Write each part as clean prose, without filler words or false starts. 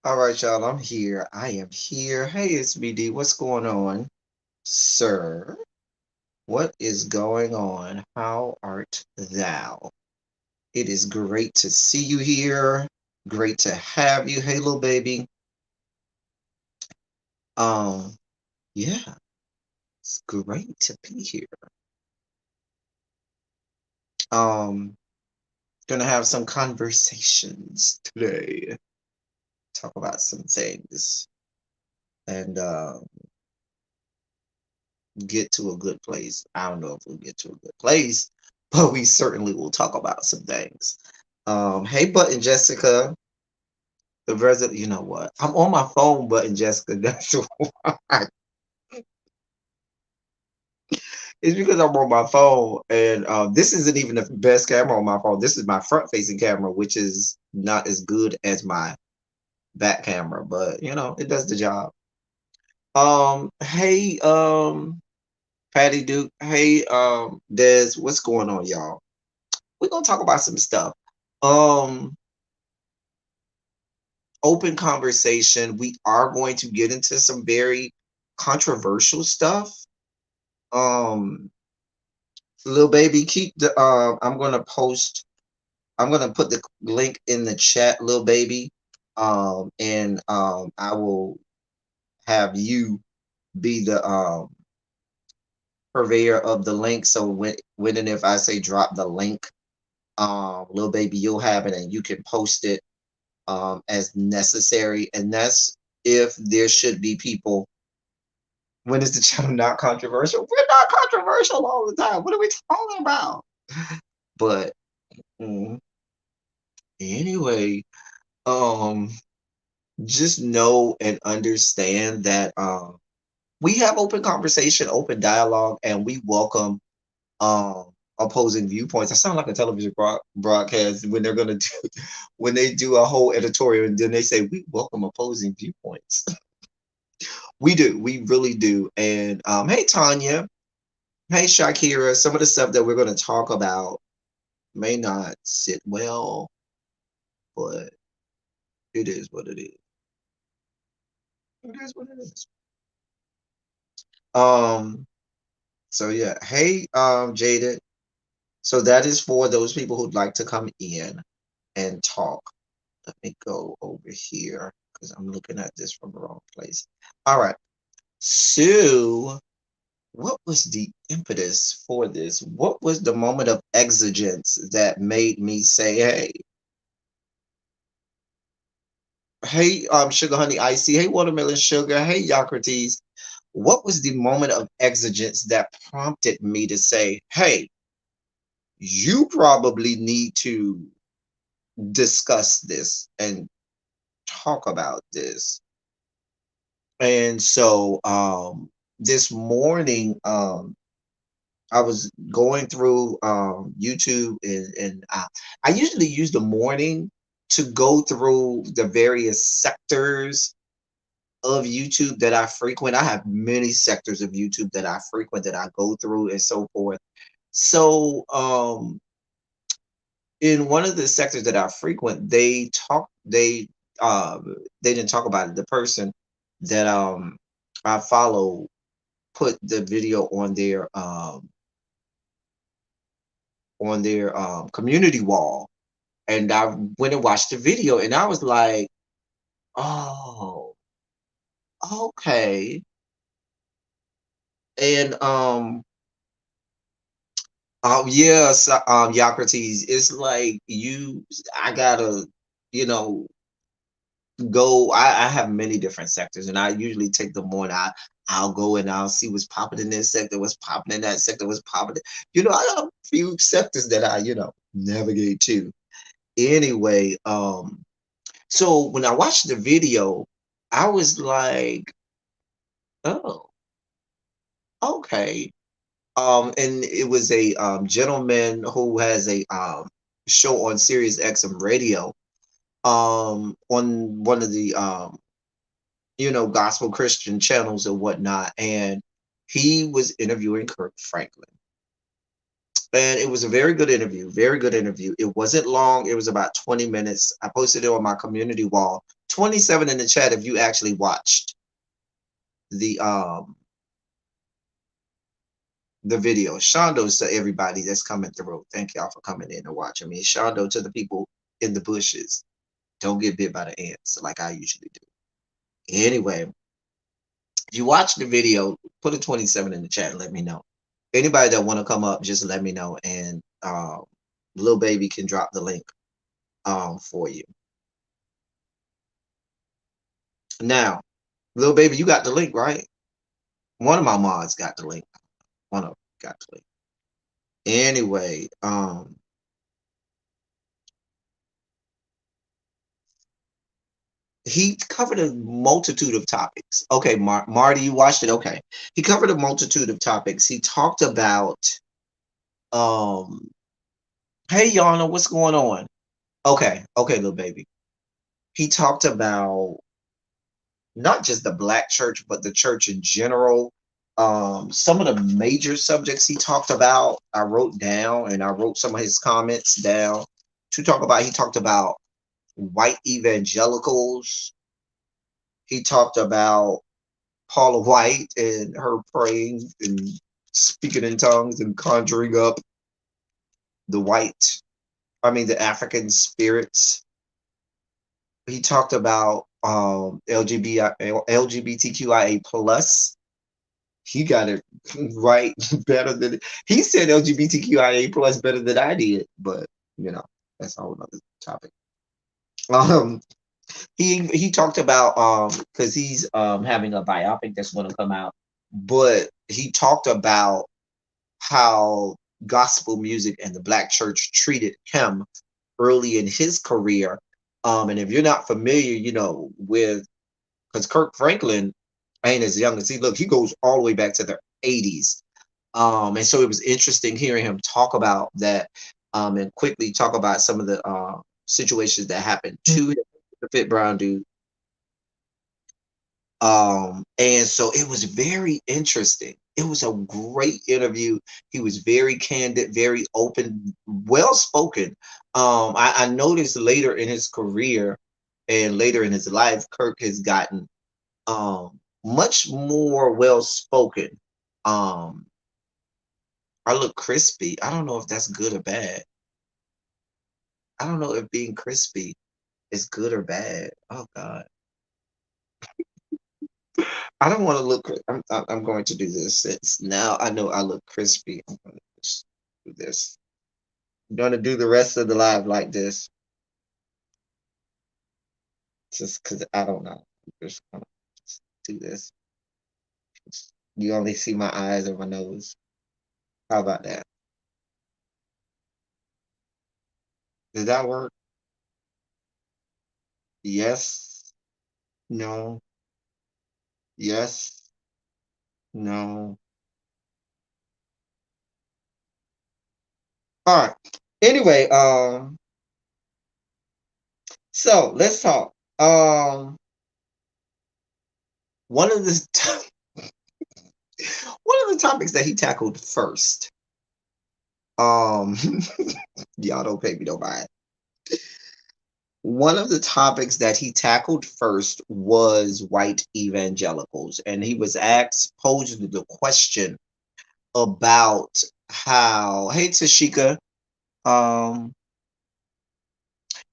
All right, y'all. I'm here. I am here. Hey, it's BD. What's going on, sir? What is going on? How art thou? It is great to see you here. Great to have you. Hey, little baby. Um, yeah, it's great to be here. Um, gonna have some conversations today. Talk about some things and get to a good place. I don't know if we'll get to a good place, but we certainly will talk about some things. Hey, Button Jessica, the resident. You know what? I'm on my phone, Button Jessica. That's why. It's because I'm on my phone, and this isn't even the best camera on my phone. This is my front-facing camera, which is not as good as my back camera, but it does the job. Hey, Patty Duke. Hey, Des. What's going on, y'all? We're gonna talk about some stuff. Um, Open conversation. We are going to get into some very controversial stuff. Um, Little baby, keep the I'm gonna put the link in the chat, little baby. And I will have you be the purveyor of the link. So when and if I say drop the link, little baby, you'll have it and you can post it as necessary. And that's if there should be people. When is the channel not controversial? We're not controversial all the time. What are we talking about? But mm, anyway, um, just know and understand that we have open conversation, open dialogue, and we welcome um opposing viewpoints. I sound like a television broadcast when they're gonna do when they do a whole editorial and then they say we welcome opposing viewpoints. We do, we really do. And hey Tanya, hey Shakira, some of the stuff that we're gonna talk about may not sit well, but it is what it is. It is what it is. Um, so yeah, hey Jaded. So that is for those people who'd like to come in and talk. Let me go over here because I'm looking at this from the wrong place. All right. So, what was the impetus for this? What was the moment of exigence that made me say, hey, Sugar Honey Icy, hey, Watermelon Sugar, hey, Yocrates. What was the moment of exigence that prompted me to say, hey, you probably need to discuss this and talk about this? And so this morning, I was going through YouTube, and I usually use the morning to go through the various sectors of YouTube that I frequent. I have many sectors of YouTube that I frequent, that I go through, and so forth. So, in one of the sectors that I frequent, they didn't talk about it. The person that I follow put the video on their community wall, and I went and watched the video, and I was like, oh, okay. And yes, Socrates, it's like I gotta, you know, go. I have many different sectors, and I usually take the morning. I'll go and I'll see what's popping in this sector, what's popping in that sector, what's popping. I got a few sectors that I navigate to. Anyway, so when I watched the video, I was like, oh, okay. And it was a gentleman who has a show on Sirius XM radio, on one of the gospel Christian channels or whatnot, and he was interviewing Kirk Franklin. And it was a very good interview, very good interview. It wasn't long, it was about 20 minutes. I posted it on my community wall 27 in the chat if you actually watched the um the video. Shondo to everybody that's coming through. Thank y'all for coming in and watching me. Shondo to the people in the bushes. Don't get bit by the ants like I usually do. Anyway, if you watch the video, put a 27 in the chat and let me know. Anybody that want to come up, just let me know, and little baby can drop the link for you. Now, little baby, you got the link, right? One of my mods got the link. One of them got the link. Anyway, he covered a multitude of topics. Okay, Marty, you watched it. Okay, he covered a multitude of topics. He talked about, um, hey, Yana, what's going on? Okay, okay, little baby. He talked about not just the black church, but the church in general. Some of the major subjects he talked about, I wrote down, and I wrote some of his comments down to talk about. He talked about white evangelicals. He talked about Paula White and her praying and speaking in tongues and conjuring up the African spirits. He talked about LGBTQIA plus. He got it right better than he said LGBTQIA plus better than I did, but that's a whole other topic. Um, he talked about because he's having a biopic that's going to come out, but he talked about how gospel music and the black church treated him early in his career. And if you're not familiar, with because Kirk Franklin ain't as young as he goes all the way back to the 80s. And so it was interesting hearing him talk about that, and quickly talk about some of the situations that happened to him, the Fit Brown dude. And so it was very interesting. It was a great interview. He was very candid, very open, well spoken. I noticed later in his career and later in his life, Kirk has gotten much more well spoken. Um, I look crispy. I don't know if that's good or bad. I don't know if being crispy is good or bad. Oh God. I don't want to look. I'm going to do this. Since now I know I look crispy. I'm going to just do this. I'm going to do the rest of the live like this, just because I don't know. I'm just going to do this. You only see my eyes and my nose. How about that? Did that work? Yes. No. Yes. No. All right. Anyway, so let's talk. One of the one of the topics that he tackled first. Um, y'all don't pay me no mind. One of the topics that he tackled first was white evangelicals, and he was posed the question about how. Hey, Tashika. Um,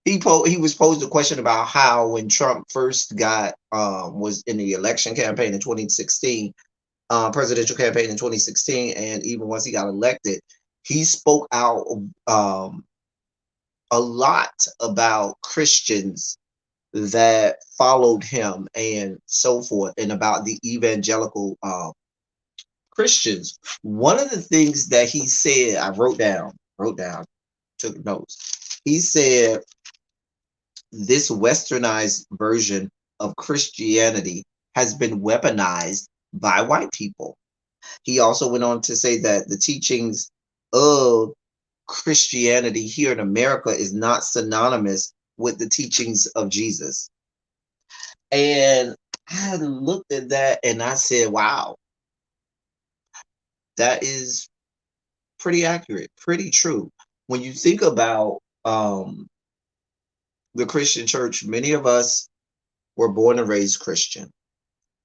he was posed a question about how when Trump first was in the election campaign in 2016, presidential campaign in 2016, and even once he got elected, he spoke out a lot about Christians that followed him and so forth, and about the evangelical Christians. One of the things that he said, I wrote down, took notes. He said this westernized version of Christianity has been weaponized by white people. He also went on to say that the teachings of Christianity here in America is not synonymous with the teachings of Jesus. And I looked at that and I said, wow, that is pretty accurate, pretty true. When you think about the Christian church, many of us were born and raised Christian.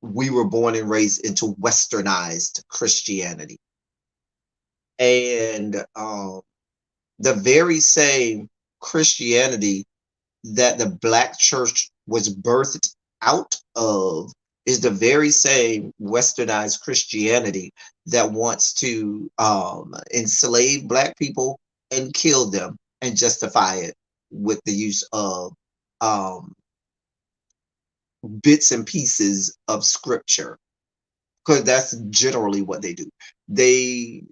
We were born and raised into westernized Christianity. And the very same Christianity that the black church was birthed out of is the very same westernized Christianity that wants to enslave black people and kill them and justify it with the use of um, bits and pieces of scripture, because that's generally what they do. They,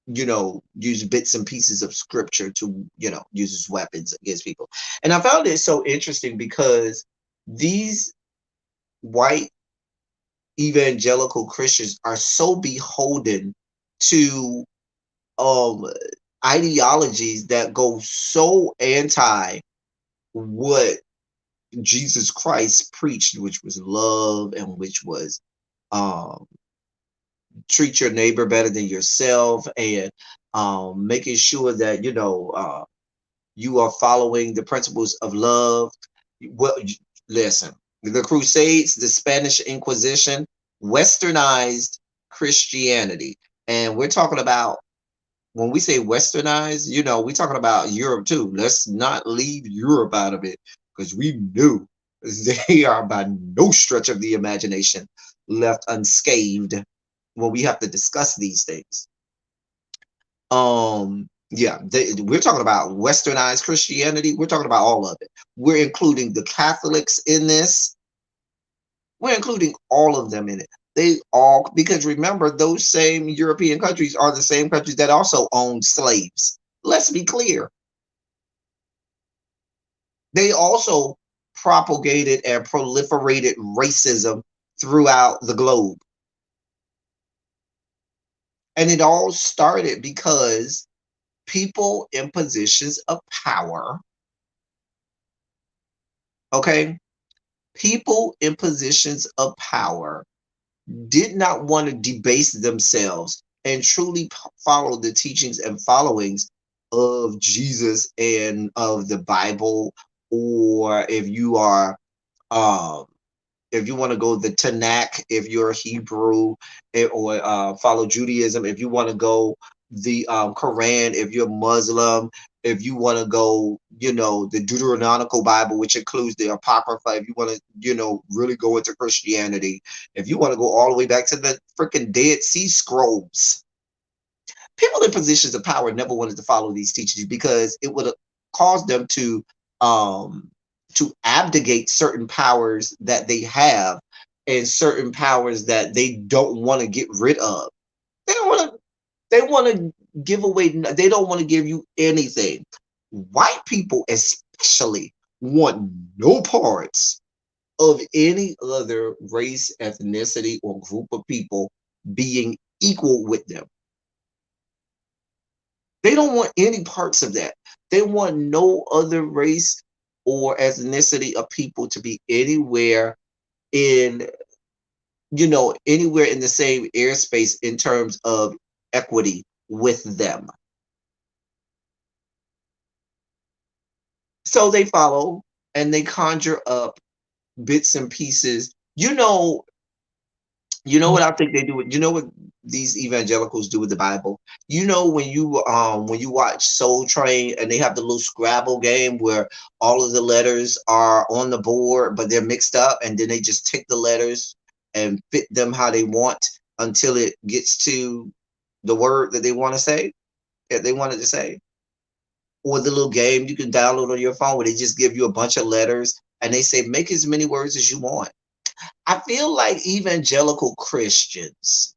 use bits and pieces of scripture to, use as weapons against people. And I found it so interesting because these white evangelical Christians are so beholden to um ideologies that go so anti what Jesus Christ preached, which was love and which was um treat your neighbor better than yourself, and making sure that you are following the principles of love. Well, listen, the Crusades, the Spanish Inquisition, westernized Christianity. And we're talking about, when we say westernized, we're talking about Europe too. Let's not leave Europe out of it, because we knew they are by no stretch of the imagination left unscathed when we have to discuss these things. Yeah, we're talking about westernized Christianity. We're talking about all of it. We're including the Catholics in this. We're including all of them in it. They all, because remember, those same European countries are the same countries that also owned slaves. Let's be clear. They also propagated and proliferated racism throughout the globe. And it all started because people in positions of power, okay, people in positions of power did not want to debase themselves and truly follow the teachings and followings of Jesus and of the Bible. Or um if you want to go the Tanakh, if you're Hebrew, or follow Judaism, if you want to go the Quran, if you're Muslim, if you want to go, the Deuteronomical Bible, which includes the Apocrypha, if you want to, really go into Christianity, if you want to go all the way back to the freaking Dead Sea Scrolls, people in positions of power never wanted to follow these teachings because it would have caused them um to abdicate certain powers that they have, and certain powers that they don't want to get rid of. They don't want to they want to give away, they don't want to give you anything. White people especially want no parts of any other race, ethnicity, or group of people being equal with them. They don't want any parts of that. They want no other race or ethnicity of people to be in, anywhere in the same airspace in terms of equity with them. So they follow and they conjure up bits and pieces. You know what I think they do? You know what these evangelicals do with the Bible? When you watch Soul Train and they have the little Scrabble game where all of the letters are on the board but they're mixed up, and then they just take the letters and fit them how they want until it gets to the word that they want to say, that they wanted to say. Or the little game you can download on your phone where they just give you a bunch of letters and they say make as many words as you want. I feel like evangelical Christians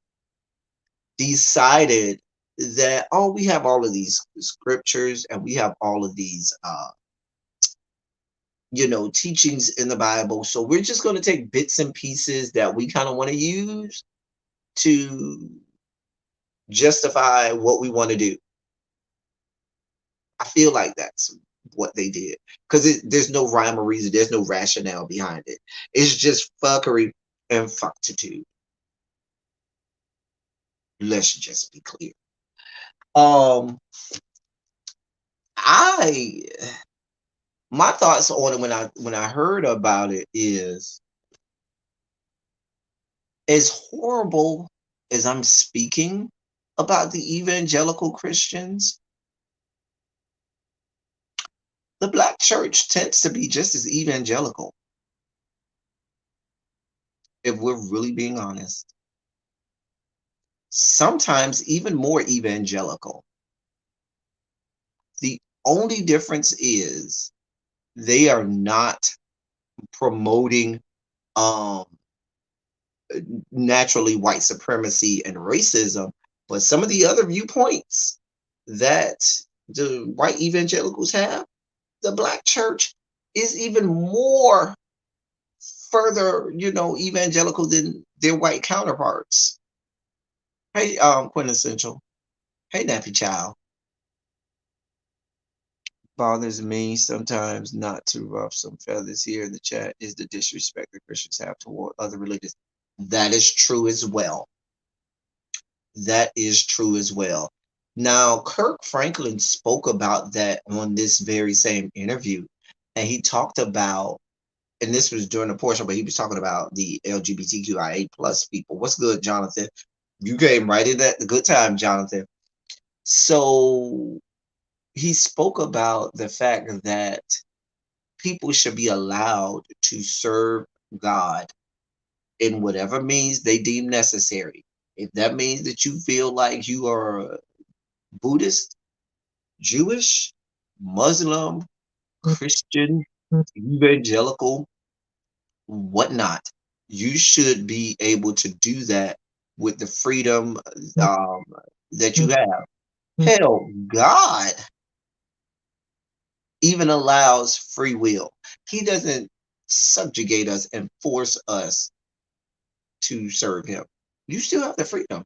decided that, oh, we have all of these scriptures and we have all of these teachings in the Bible, so we're just going to take bits and pieces that we kind of want to use to justify what we want to do. I feel like that's what they did, because there's no rhyme or reason, there's no rationale behind it. It's just fuckery and fucktitude. Let's just be clear. Um, I My thoughts on it when I heard about it is, as horrible as I'm speaking about the evangelical Christians, the black church tends to be just as evangelical, if we're really being honest. Sometimes even more evangelical. The only difference is they are not promoting um naturally white supremacy and racism, but some of the other viewpoints that the white evangelicals have, the black church is even more further, evangelical than their white counterparts. Hey, quintessential. Hey, nappy child. Bothers me sometimes not to ruff some feathers here in the chat is the disrespect that Christians have toward other religions. That is true as well. That is true as well. Now, Kirk Franklin spoke about that on this very same interview, and he talked about, and this was during the portion, but he was talking about the LGBTQIA plus people. What's good, Jonathan? You came right in at the good time, Jonathan. So he spoke about the fact that people should be allowed to serve God in whatever means they deem necessary. If that means that you feel like you are Buddhist, Jewish, Muslim, Christian, evangelical, whatnot, you should be able to do that with the freedom um, that you have. Hell, God even allows free will. He doesn't subjugate us and force us to serve Him. You still have the freedom.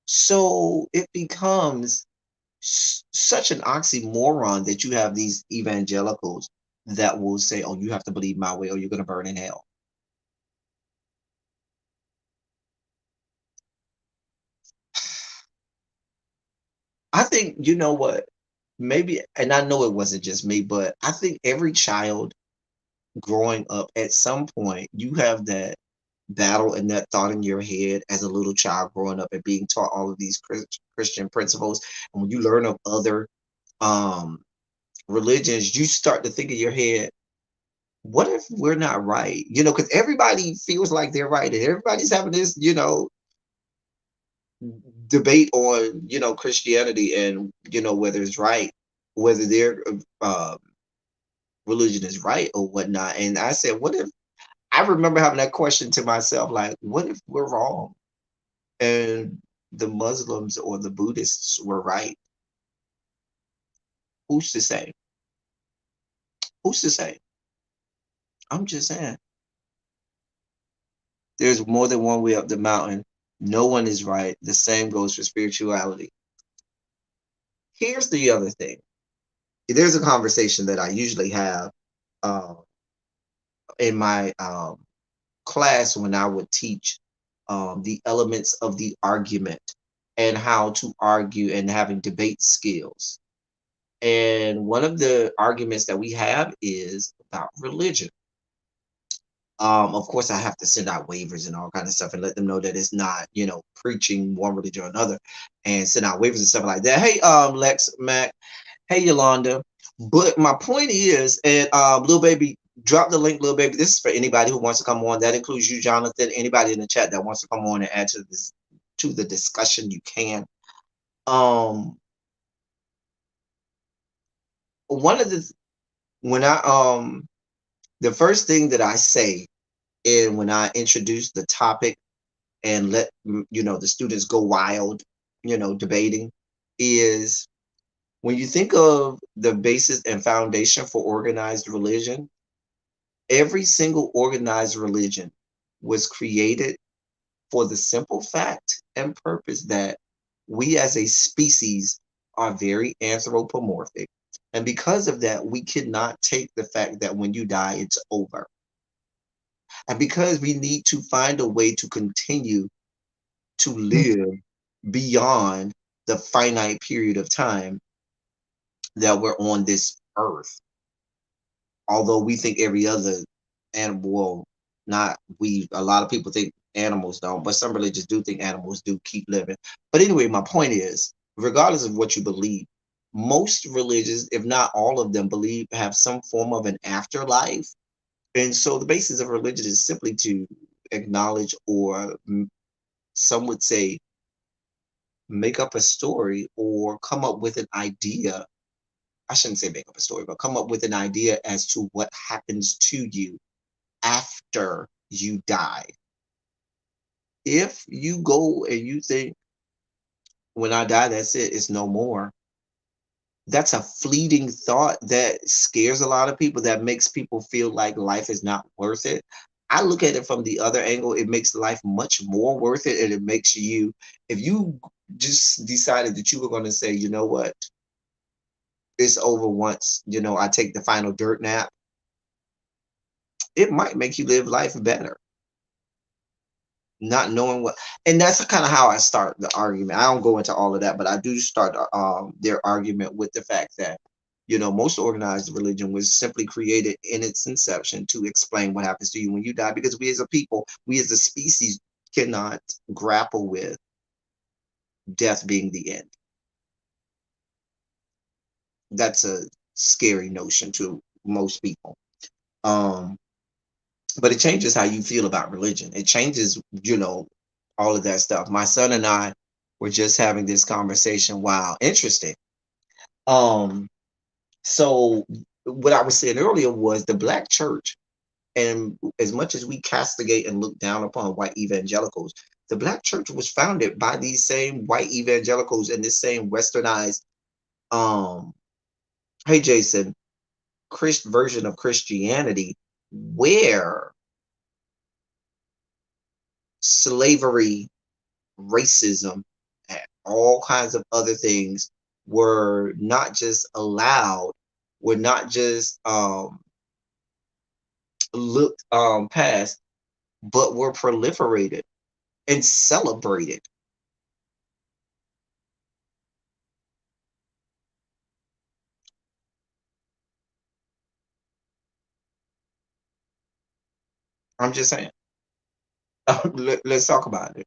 So it becomes such an oxymoron that you have these evangelicals that will say, "Oh, you have to believe my way, or you're going to burn in hell." I think you know what? Maybe, and I know it wasn't just me, but I think every child growing up, at some point, you have that battle and that thought in your head as a little child growing up and being taught all of these Christian principles. And when you learn of other um, religions, you start to think in your head, what if we're not right? Because everybody feels like they're right, and everybody's having this, debate on, Christianity and, whether it's right, whether their religion is right or whatnot. And I said, what if I remember having that question to myself, like, what if we're wrong and the Muslims or the Buddhists were right? Who's to say? Who's to say? I'm just saying. There's more than one way up the mountain. No one is right. The same goes for spirituality. Here's the other thing. There's a conversation that I usually have uh, in my class when I would teach the elements of the argument and how to argue and having debate skills. And one of the arguments that we have is about religion. Of course, I have to send out waivers and all kind of stuff and let them know that it's not, preaching one religion or another, and send out waivers and stuff like that. Hey, Lex, Mac, hey, Yolanda. But my point is, and little baby, drop the link, little baby. This is for anybody who wants to come on. That includes you, Jonathan. Anybody in the chat that wants to come on and add to this to the discussion, you can. Um, one of the when I the first thing that I say, and when I introduce the topic and let the students go wild, debating, is when you think of the basis and foundation for organized religion, every single organized religion was created for the simple fact and purpose that we as a species are very anthropomorphic. And because of that, we cannot take the fact that when you die, it's over. And because we need to find a way to continue to live beyond the finite period of time that we're on this earth. Although we think every other animal, well, not we, a lot of people think animals don't, but some religions do think animals do keep living. But anyway, my point is, regardless of what you believe, most religions, if not all of them, believe have some form of an afterlife. And so the basis of religion is simply to acknowledge, or some would say make up a story or come up with an idea. I shouldn't say make up a story, but come up with an idea as to what happens to you after you die. If you go and you think, when I die, that's it, it's no more. That's a fleeting thought that scares a lot of people, that makes people feel like life is not worth it. I look at it from the other angle. It makes life much more worth it. And it makes you, if you just decided that you were going to say, you know what, it's over once, I take the final dirt nap, it might make you live life better. Not knowing what, and that's kind of how I start the argument. I don't go into all of that, but I do start their argument with the fact that most organized religion was simply created in its inception to explain what happens to you when you die, because we as a people, we as a species cannot grapple with death being the end. That's a scary notion to most people. um but it changes how you feel about religion. It changes, all of that stuff. My son and I were just having this conversation. Wow, interesting. Um, so what I was saying earlier was the black church, and as much as we castigate and look down upon white evangelicals, the black church was founded by these same white evangelicals and this same westernized, um, hey Jason, Christ version of Christianity, where slavery, racism, and all kinds of other things were not just allowed, were not just looked past, but were proliferated and celebrated. I'm just saying. Let's talk about it.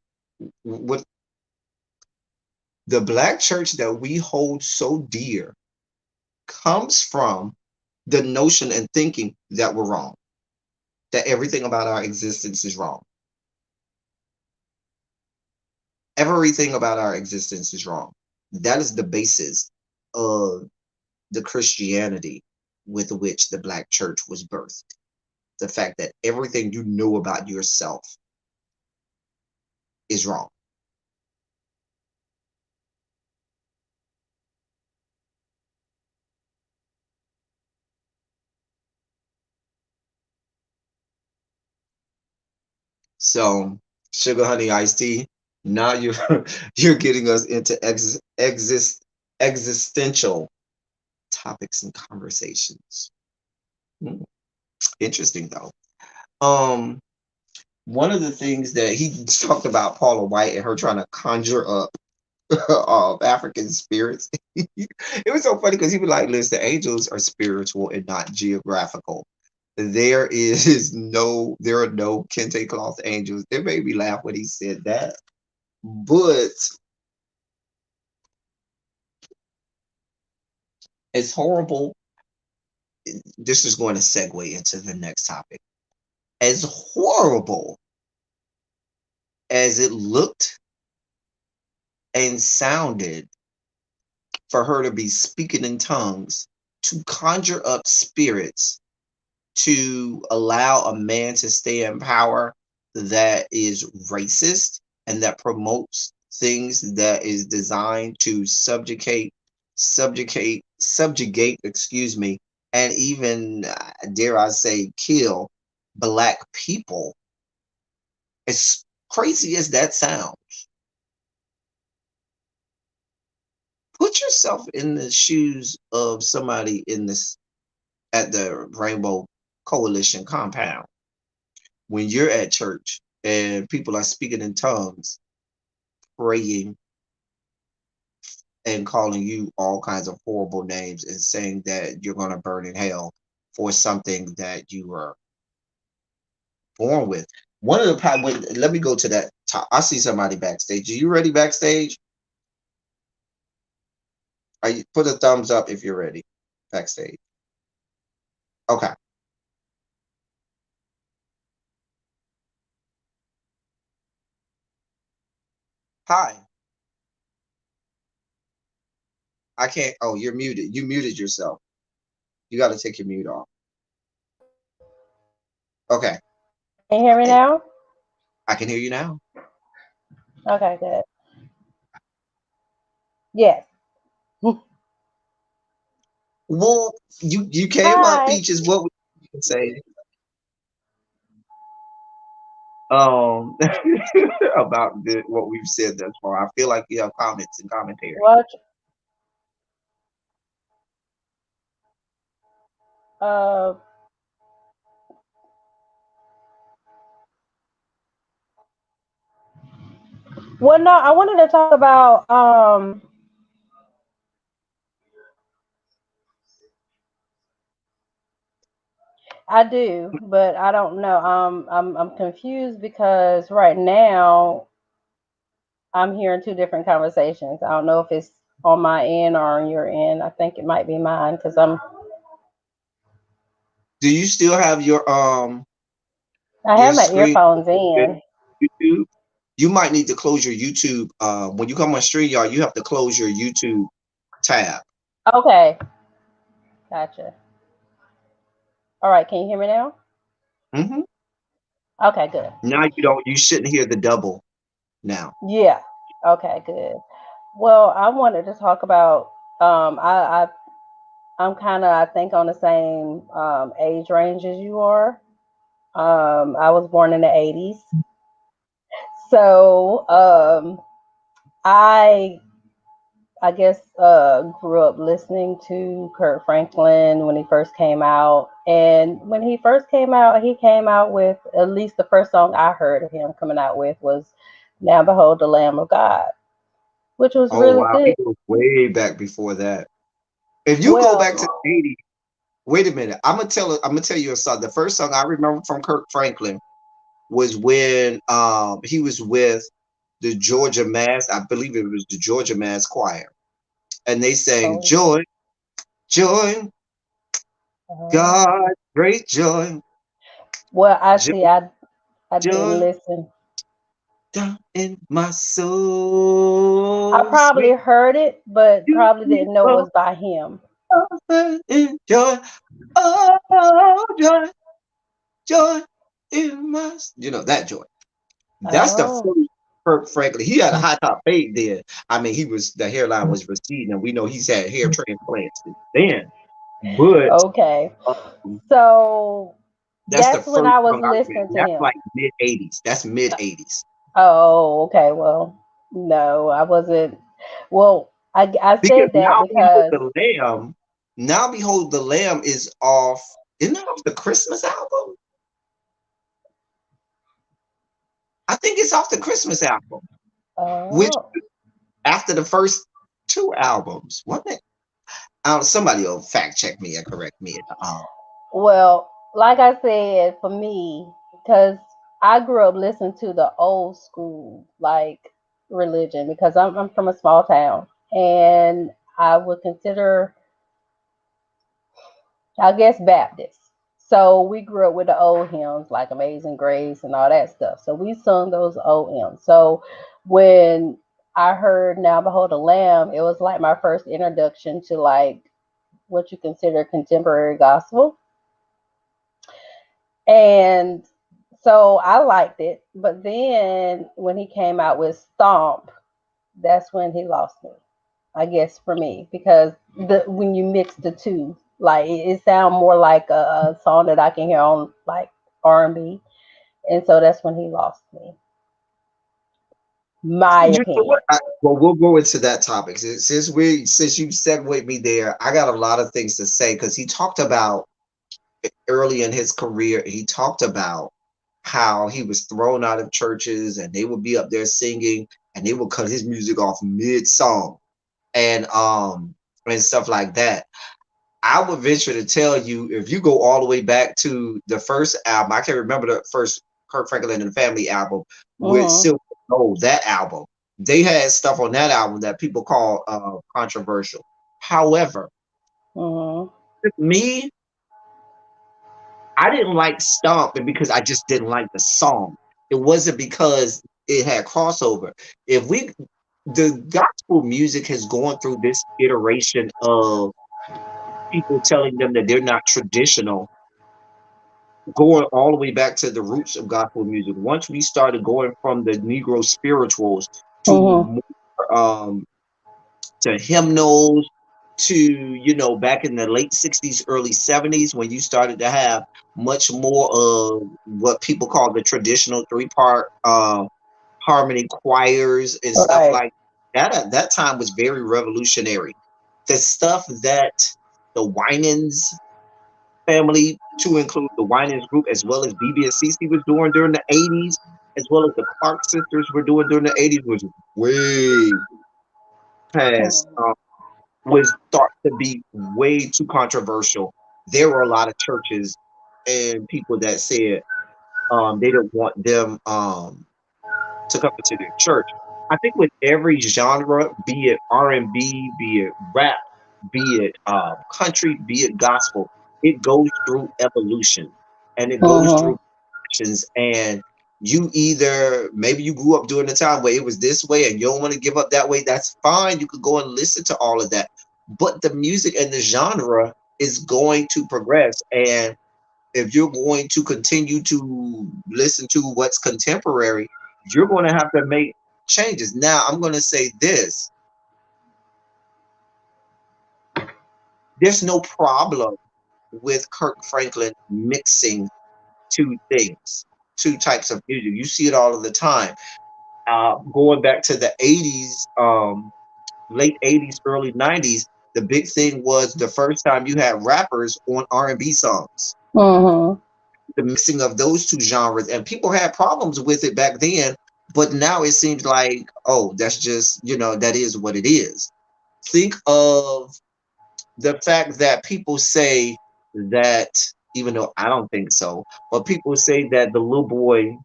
What the black church that we hold so dear comes from the notion and thinking that we're wrong, that everything about our existence is wrong. Everything about our existence is wrong. That is the basis of the Christianity with which the black church was birthed. The fact that everything you know about yourself is wrong. So, sugar honey iced tea. Now you're you're getting us into existential topics and conversations. Hmm, interesting though. Um, one of the things that he talked about Paula White and her trying to conjure up African spirits. It was so funny because he was like, listen, angels are spiritual and not geographical. There are no kente cloth angels. It made me laugh when he said that. But it's horrible. This is going to segue into the next topic. As horrible as it looked and sounded for her to be speaking in tongues, to conjure up spirits, to allow a man to stay in power that is racist and that promotes things that is designed to subjugate, excuse me, and even, dare I say, kill black people. As crazy as that sounds, put yourself in the shoes of somebody in this, at the Rainbow Coalition compound, when you're at church and people are speaking in tongues, praying, and calling you all kinds of horrible names and saying that you're going to burn in hell for something that you were born with. One of the let me go to that top. I see somebody backstage. Are you ready backstage? Are you put a thumbs up if you're ready backstage? Okay. Hi. I can't. Oh, you're muted. You muted yourself. You got to take your mute off. Okay. Can you hear me Hey, now? I can hear you now. Okay, good. Yes. Well, you came up, Hi. Peaches. What would you say um about what we've said thus far? I feel like you have comments and commentary. Well, uh, well, no, I wanted to talk about. I do, but I don't know. I'm confused because right now I'm hearing two different conversations. I don't know if it's on my end or on your end. I think it might be mine because Do you still have I your have my screen earphones with in. YouTube? You might need to close your YouTube. When you come on StreamYard, you have to close your YouTube tab. Okay, gotcha. All right, can you hear me now? Hmm. Okay, good. Now you don't. You shouldn't hear the double now. Yeah. Okay, good. Well, I wanted to talk about. I'm kind of, I think, on the same age range as you are. I was born in the '80s, so I I guess grew up listening to Kurt Franklin when he first came out, and when he first came out, he came out with, at least the first song I heard of him coming out with was "Now Behold the Lamb of God," which was Oh really wow, he good. goes way back before that. If you go back to Well, the 80s, wait a minute. I'm gonna tell you a song. The first song I remember from Kirk Franklin was when he was with the Georgia Mass, I believe it was the Georgia Mass Choir. And they sang oh, Joy, Joy, oh. God, great joy, Well, I joy, see. I didn't joy listen. down in my I soul. probably Sweet heard it, but you probably didn't know it was by him. in joy. Oh, joy, joy in my that joy. That's the Oh, first Kirk Franklin. He had a high top fade then. I mean, the hairline was receding, and we know he's had hair transplants since then. But okay. um, So that's the that's when first I was song I remember. listening to That's him. like mid '80s. That's mid '80s. Oh, okay. Well, no, I wasn't. Well, I Because said that because Now Behold the Lamb is off. Isn't that off the Christmas album? I think it's off the Christmas album, which oh, after the first two albums, wasn't it? Somebody will fact check me and correct me. well, like I said, for me, because I grew up listening to the old school like religion because I'm from a small town and I would consider, I guess, Baptist. So we grew up with the old hymns like Amazing Grace and all that stuff. So we sung those old hymns. So when I heard Now Behold the Lamb, it was like my first introduction to like what you consider contemporary gospel. And so I liked it. But then when he came out with Stomp, that's when he lost me. I guess for me because when you mix the two, like it sounds more like a song that I can hear on like R&B, and so that's when he lost me. My You know what? opinion. Well, we'll go into that topic since you segued me there. I got a lot of things to say because he talked about early in his career. He talked about how he was thrown out of churches and they would be up there singing and they would cut his music off mid song and stuff like that. I would venture to tell you, if you go all the way back to the first album, I can't remember the first Kirk Franklin and the Family album with Mhm. Silver and Gold, that album. They had stuff on that album that people call controversial. However, Mhm. me, I didn't like Stomp because I just didn't like the song. It wasn't because it had crossover. If we The gospel music has gone through this iteration of people telling them that they're not traditional, going all the way back to the roots of gospel music. Once we started going from the Negro spirituals to Mhm. more, to hymnals, to back in the late '60s, early '70s, when you started to have much more of what people call the traditional three-part harmony choirs and stuff Right. like that. At that time was very revolutionary. The stuff that the Winans family, to include the Winans group, as well as BB and CC was doing during the '80s, as well as the Clark sisters were doing during the '80s, was way past, Mhm. was thought to be way too controversial. There were a lot of churches and people that said they didn't want them to come into their church. I think with every genre, be it R&B, be it rap, be it country, be it gospel, it goes through evolution and it goes Mhm. through options. And you either, maybe you grew up during the time where it was this way and you don't want to give up that way. That's fine. You could go and listen to all of that. But the music and the genre is going to progress. And if you're going to continue to listen to what's contemporary, you're going to have to make changes. Now, I'm going to say this: there's no problem with Kirk Franklin mixing two things, two types of music. You see it all of the time. Going back to the '80s, late '80s, early '90s, the big thing was the first time you had rappers on R&B songs, Mhm. the mixing of those two genres, and people had problems with it back then, but now it seems like, oh, that's just, that is what it is. Think of the fact that people say that, even though I don't think so, but people say that the little boy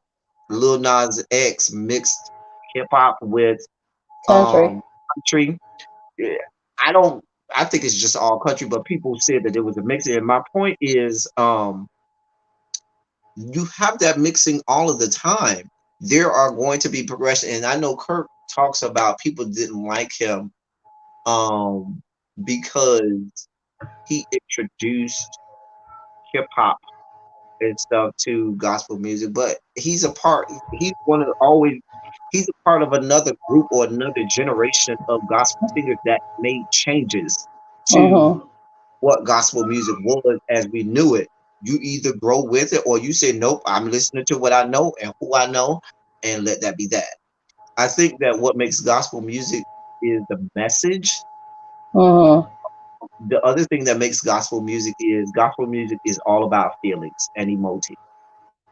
Lil Nas X mixed hip hop with Country. country. Yeah, I don't I think it's just all country, but people said that it was a mix. And my point is, you have that mixing all of the time. There are going to be progression, and I know Kirk talks about people didn't like him um because he introduced hip hop and stuff to gospel music, but he's one of the always he's a part of another group or another generation of gospel singers that made changes to Mhm. what gospel music was as we knew it. You either grow with it or you say, nope, I'm listening to what I know and who I know, and let that be that. I think that what makes gospel music is the message. Mhm. The other thing that makes gospel music is all about feelings and emoting.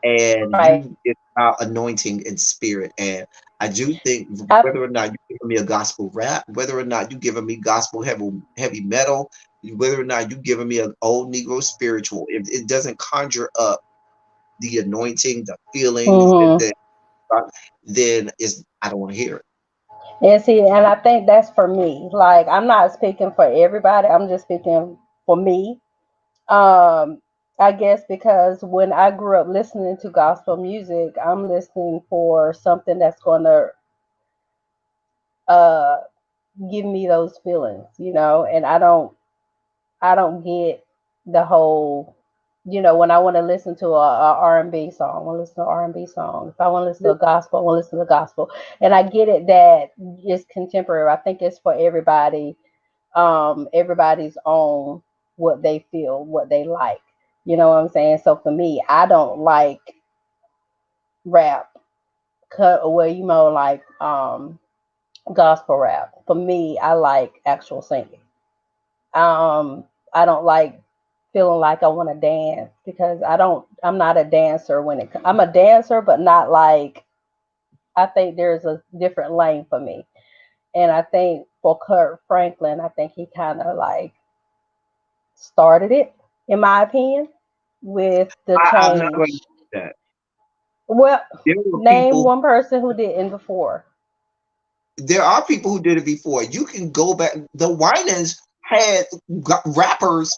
And Right. it's about anointing and spirit. And I do think I. whether or not you're giving me a gospel rap, whether or not you're giving me gospel heavy metal, whether or not you're giving me an old Negro spiritual, if it doesn't conjure up the anointing, the feelings, Mhm. then it's I don't want to hear it. And see, and I think that's for me. Like, I'm not speaking for everybody. I'm just speaking for me. Um, I guess because when I grew up listening to gospel music, I'm listening for something that's going to uh give me those feelings, and I don't get the whole, when I want to listen to a R&B song, I want to listen to R&B song. If I want to listen to a gospel, I want to listen to the gospel. And I get it that it's contemporary. I think it's for everybody, everybody's own what they feel, what they like. You know what I'm saying? So for me, I don't like rap, cut well, like gospel rap. For me, I like actual singing. I don't like feeling like I want to dance because I'm not a dancer I'm a dancer, but not like, I think there's a different lane for me. And I think for Kurt Franklin, I think he kind of like started it, in my opinion, with the I'm not going to change. do that. Well, There were name people. one person who didn't before. There are people who did it before. You can go back. The Winans had rappers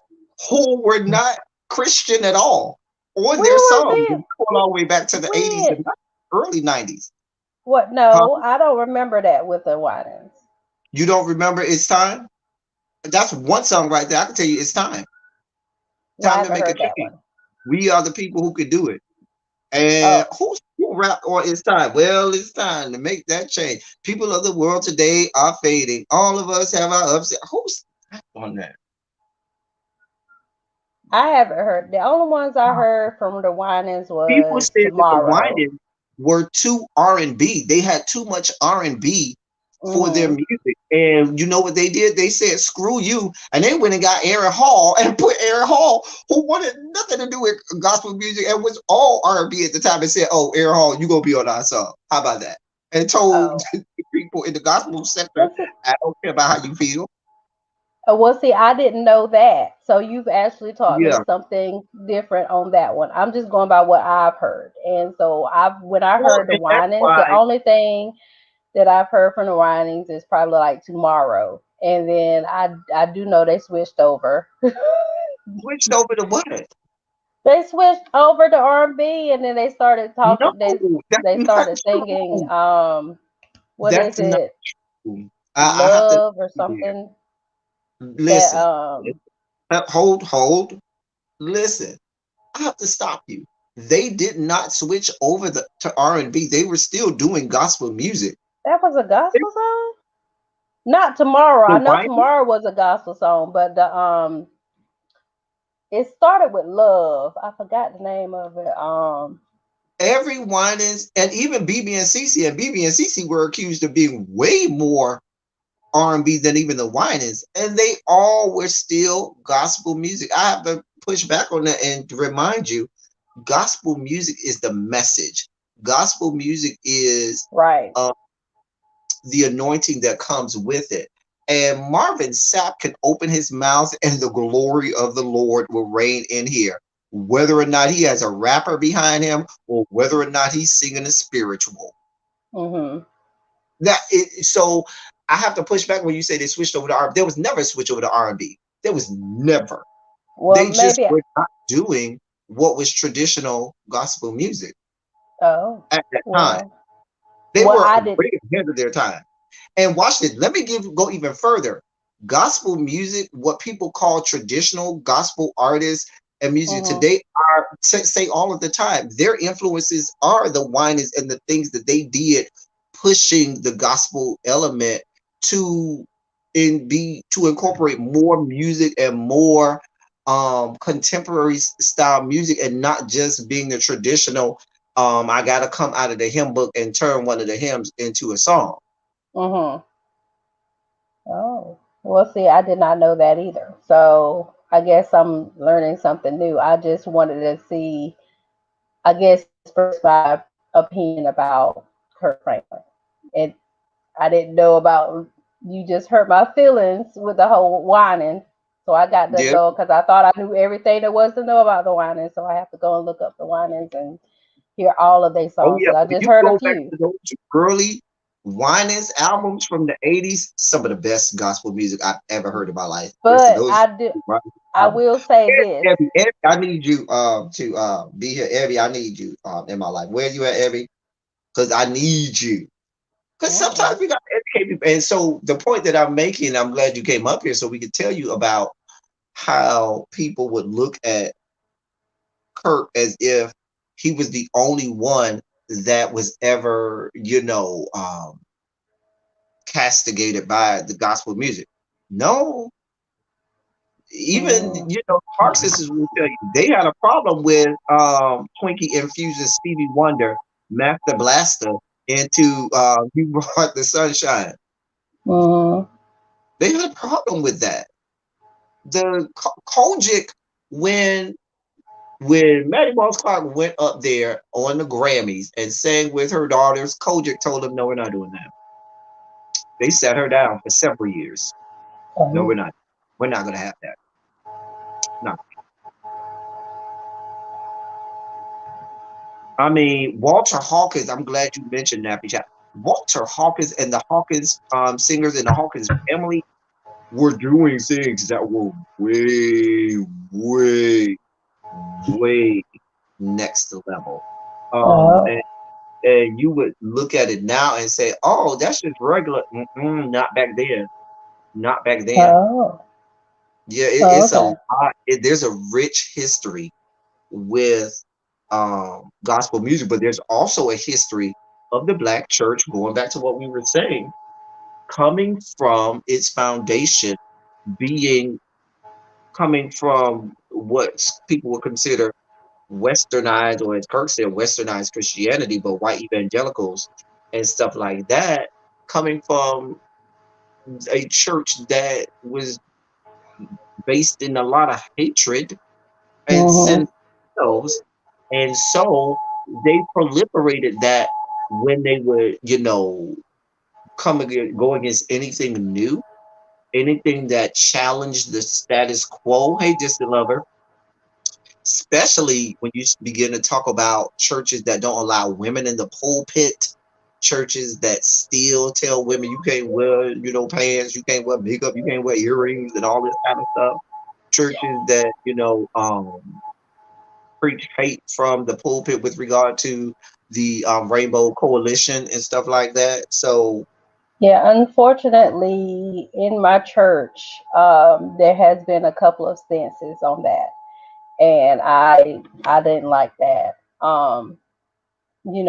who were not Christian at all on When their was songs, this? going all the way back to the 80s When? and early 90s. What? Huh? No, I don't remember that with the Winans. You don't remember It's Time? That's one song right there. I can tell you it's time. Well, I Time to haven't make a heard that change. one. We are the people who can do it. And Oh, who rap on It's Time? Well, it's time to make that change. People of the world today are fading. All of us have our ups. Who's on that? I haven't heard. The only ones I heard from the Winans People was said that the Tomorrow. Winans were too R&B. They had too much R&B for their Mhm. music. And you know what they did? They said, screw you. And they went and got Aaron Hall and put Aaron Hall, who wanted nothing to do with gospel music and was all R&B at the time, and said, oh, Aaron Hall, you going to be on our song. How about that? And told Oh, people in the gospel sector, well, see, I don't care about how you feel. I didn't know that. So you've actually taught me Yeah. something different on that one. I'm just going by what I've heard. And so when I Well, heard the and that's Winans, the why, only thing that I've heard from the Winans is probably like Tomorrow. And then I do know they switched over. switched over to what? They switched over to R&B, and then they started No, talking. that's They not started singing. true. What is That's not it? true. I have to Love or here. something that Listen, hold, listen. I have to stop you. They did not switch over to R&B. They were still doing gospel music. that was a It's gospel song. Not Tomorrow. the I know wine, Tomorrow was a gospel song, but the it started with Love. I forgot the name of it. every Winans, and even BB and CC, and BB and CC were accused of being way more R&B than even the Winans, and they all were still gospel music. I have to push back on that and remind you, gospel music is the message. Gospel music is Right. uh, the anointing that comes with it. And Marvin Sapp can open his mouth and the glory of the Lord will reign in here, whether or not he has a rapper behind him or whether or not he's singing a spiritual. Mhm. So I have to push back when you say they switched over to R&B. There was never a switch over to R&B. There was never. Well, They just maybe. were not doing what was traditional gospel music Oh, at that time. well. They Well, were I did. way ahead of their time. And watch this. Let me go even further. Gospel music, what people call traditional gospel artists and music Mhm. today are say all of the time. Their influences are the whinings and the things that they did, pushing the gospel element to to incorporate more music and more contemporary style music and not just being the traditional I gotta come out of the hymn book and turn one of the hymns into a song. Mhm. Oh, well, see, I did not know that either. So I guess I'm learning something new. I just wanted to see, I guess, express my opinion about Kurt Franklin. And I didn't know about, you just hurt my feelings with the whole whining. So I got to Yeah. go because I thought I knew everything there was to know about the whining. So I have to go and look up the whinings and hear all of their Oh songs yeah. because I When just you heard a go back few. to those early Winans albums from the 80s, some of the best gospel music I've ever heard in my life. Listen, But those I albums. will say this. Evie, I need you to be here. Evie, I need you in my life. Where you at, Evie? Because I need you. Because sometimes Mm-mm. we got to educate people. And so the point that I'm making, I'm glad you came up here so we could tell you about how people would look at Kirk as if he was the only one that was ever, castigated by the gospel music. No, even Mm. Marxists will tell you they had a problem with Twinkie infusing Stevie Wonder, Master Blaster into "You Brought the Sunshine." Mm. They had a problem with that. The Kojic when Maddie Moss Clark went up there on the Grammys and sang with her daughters, Kojic told them, "No, we're not doing that." They sat her down for several years. No, we're Oh. not. We're not going to have that. No, I mean Walter Hawkins. I'm glad you mentioned that because Walter Hawkins and the Hawkins singers and the Hawkins family were doing things that were way, way, way next level. Oh, And you would look at it now and say, "Oh, that's just regular." Mm-mm, not back then. Not back then. oh, Yeah, oh, it's a okay. lot. There's a rich history with gospel music, but there's also a history of the black church going back to what we were saying, coming from its foundation being coming from what people would consider westernized, or as Kirk said, westernized Christianity, but white evangelicals and stuff like that, coming from a church that was based in a lot of hatred and Mhm. sin themselves. And so they proliferated that when they would, go against anything new, anything that challenged the status quo. Hey, distant lover, especially when you begin to talk about churches that don't allow women in the pulpit, churches that still tell women you can't wear, pants, you can't wear makeup, you can't wear earrings, and all this kind of stuff. Churches that preach hate from the pulpit with regard to the Rainbow Coalition and stuff like that. So, Yeah, unfortunately, in my church, there has been a couple of stances on that, and I didn't like that.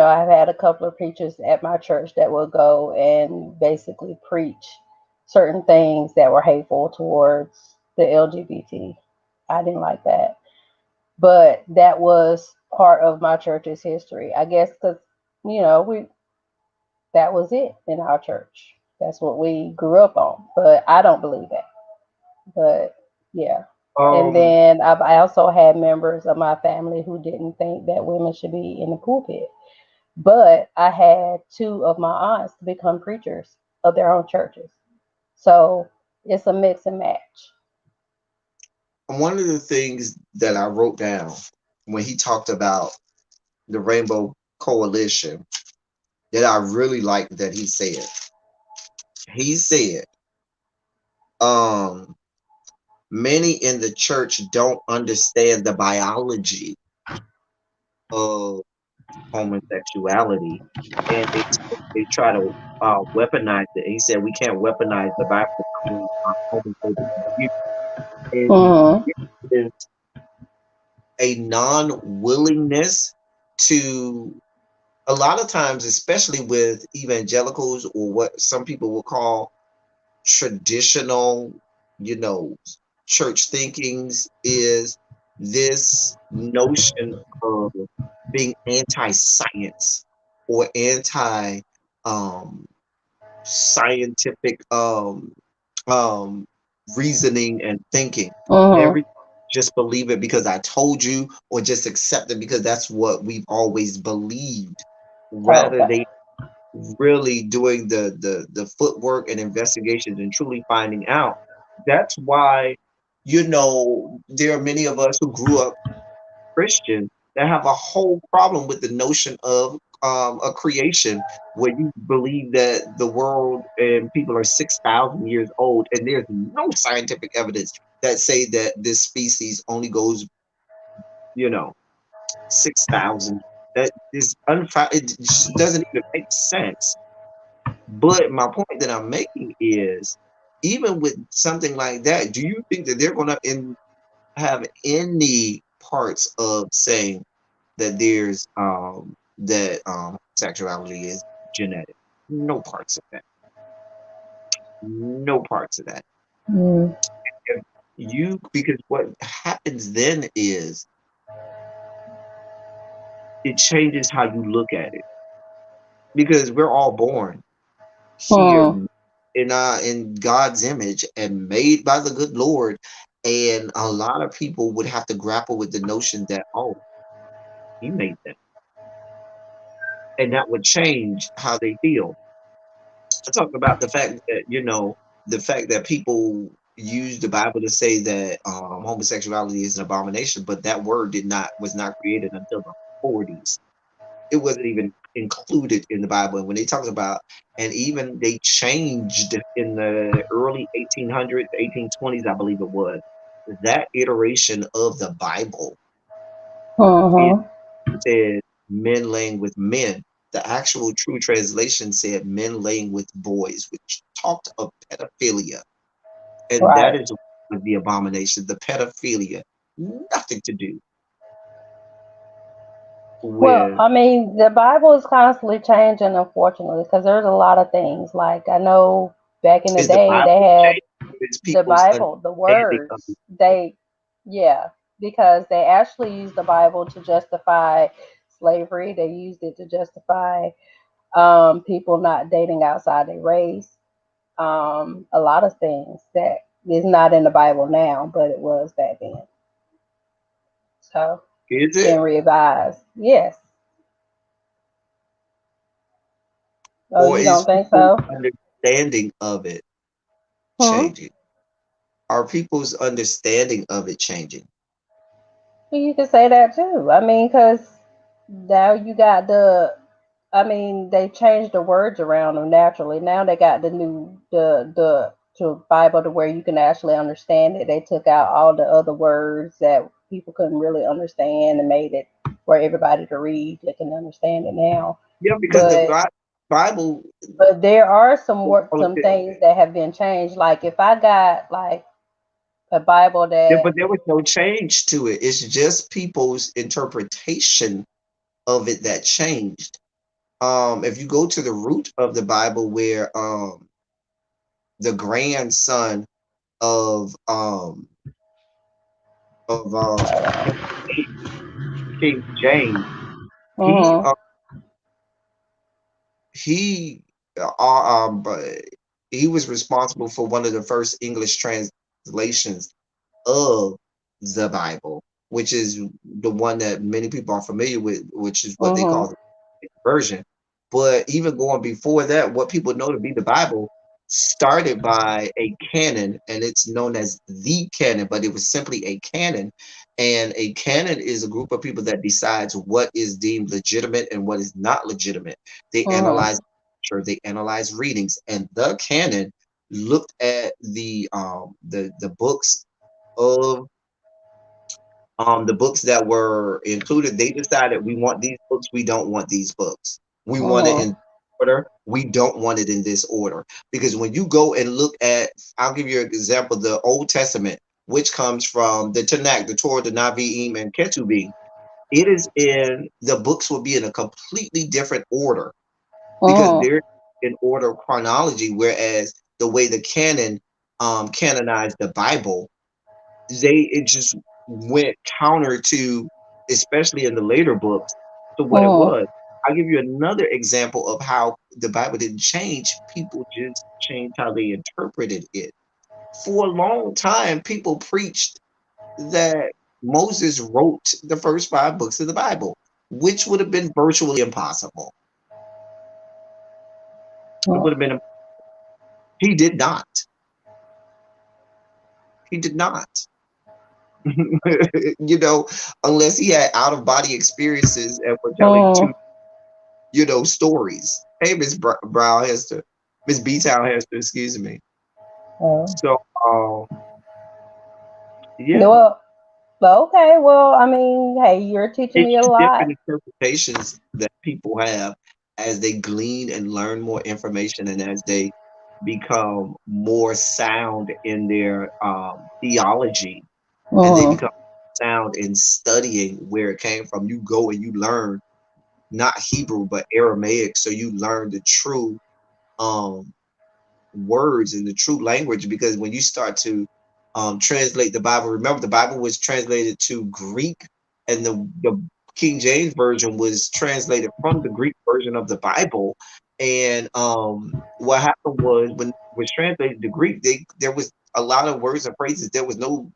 I've had a couple of preachers at my church that will go and basically preach certain things that were hateful towards the LGBT. I didn't like that, but that was part of my church's history, I guess, because we that was it in our church. That's what we grew up on. But I don't believe that. But yeah. And um, then I also had members of my family who didn't think that women should be in the pulpit. But I had two of my aunts become preachers of their own churches. So it's a mix and match. one of the things that I wrote down when he talked about the Rainbow Coalition that I really liked that he said, um, many in the church don't understand the biology of homosexuality, and they try to weaponize it. He said we can't weaponize the Bible to bring homophobic views. And Mm-hmm. there's a non-willingness to, a lot of times, especially with evangelicals or what some people will call traditional, you know, church thinkings, is this notion of being anti-science or anti um, scientific um, reasoning and thinking. Mm-hmm. Every Just believe it because I told you, or just accept it because that's what we've always believed, rather Okay. than really doing the footwork and investigations and truly finding out. That's why, there are many of us who grew up Christian that have a whole problem with the notion of a creation where you believe that the world and people are 6,000 years old, and there's no scientific evidence that say that this species only goes, you know, 6,000. That is it just doesn't even make sense. But my point that I'm making is, even with something like that, do you think that they're going to have any parts of saying that sexuality is genetic? No parts of that. No parts of that. Mm. If because what happens then is it changes how you look at it, because we're all born here Mm. in God's image and made by the good Lord. And a lot of people would have to grapple with the notion that, oh, he made them. And that would change how they feel. I talk about the fact that, the fact that people, use the Bible to say that homosexuality is an abomination, but that word did not was not created until the 40s. It wasn't even included in the Bible. And when they talk about, and even they changed in the early 1800s, 1820s, I believe it was, that iteration of the Bible, it Mm-hmm. said men laying with men. The actual true translation said men laying with boys, which talked of pedophilia. And that Right. is the abomination, the pedophilia. Nothing to do Well, with I mean, the Bible is constantly changing, unfortunately, because there's a lot of things. Like I know back in the is the day, they Bible had changed or is the people's Bible, the understanding of words. it? They, yeah, because they actually used the Bible to justify slavery. They used it to justify people not dating outside their race. A lot of things that is not in the Bible now, but it was back then. So Is it's been it? revised. Yes. Oh, Or you don't is think people's so? understanding of it Hmm. changing? Are people's understanding of it changing? You could say that too. I mean, because now you got the. I mean, they changed the words around them naturally. Now they got the new the to Bible to where you can actually understand it. They took out all the other words that people couldn't really understand and made it for everybody to read. They can understand it now. Yeah, because the But Bible, there are some all of some it, things that have been changed. Like if I got like a Bible yeah, that. but there was no change to it. It's just people's interpretation of it that changed. If you go to the root of the Bible, where the grandson of um of King James, he Mhm. he but he was responsible for one of the first English translations of the Bible, which is the one that many people are familiar with, which is what they call Mhm. the version. But even going before that, what people know to be the Bible started by a canon, and it's known as the canon, but it was simply a canon. And a canon is a group of people that decides what is deemed legitimate and what is not legitimate. They Mhm. analyze literature, they analyze readings, and the canon looked at the books of the books that were included. They decided we want these books, we don't want these books. We want it Mhm. in order, we don't want it in this order. Because when you go and look at, I'll give you an example, the Old Testament, which comes from the Tanakh, the Torah, the Naviim, and Ketuvim, it is in the books will be in a completely different order because Mhm. they're in order of chronology, whereas the way the canon canonized the Bible, it just went counter to, especially in the later books, to what it Mhm. was. I'll give you another example of how the Bible didn't change. People just changed how they interpreted it. For a long time, people preached that Moses wrote the first five books of the Bible, which would have been virtually impossible. It would have been, he did not. He did not. you know, unless he had out of body experiences and were telling Mhm. two, stories. Hey, Miss Brown Hester, Miss B Town Hester, excuse me. Mhm. So, yeah, Well, okay. Well, I mean, hey, you're teaching it's me a just lot. different interpretations that people have as they glean and learn more information and as they become more sound in their theology and they Mhm. become sound in studying where it came from. You go and you learn not Hebrew but Aramaic, so you learn the true um words and the true language, because when you start to translate the Bible, remember the Bible was translated to Greek, and the King James version was translated from the Greek version of the Bible. And what happened was when it was translated to Greek, there was a lot of words and phrases there was no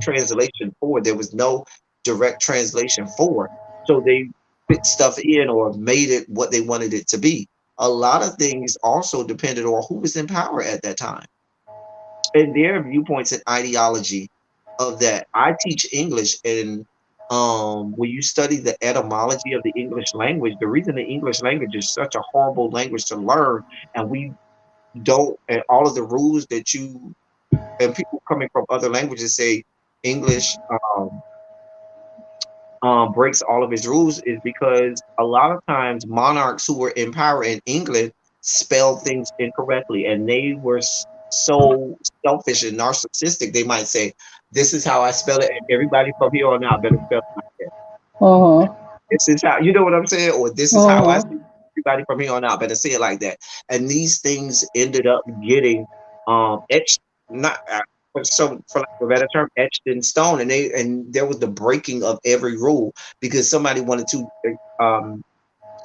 translation for. There was no direct translation for. So they fit stuff in or made it what they wanted it to be. A lot of things also depended on who was in power at that time. and their viewpoints and ideology of that. I teach English, and when you study the etymology of the English language, the reason the English language is such a horrible language to learn, and we don't, and all of the rules that you and people coming from other languages say English breaks all of its rules is because a lot of times monarchs who were in power in England spelled things incorrectly, and they were so selfish and narcissistic. They might say, "This is how I spell it, and everybody from here on out better spell it like that." Mhm. This is how, you know what I'm saying, or this is how I see Mhm. everybody from here on out better say it like that. And these things ended up getting etched, not for some, for lack of a better term, etched in stone. And there was the breaking of every rule because somebody wanted to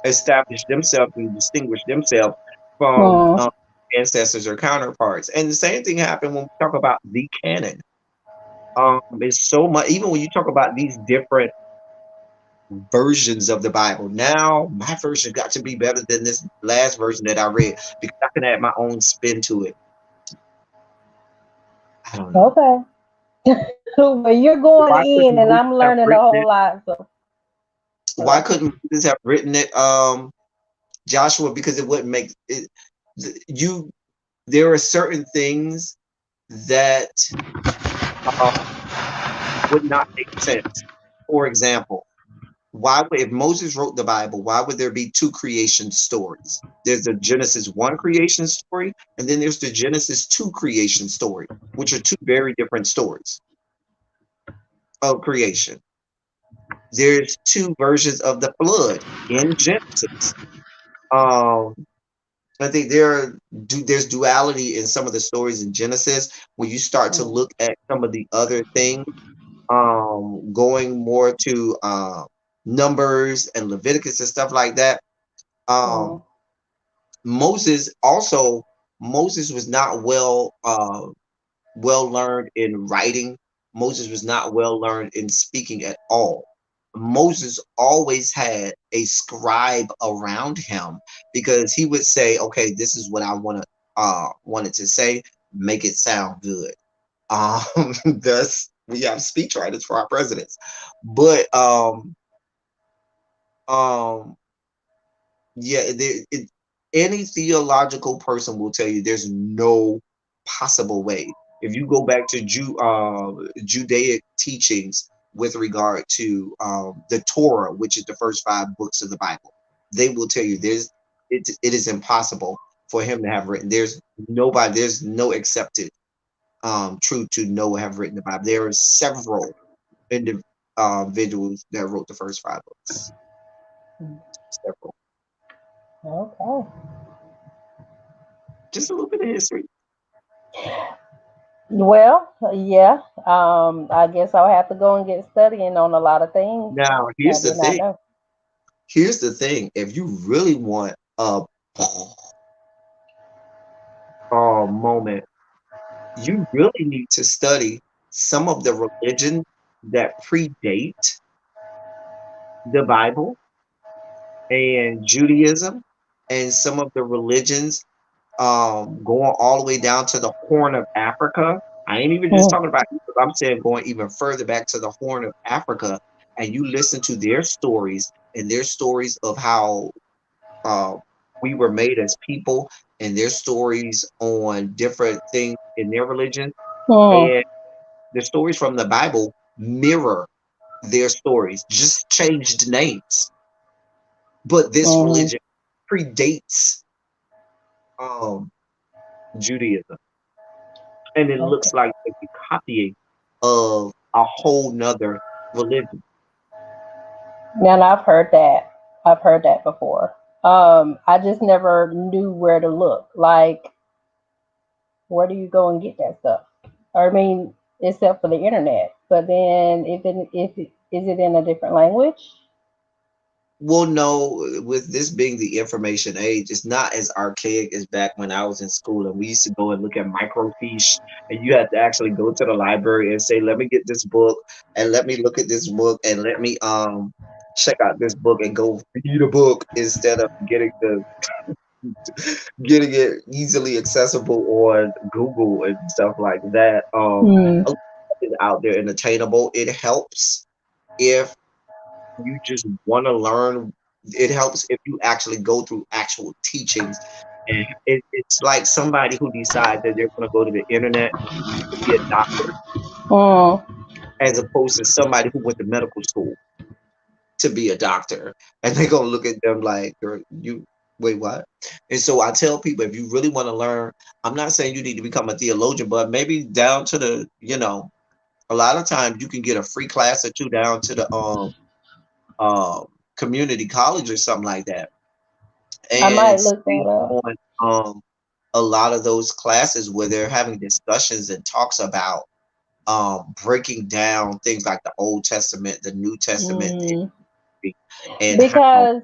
establish themselves and distinguish themselves from Mhm. ancestors or counterparts. And the same thing happened when we talk about the canon. It's so much, even when you talk about these different versions of the Bible. Now, my version got to be better than this last version that I read because I can add my own spin to it. I don't know. Okay. Well, you're going Why in, couldn't and Moses I'm have learning a written whole it? lot. So, Why hello. couldn't Moses have written it, Joshua? Because it wouldn't make it. You, there are certain things that uh, would not make sense. For example, why would, if Moses wrote the Bible, why would there be two creation stories? There's the Genesis 1 creation story, and then there's the Genesis 2 creation story, which are two very different stories of creation. There's two versions of the flood in Genesis. Um, I think there's duality in some of the stories in Genesis when you start to Mhm. look at some of the other things, going more to Numbers and Leviticus and stuff like that. Um, Mhm. Moses also, Moses was not well learned in writing. Moses was not well learned in speaking at all. Moses always had a scribe around him because he would say, "Okay, this is what I wanted to say. Make it sound good." Thus we have speechwriters for our presidents. But um, yeah, any theological person will tell you there's no possible way. If you go back to Judaic teachings with regard to the Torah, which is the first five books of the Bible, they will tell you it is impossible for him to have written. There's no accepted truth to Noah have written the Bible. There are several individuals that wrote the first five books. Several. Okay. Just a little bit of history. Well, yeah. I guess I'll have to go and get studying on a lot of things Now, I here's the did not thing. know. Here's the thing. If you really want a moment, you really need to study some of the religions that predate the Bible and Judaism, and some of the religions going all the way down to the Horn of Africa. I ain't even just Mhm. talking about Egypt. I'm saying going even further back to the Horn of Africa, and you listen to their stories and their stories of how uh, we were made as people and their stories on different things in their religion. Mhm. And the stories from the Bible mirror their stories, just changed names. But this Mhm. religion predates um, Judaism. And it Okay. looks like it's a copying of a whole nother religion. And I've heard that. I've heard that before. I just never knew where to look. Like, where do you go and get that stuff? I mean, except for the internet. But then, if it is it in a different language? Well, no, with this being the information age, it's not as archaic as back when I was in school and we used to go and look at microfiche, and you had to actually go to the library and say, "Let me get this book and let me look at this book and let me check out this book and go read a book instead of getting the." getting it easily accessible on Google and stuff like that. Hmm. A lot is out there and attainable. It helps if you just want to learn. It helps if you actually go through actual teachings. And it's like somebody who decides that they're going to go to the internet to be a doctor, Mm. as opposed to somebody who went to medical school to be a doctor. And they're going to look at them like, you, wait, what? And so I tell people, if you really want to learn, I'm not saying you need to become a theologian, but maybe down to the, a lot of times you can get a free class or two down to the um, community college or something like that, I might and look stay that up. on a lot of those classes where they're having discussions and talks about breaking down things like the Old Testament, the New Testament Mm. history, and how Because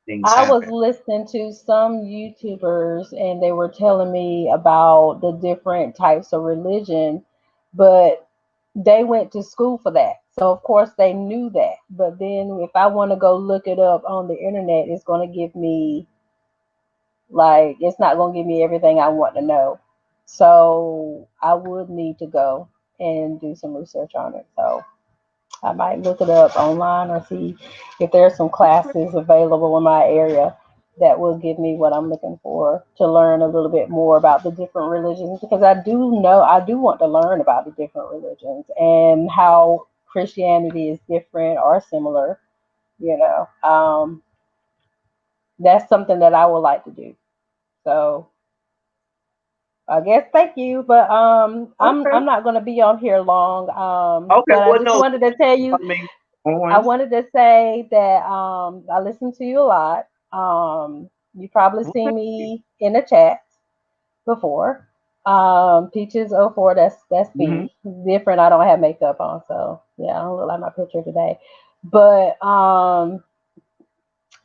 things I was happen. listening to some YouTubers and they were telling me about the different types of religion, but they went to school for that. So of course they knew that. But then if I want to go look it up on the internet, it's going to give me like it's not going to give me everything I want to know. So I would need to go and do some research on it. So I might look it up online or see if there's some classes available in my area that will give me what I'm looking for to learn a little bit more about the different religions because I do want to learn about the different religions and how Christianity is different or similar, you know. That's something that I would like to do. So I guess thank you, but Okay. I'm not gonna be on here long. Okay. But I Well, just no, wanted to tell you coming I on. wanted to say that I listen to you a lot. You probably Okay. seen me in the chat before. Peaches 04, that's Hmm. me. Different. I don't have makeup on, so yeah, I don't look like my picture today. But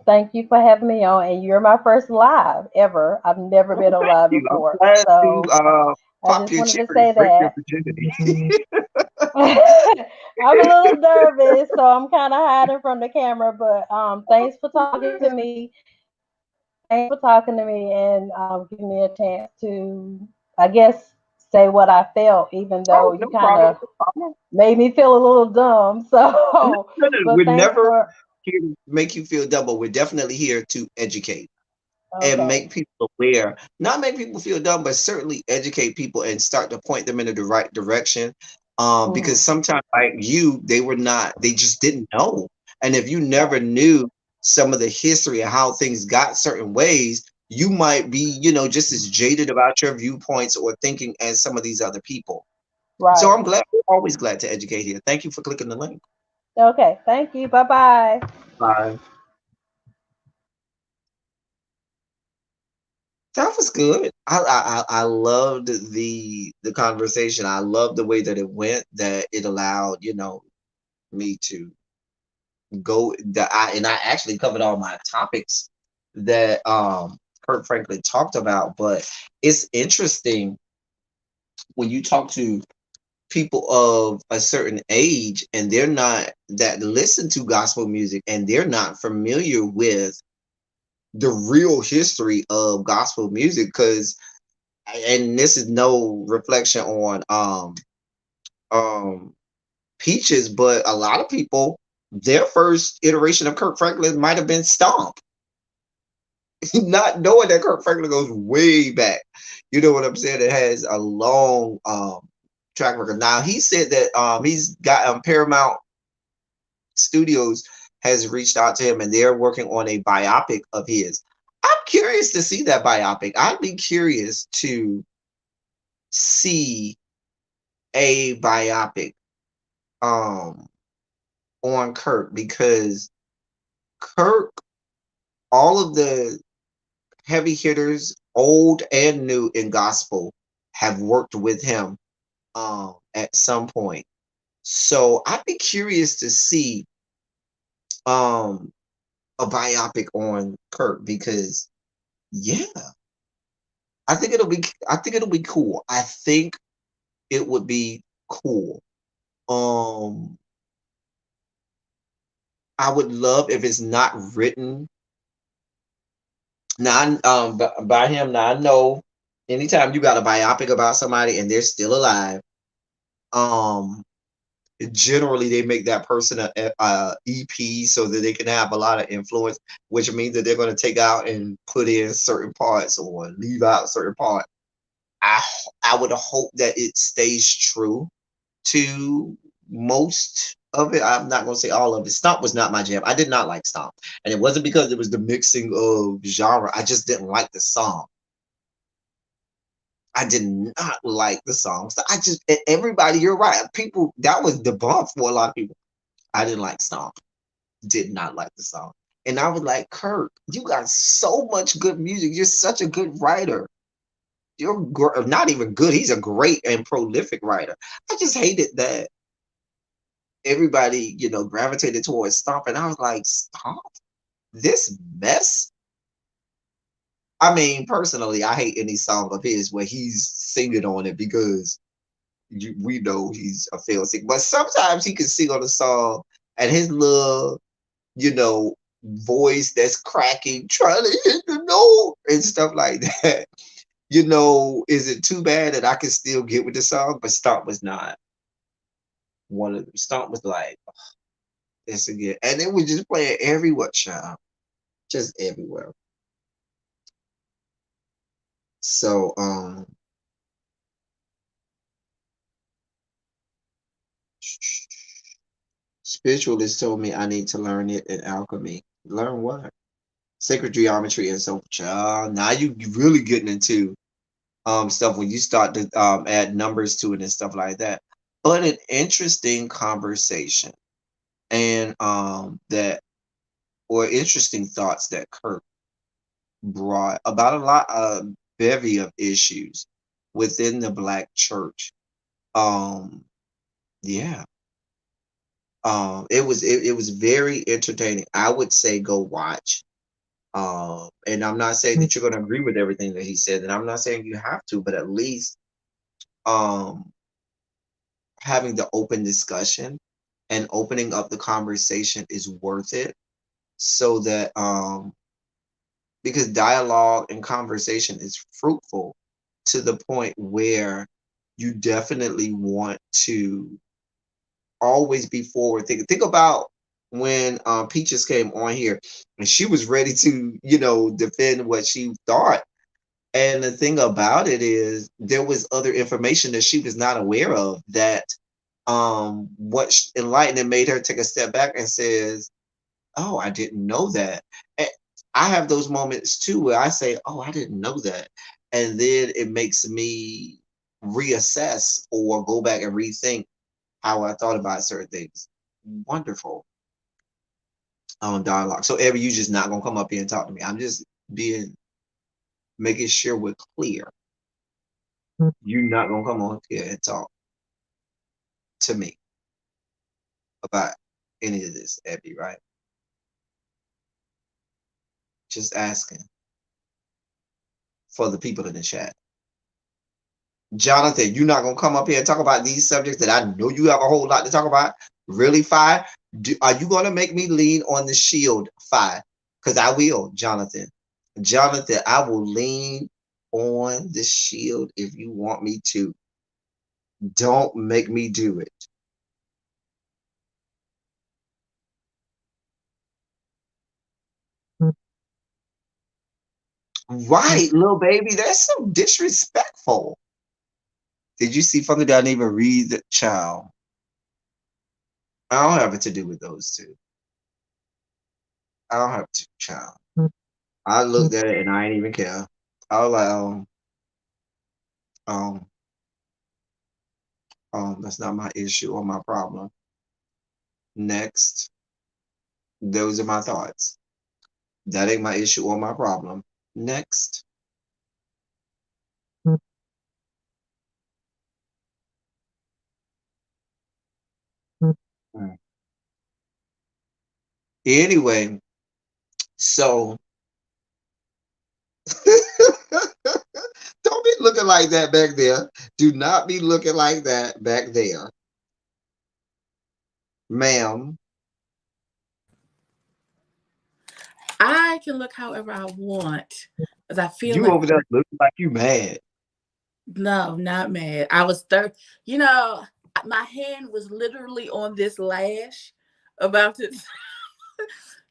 thank you for having me on, and you're my first live ever. I've never Well, been on thank live you. I'm before, glad to so I pop just your wanted to cherry, say break your that. virginity. I'm a little nervous, so I'm kind of hiding from the camera. But thanks for talking to me. Thanks for talking to me and giving me a chance to, I guess, say what I felt, even though Oh, you no kind problem. of No problem. made me feel a little dumb. No, So, no, no. but We're thanks never for here to make you feel dumb, but we're definitely here to educate and okay. make people aware. Not make people feel dumb, but certainly educate people and start to point them into the right direction. Because Hmm. sometimes, like you, they just didn't know. And if you never Right, knew some of the history of how things got certain ways, you might be, just as jaded about your viewpoints or thinking as some of these other people. So right. I'm glad, we're always glad to educate here. Thank you for clicking the link. Okay, thank you. Bye bye. Bye. That was good. I loved the conversation. I loved the way that it went. That it allowed me to go. That I actually covered all my topics that Kurt Franklin talked about. But it's interesting when you talk to people of a certain age and they're not that listen to gospel music and they're not familiar with the real history of gospel music because and this is no reflection on um Peaches, but a lot of people their first iteration of Kirk Franklin might have been Stomp, not knowing that Kirk Franklin goes way back. You know what I'm saying? It has a long track record. Now he said that he's got Paramount Studios has reached out to him and they're working on a biopic of his. I'm curious to see that biopic. I'd be curious to see a biopic um on Kirk because Kirk, all of the heavy hitters, old and new in gospel, have worked with him at some point. So I'd be curious to see um a biopic on Kirk because yeah, I think it'll be cool. I think it would be cool. Um I would love if it's not written Now, by him, now I know anytime you got a biopic about somebody and they're still alive, um, generally they make that person a EP so that they can have a lot of influence, which means that they're going to take out and put in certain parts or leave out certain parts. I would hope that it stays true to most of it. I'm not going to say all of it. Stomp was not my jam. I did not like Stomp, and it wasn't because it was the mixing of genre. I just didn't like the song. I did not like the songs. I just everybody. You're right. People that was the bump for a lot of people. I didn't like Stomp. Did not like the song. And I was like, Kurt, you got so much good music. You're such a good writer. Not even good. He's a great and prolific writer. I just hated that everybody, gravitated towards Stomp. And I was like, Stomp? This mess? I mean, personally, I hate any song of his where he's singing on it because we know he's a failed singer. But sometimes he can sing on a song and his little you know, voice that's cracking, trying to hit the note and stuff like that. Is it too bad that I can still get with the song? But Stomp was not one of them. Stomp was like, this again. And it was just playing everywhere, child. Just everywhere. So, spiritualist told me I need to learn it in alchemy. Learn what? Sacred geometry and so, child. Now you really getting into stuff when you start to add numbers to it and stuff like that. But an interesting conversation and that or interesting thoughts that Kirk brought about a lot of bevy of issues within the black church. Um yeah. It was very entertaining. I would say go watch. And I'm not saying that you're gonna agree with everything that he said, and I'm not saying you have to, but at least um having the open discussion and opening up the conversation is worth it so that because dialogue and conversation is fruitful to the point where you definitely want to always be forward thinking. Think about when Peaches came on here and she was ready to defend what she thought. And the thing about it is there was other information that she was not aware of that what enlightened and made her take a step back and says, "Oh, I didn't know that." And I have those moments too where I say, "Oh, I didn't know that," and then it makes me reassess or go back and rethink how I thought about certain things. Wonderful dialogue. So, Abby, you just not gonna come up here and talk to me. I'm just being making sure we're clear. You're not gonna come on here and talk to me about any of this, Abby, right? Just asking for the people in the chat. Jonathan, you're not gonna come up here and talk about these subjects that I know you have a whole lot to talk about. Really, Fi? Are you gonna make me lean on the shield, Fi? Because I will, Jonathan. Jonathan, I will lean on the shield if you want me to. Don't make me do it. Right, little baby. That's so disrespectful. Did you see Funky didn't even read the child? I don't have it to do with those two. I don't have to, child. I looked at it and I ain't even care. I was like, um, that's not my issue or my problem. Next, those are my thoughts. That ain't my issue or my problem. Next. Mm. Anyway, so don't be looking like that back there. Do not be looking like that back there, ma'am. I can look however I want because I feel You like over there looking like you mad. no, not mad. I was third. You know, my hand was literally on this lash, about to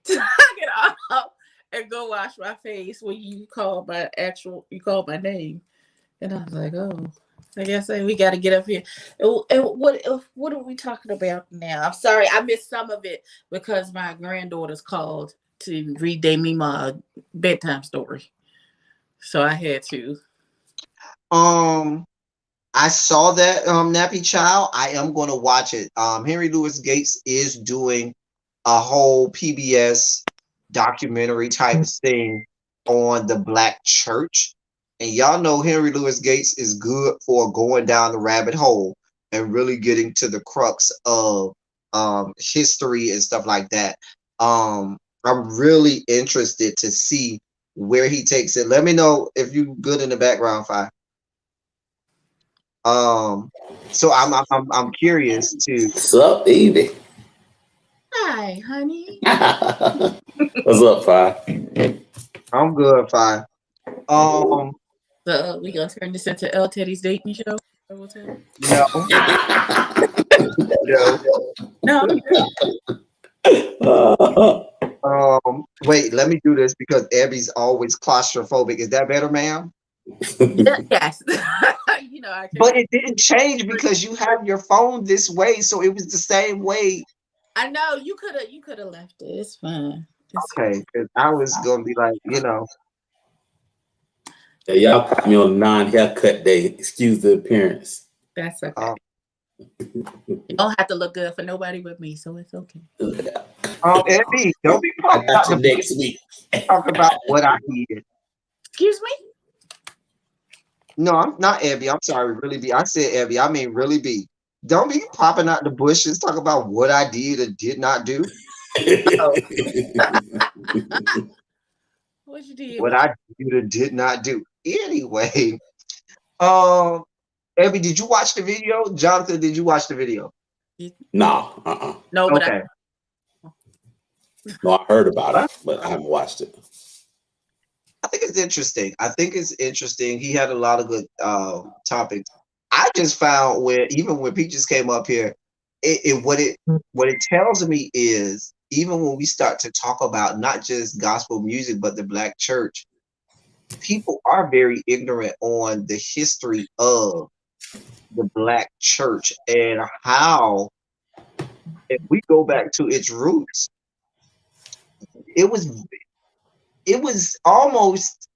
to knock it off and go wash my face when you called my name, and I was like, oh. I guess we got to get up here. And what are we talking about now? I'm sorry, I missed some of it because my granddaughters called to read they me my bedtime story, so I had to. Um, I saw that Nappy Child. I am going to watch it. Henry Louis Gates is doing a whole PBS documentary type thing on the Black church. And y'all know Henry Louis Gates is good for going down the rabbit hole and really getting to the crux of history and stuff like that. I'm really interested to see where he takes it. Let me know if you good in the background, Fi. Um, so I'm curious to. What's up, Evie? Hi, honey. What's up, Fi? I'm good, fine. Um, So we gonna turn this into L Teddy's dating show. What's that? no, no. No, Wait, let me do this because Abby's always claustrophobic. Is that better, ma'am? yes. You know I But can't. it didn't change because you have your phone this way, so it was the same way. I know you could have left it. It's fine. It's fine. Okay, because I was gonna be like, Yeah, y'all caught me on a non-haircut day. Excuse the appearance. That's okay. um, You don't have to look good for nobody but me, so it's okay. Abby, don't be I popping got out you the bush next week. talking about what I did. Excuse me. No, I'm not Abby. I'm sorry, really be. I said Abby. I mean really be. Don't be popping out the bushes talking about what I did or did not do. Oh, what you did? What What I did or did not do. Anyway, um, Abby, did you watch the video? Jonathan, did you watch the video? you? Nah, No, but Okay. No, I heard about Well, it, but I haven't watched it. I think it's interesting. I think it's interesting. He had a lot of good topics. I just found where even when Peaches came up here, what it tells me is even when we start to talk about not just gospel music but the Black church, people are very ignorant on the history of the Black church and how, if we go back to its roots, it was it was almost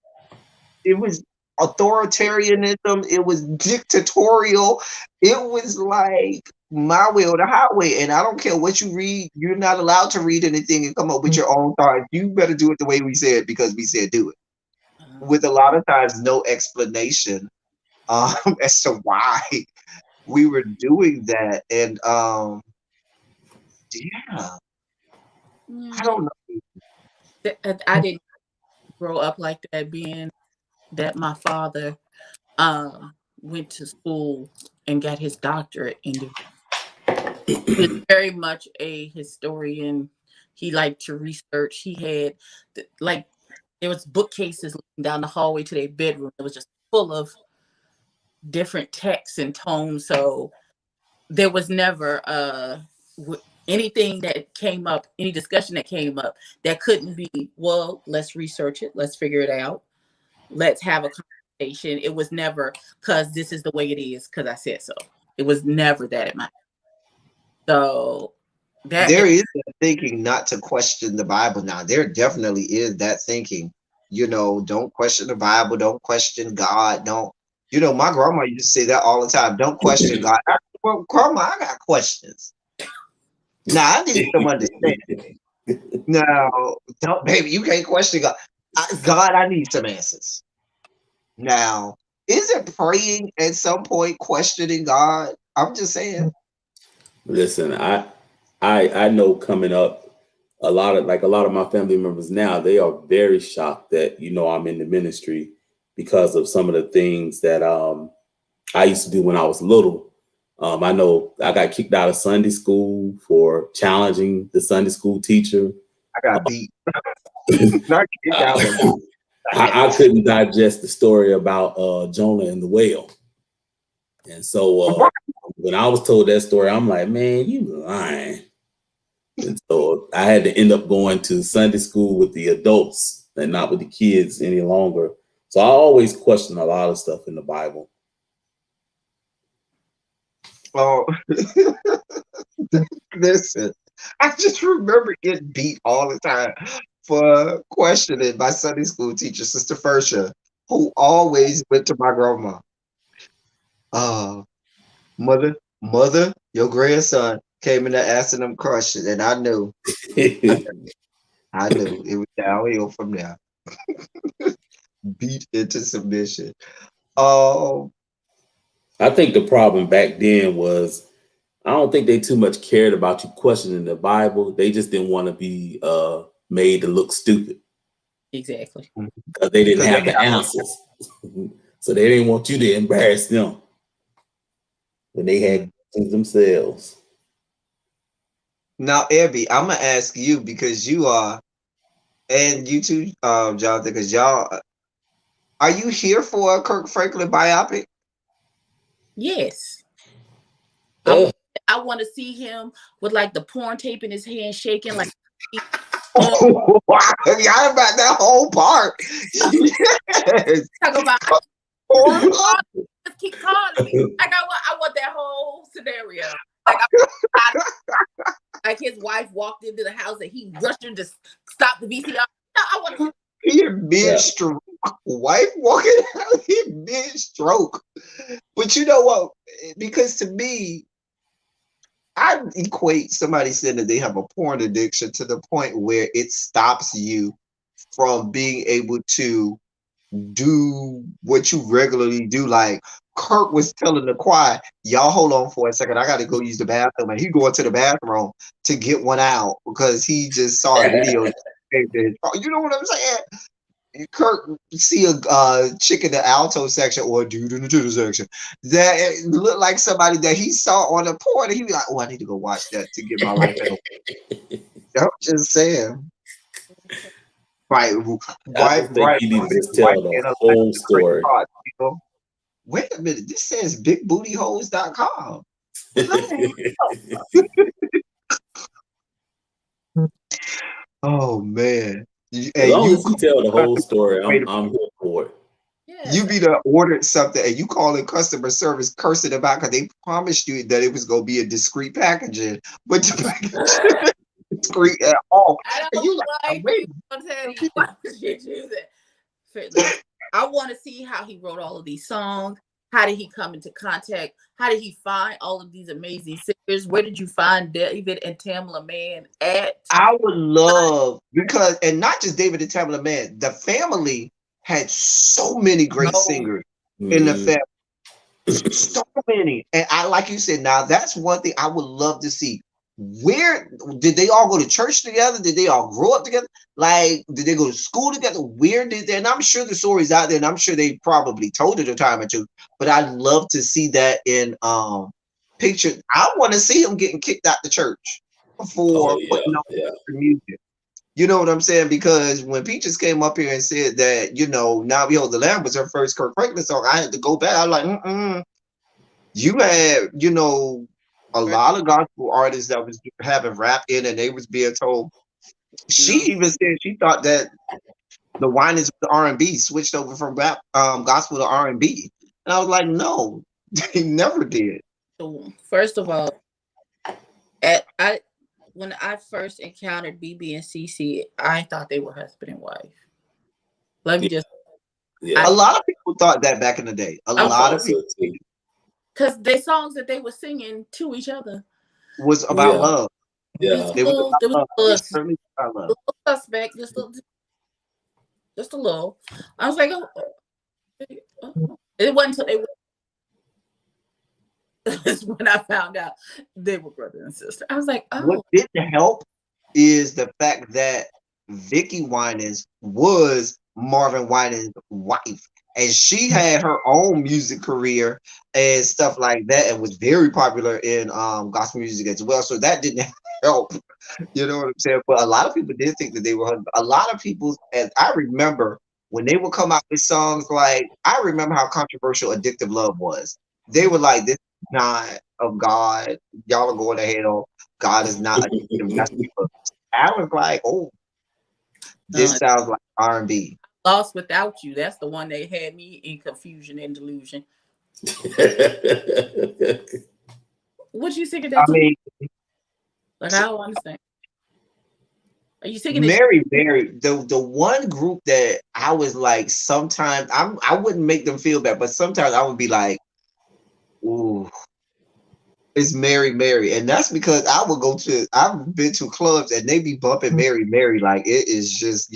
it was authoritarianism, it was dictatorial, it was like my way or the highway. And I don't care what you read, you're not allowed to read anything and come up with your own thoughts. You better do it the way we said because we said do it. With a lot of times no explanation as to why we were doing that. And yeah, I yeah. don't know. I didn't grow up like that. Being that my father went to school and got his doctorate in he was very much a historian. He liked to research. He had like there was bookcases leading down the hallway to their bedroom. It was just full of different texts and tomes. So there was never anything that came up, any discussion that came up that couldn't be, well, let's research it, let's figure it out, let's have a conversation. It was never because this is the way it is because I said so. It was never that in my so that There is that thinking not to question the Bible now. There definitely is that thinking. Don't question the Bible, don't question God, don't. My grandma used to say that all the time. Don't question God. Well, grandma, I got questions. Now I need some understanding. Now, don't, baby, you can't question God. God, I need some answers. Now, isn't praying at some point questioning God? I'm just saying. Listen, I know coming up, a lot of my family members now, they are very shocked that I'm in the ministry because of some of the things that I used to do when I was little. I know I got kicked out of Sunday school for challenging the Sunday school teacher. I got beat. Not get that one. I couldn't digest the story about Jonah and the whale. And so when I was told that story, I'm like, man, you lying. And so I had to end up going to Sunday school with the adults and not with the kids any longer. So I always question a lot of stuff in the Bible. Oh, listen, I just remember getting beat all the time for questioning my Sunday school teacher, Sister Fersha, who always went to my grandma. Uh, mother, your grandson came in there asking them questions, and I knew it was downhill from there. Beat into submission. Um, I think the problem back then was I don't think they too much cared about you questioning the Bible. They just didn't want to be made to look stupid Exactly. because they didn't because have the answers. So they didn't want you to embarrass them when they had questions themselves. now, Abby, I'm gonna ask you because you are, and you too, Jonathan, because y'all, are you here for a Kirk Franklin biopic? Yes. Uh, I want to see him with like the porn tape in his hand shaking like Oh, wow. Y'all about that whole part. Yes. talk about Porn? just keep calling me. Like I want that whole scenario. Like like his wife walked into the house and he rushed in to stop the VCR. No, I want to. He in mid-stroke. Wife walking out, he mid-stroke. But you know what? Because to me, I equate somebody saying that they have a porn addiction to the point where it stops you from being able to do what you regularly do. Like Kirk was telling the choir, y'all hold on for a second. I got to go use the bathroom. And he going to the bathroom to get one out because he just saw a video. You know what I'm saying? Kirk see a chick in the alto section or a dude in the tenor section that looked like somebody that he saw on the porn, and he be like, "Oh, I need to go watch that to get my life in order." I'm just saying, right, I just think right. you need to just Right tell the in a whole great story. thought, you know? Wait a minute, this says bigbootyholes.com. Oh man, As and long you as you tell the whole story, wait a I'm here for it. Yes. you be to ordered something and you calling customer service cursing about because they promised you that it was gonna be a discreet packaging, but the package discreet at all. I And don't you like, like wait, I'm telling you, why would you do that? I want to see how he wrote all of these songs. How did he come into contact? How did he find all of these amazing singers? Where did you find David and Tamla Mann at? I would love because and not just David and Tamala Man, the family had so many great Oh, singers in the Mhm. family. So many. And I like you said, now that's one thing I would love to see. Where did they all go to church together? Did they all grow up together? Like, did they go to school together? Where did they? And I'm sure the story's out there, and I'm sure they probably told it a time or two. But I'd love to see that in picture. I want to see him getting kicked out the church Oh for yeah, putting on yeah. music. You know what I'm saying? Because when Peaches came up here and said that, Now Behold the Lamb was her first Kirk Franklin song, I had to go back. I was like, you had, a lot of gospel artists that was having rap in and they was being told. She no. even said she thought that the wine is the R&B switched over from rap gospel to R&B. And I was like, no, they never did. So, first of all, when I first encountered BB and CC, I thought they were husband and wife. Let me just, A Yeah, lot of people thought that back in the day. A I lot thought of people so too. because the songs that they were singing to each other, was about Yeah, love. it was yeah. a It was little, about it was love. a It little, was certainly about love. suspect, just a little. I was like, oh. It wasn't until that's when I found out they were brother and sister. I was like, What oh, didn't help is the fact that Vicky Winans was Marvin Winans' wife, and she had her own music career and stuff like that, and was very popular in gospel music as well. So that didn't help. You know what I'm saying? But a lot of people did think that they were. A lot of people, as I remember, when they would come out with songs like, I remember how controversial "Addictive Love" was. They were like, "This is not of God. Y'all are going to hell. God is not addictive." That's people. I was like, "Oh, this Uh, sounds like R&B." Lost Without You. That's the one that had me in confusion and delusion. What you singing I that to? mean, Like, I don't understand. Are you singing it? Mary, Mary, the one group that I was like, sometimes I wouldn't make them feel bad, but sometimes I would be like, "Ooh, it's Mary, Mary," and that's because I would go to. I've been to clubs and they be bumping Mary, Mary like it is just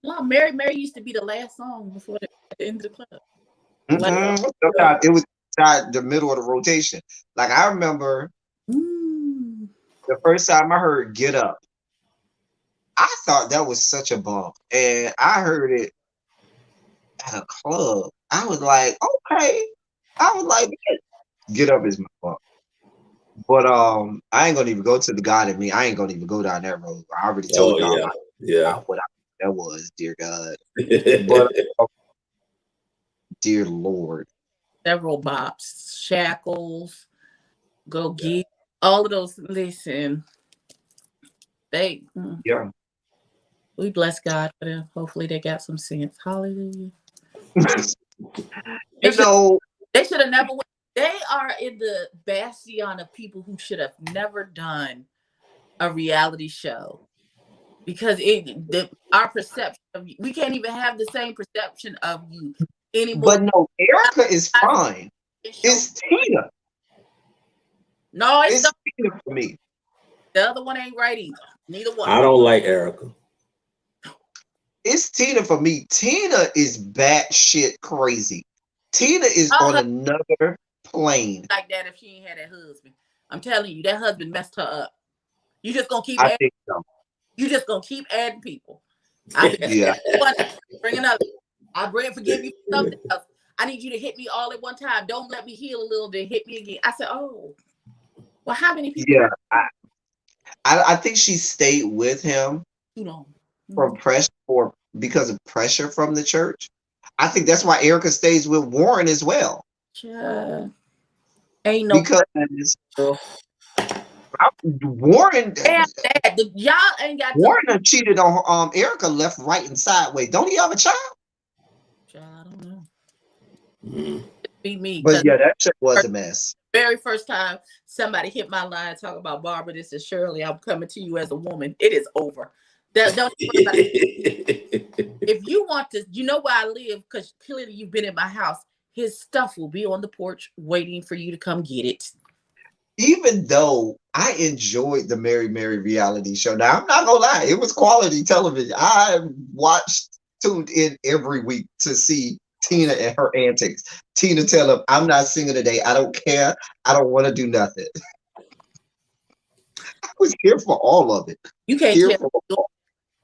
No, Mary Mary used to be the last song before the end of the club. Like, Sometimes it was inside the middle of the rotation. Like I remember mm, the first time I heard "Get Up," I thought that was such a bump, and I heard it at a club. I was like, okay. I was like, "Get Up" is my bump. But I ain't gonna even go to the God in me. I ain't gonna even go down that road. I already Oh told y'all yeah, yeah. what that was, dear God. But dear Lord, several bops, Shackles, Go Get, all of those. Listen, they yeah. we bless God for them. Hopefully, they got some sense. Hallelujah. They You should. know, They should have never. Went. They are in the bastion of people who should have never done a reality show because our perception of you, we can't even have the same perception of you anymore. but no, Erica is fine. Show It's Tina. no, it's It's not. Tina for me. The other one ain't right either. Neither one of I them. don't like Erica. It's Tina for me. Tina is batshit crazy. Tina is Her on husband another plane. like that if she ain't had that husband. I'm telling you, that husband messed her up. You just gonna keep I adding. think so. You just gonna keep adding people. I forgive Yeah. you one time, bring another. Forgive you for something else. I need you to hit me all at one time. Don't let me heal a little, then hit me again. I said, oh, well, how many people? Yeah. I think she stayed with him Too long. from pressure or because of pressure from the church. I think that's why Erica stays with Warren as well. Child. Ain't no Because Warren damn that. Y'all ain't got to. Warren done cheated on Erica left, right, and sideways. Don't he have a child? Child, I don't know. Mm. Be me But because yeah, that shit was a mess. very first time somebody hit my line talking about Barbara, this is Shirley. I'm coming to you as a woman. It is over. Don't if you want to, you know where I live because clearly you've been in my house. His stuff will be on the porch waiting for you to come get it. Even though I enjoyed the Mary Mary reality show. Now I'm not gonna lie, it was quality television. I tuned in every week to see Tina and her antics. Tina tell him, "I'm not singing today. I don't care. I don't want to do nothing." I was here for all of it. You can't Here tell for me all.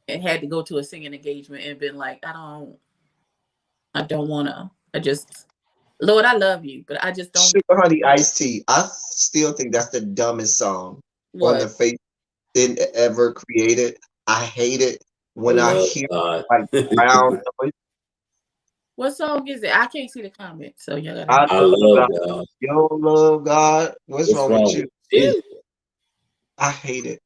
and had to go to a singing engagement and been like, I don't wanna. I just Lord, I love you, but I just don't Sugar Honey Iced Tea. I still think that's the dumbest song on the what. face ever created. I hate it I when I love hear God. like brown noise. What song is it? I can't see the comment, so y'all gotta I I love love God. God. You don't love God. What's What's wrong wrong with you? with you? I hate it.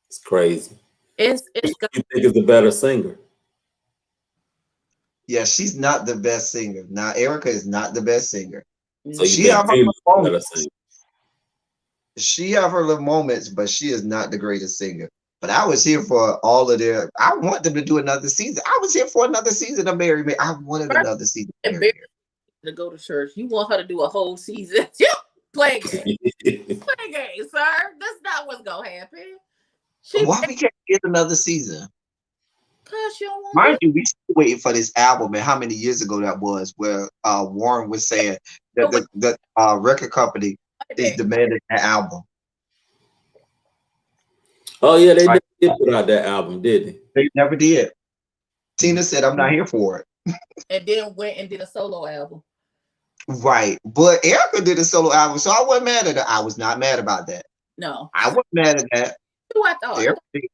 It's crazy. it's You think it's a better singer? Yeah, she's not the best singer. Now, Erica is not the best singer. So you no. She think have her Tina's little a better moments. singer? She have her little moments, but she is not the greatest singer. But I was here for all of their. I want them to do another season. I was here for another season of Mary Mary. I wanted First, another season of Mary embarrassed to go to church. You want her to do a whole season? Play a game. Play a game, sir. That's not what's gonna happen. Mary. She Why we can't get another season? cause you don't want to Mind do you, we still waiting for this album, and how many years ago that was, where Warren was saying that it. the record company is demanding an album. Oh yeah, they Like did put out that album, didn't they never did. Tina said, "I'm not here for it." And then went and did a solo album. Right. But Erica did a solo album, so I wasn't mad at her. I was not mad about that. No, I wasn't mad at that. who I thought. I thought Everything.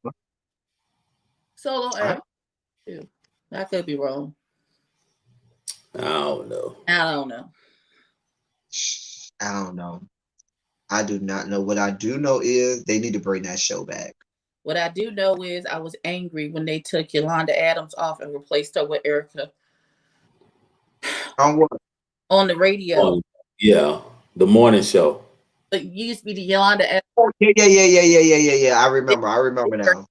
solo I, album too. I could be wrong. I don't know. I don't know. I don't know. I do not know. What I do know is they need to bring that show back. What I do know is I was angry when they took Yolanda Adams off and replaced her with Erica On what? on the radio. Yeah, the morning show. It used to be the Yolanda Adams. Oh, yeah. I remember now.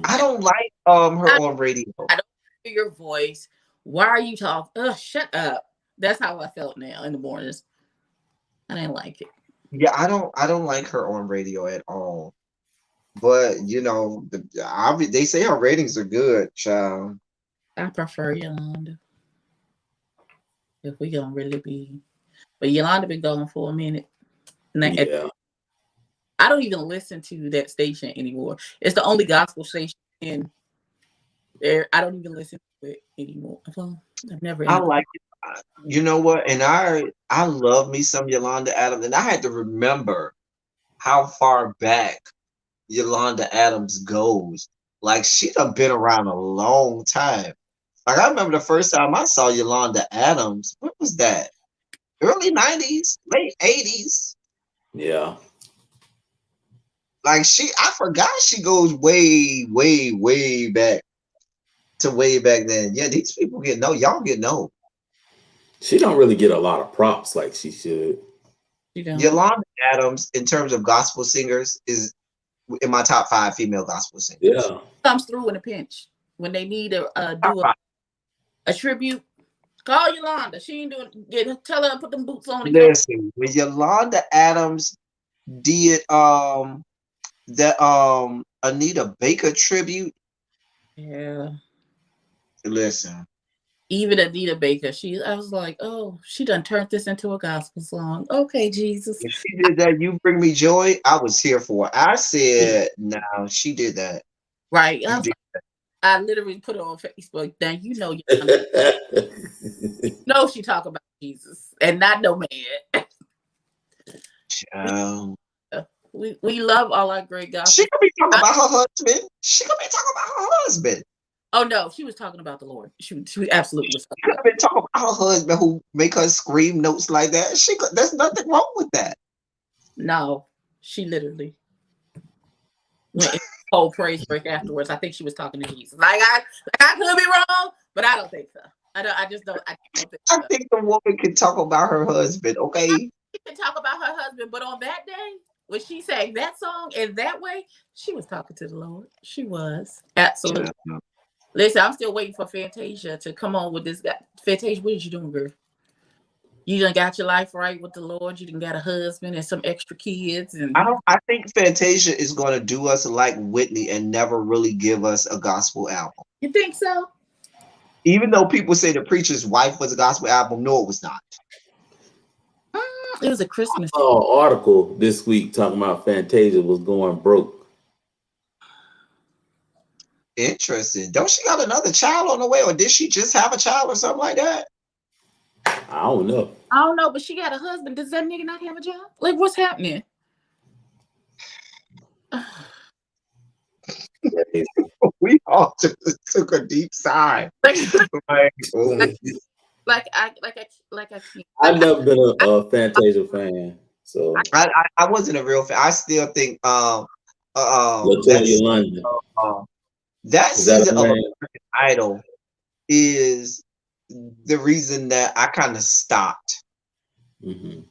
I don't like her I, on radio. I don't hear your voice. Why are you talking? Ugh, shut up. That's how I felt now in the mornings. I didn't like it. Yeah, I don't like her on radio at all. But you know, they say her ratings are good, child. I prefer Yolanda. If we gonna really be, but Yolanda been going for a minute. Yeah. I don't even listen to that station anymore. It's the only gospel station in there. I don't even listen to it anymore. Well, I've never. I like it. You know what? And I love me some Yolanda Adams, and I had to remember how far back Yolanda Adams goes. Like she done been around a long time. Like I remember the first time I saw Yolanda Adams. What was that? Early 90s, late 80s. Yeah. Like I forgot she goes way back to way back then. Yeah, these people y'all get no. She don't really get a lot of props like she should. Yolanda Adams, in terms of gospel singers, is in my top 5 female gospel singers. Yeah. Comes through in a pinch when they need to Top do 5. a tribute. Call Yolanda. She ain't doing. Tell her to put them boots on. Listen, when Yolanda Adams did that Anita Baker tribute. Yeah. Listen. Even Anita Baker, I was like, oh, she done turned this into a gospel song. Okay, Jesus. If she did that, You Bring Me Joy, I was here for it. I said, no, she did that. Right. I literally put it on Facebook. Now you know she talk about Jesus and not no man. We love all our great gospel. She could be talking about her husband. She could be talking about her husband. Oh no, she was talking about the Lord. She absolutely was. She could have been talking about her husband who make her scream notes like that. There's nothing wrong with that. No, she literally went in whole praise break afterwards. I think she was talking to Jesus. I could be wrong, but I don't think so. I just don't. I don't think so. I think the woman can talk about her husband. Okay, she can talk about her husband, but on that day when she sang that song in that way, she was talking to the Lord. She was absolutely. Yeah. Listen, I'm still waiting for Fantasia to come on with this guy. Fantasia, what is you doing, girl? You done got your life right with the Lord. You done got a husband and some extra kids. And I think Fantasia is going to do us like Whitney and never really give us a gospel album. You think so? Even though people say The Preacher's Wife was a gospel album, no, it was not. It was a Christmas article this week talking about Fantasia was going broke. Interesting. Don't she got another child on the way, or did she just have a child or something like that? I don't know. But she got a husband. Does that nigga not have a job? Like, what's happening? We all took a deep sigh. I can't. I've never been a Fantasia fan, so I wasn't a real fan. I still think LaToya London. That season of American Idol is the reason that I kind of stopped. Mm-hmm.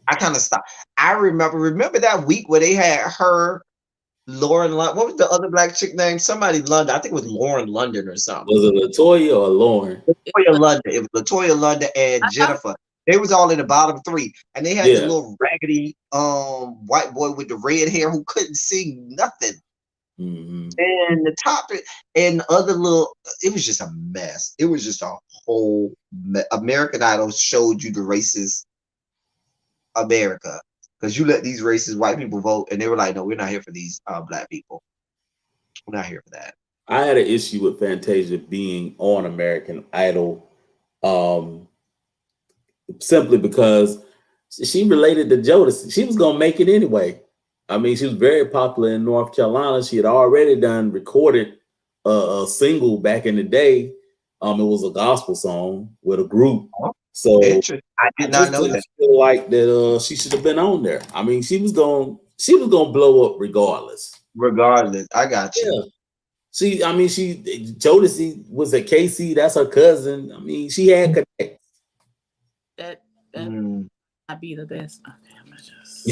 I kind of stopped. I remember that week where they had her, Lauren London. What was the other black chick name? Somebody London. I think it was Lauren London or something. Was it LaToya or Lauren? LaToya London. It was LaToya London and Jennifer. They was all in the bottom 3, and they had the little raggedy white boy with the red hair who couldn't sing nothing. Mm-hmm. And the top and other little, it was just a mess. It was just a whole American Idol showed you the racist America, because you let these racist white people vote, and they were like, no, we're not here for these black people. We're not here for that. I had an issue with Fantasia being on American Idol, simply because she related to Jodeci. She was gonna make it anyway. I mean, she was very popular in North Carolina. She had already done recorded a single back in the day. It was a gospel song with a group. Oh, So interesting. I I did not just know didn't that. feel like that she should have been on there. I mean, she was gonna blow up regardless. Regardless, I got you. Yeah. She Jodeci was at KC, that's her cousin. I mean, she had connects. That that Mm, might be the best. Okay, I'm not just.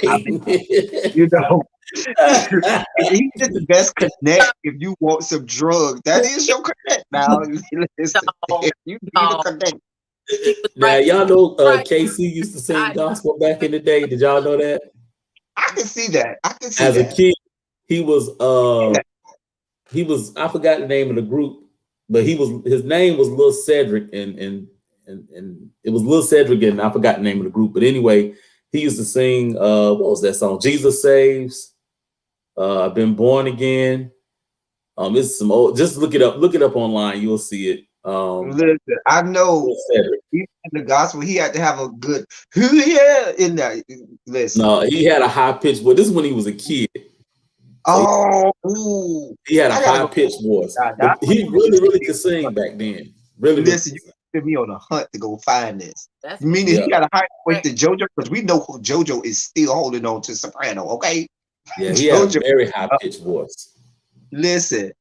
I mean, you know, he's just the best connect if you want some drugs. That is your connect now. Listen, No, if you need a no, connect, she was Now right. y'all know Right. KC used to sing I gospel back in the day. Did y'all know that? I can see that. I can see As a that. kid, he was I forgot the name of the group, but his name was Lil Cedric, and it was Lil Cedric, and I forgot the name of the group. But anyway, he used to sing what was that song? Jesus Saves. I've been born again. It's some old, just look it up online, you'll see it. Listen, I know Lil Cedric. even in the gospel, he had to have a good yeah in that. Listen. No, he had a high pitched voice. This is when he was a kid. So Oh, ooh, he had a I gotta high go. pitched voice. That But he really, really could sing back then. Really, really listen, could you sing. put me on a hunt to go find this. That's when Meaning he Yeah. he got a high voice right. to JoJo because we know who JoJo is still holding on to soprano. Okay, Yeah, he had a JoJo. very high pitched voice. Listen,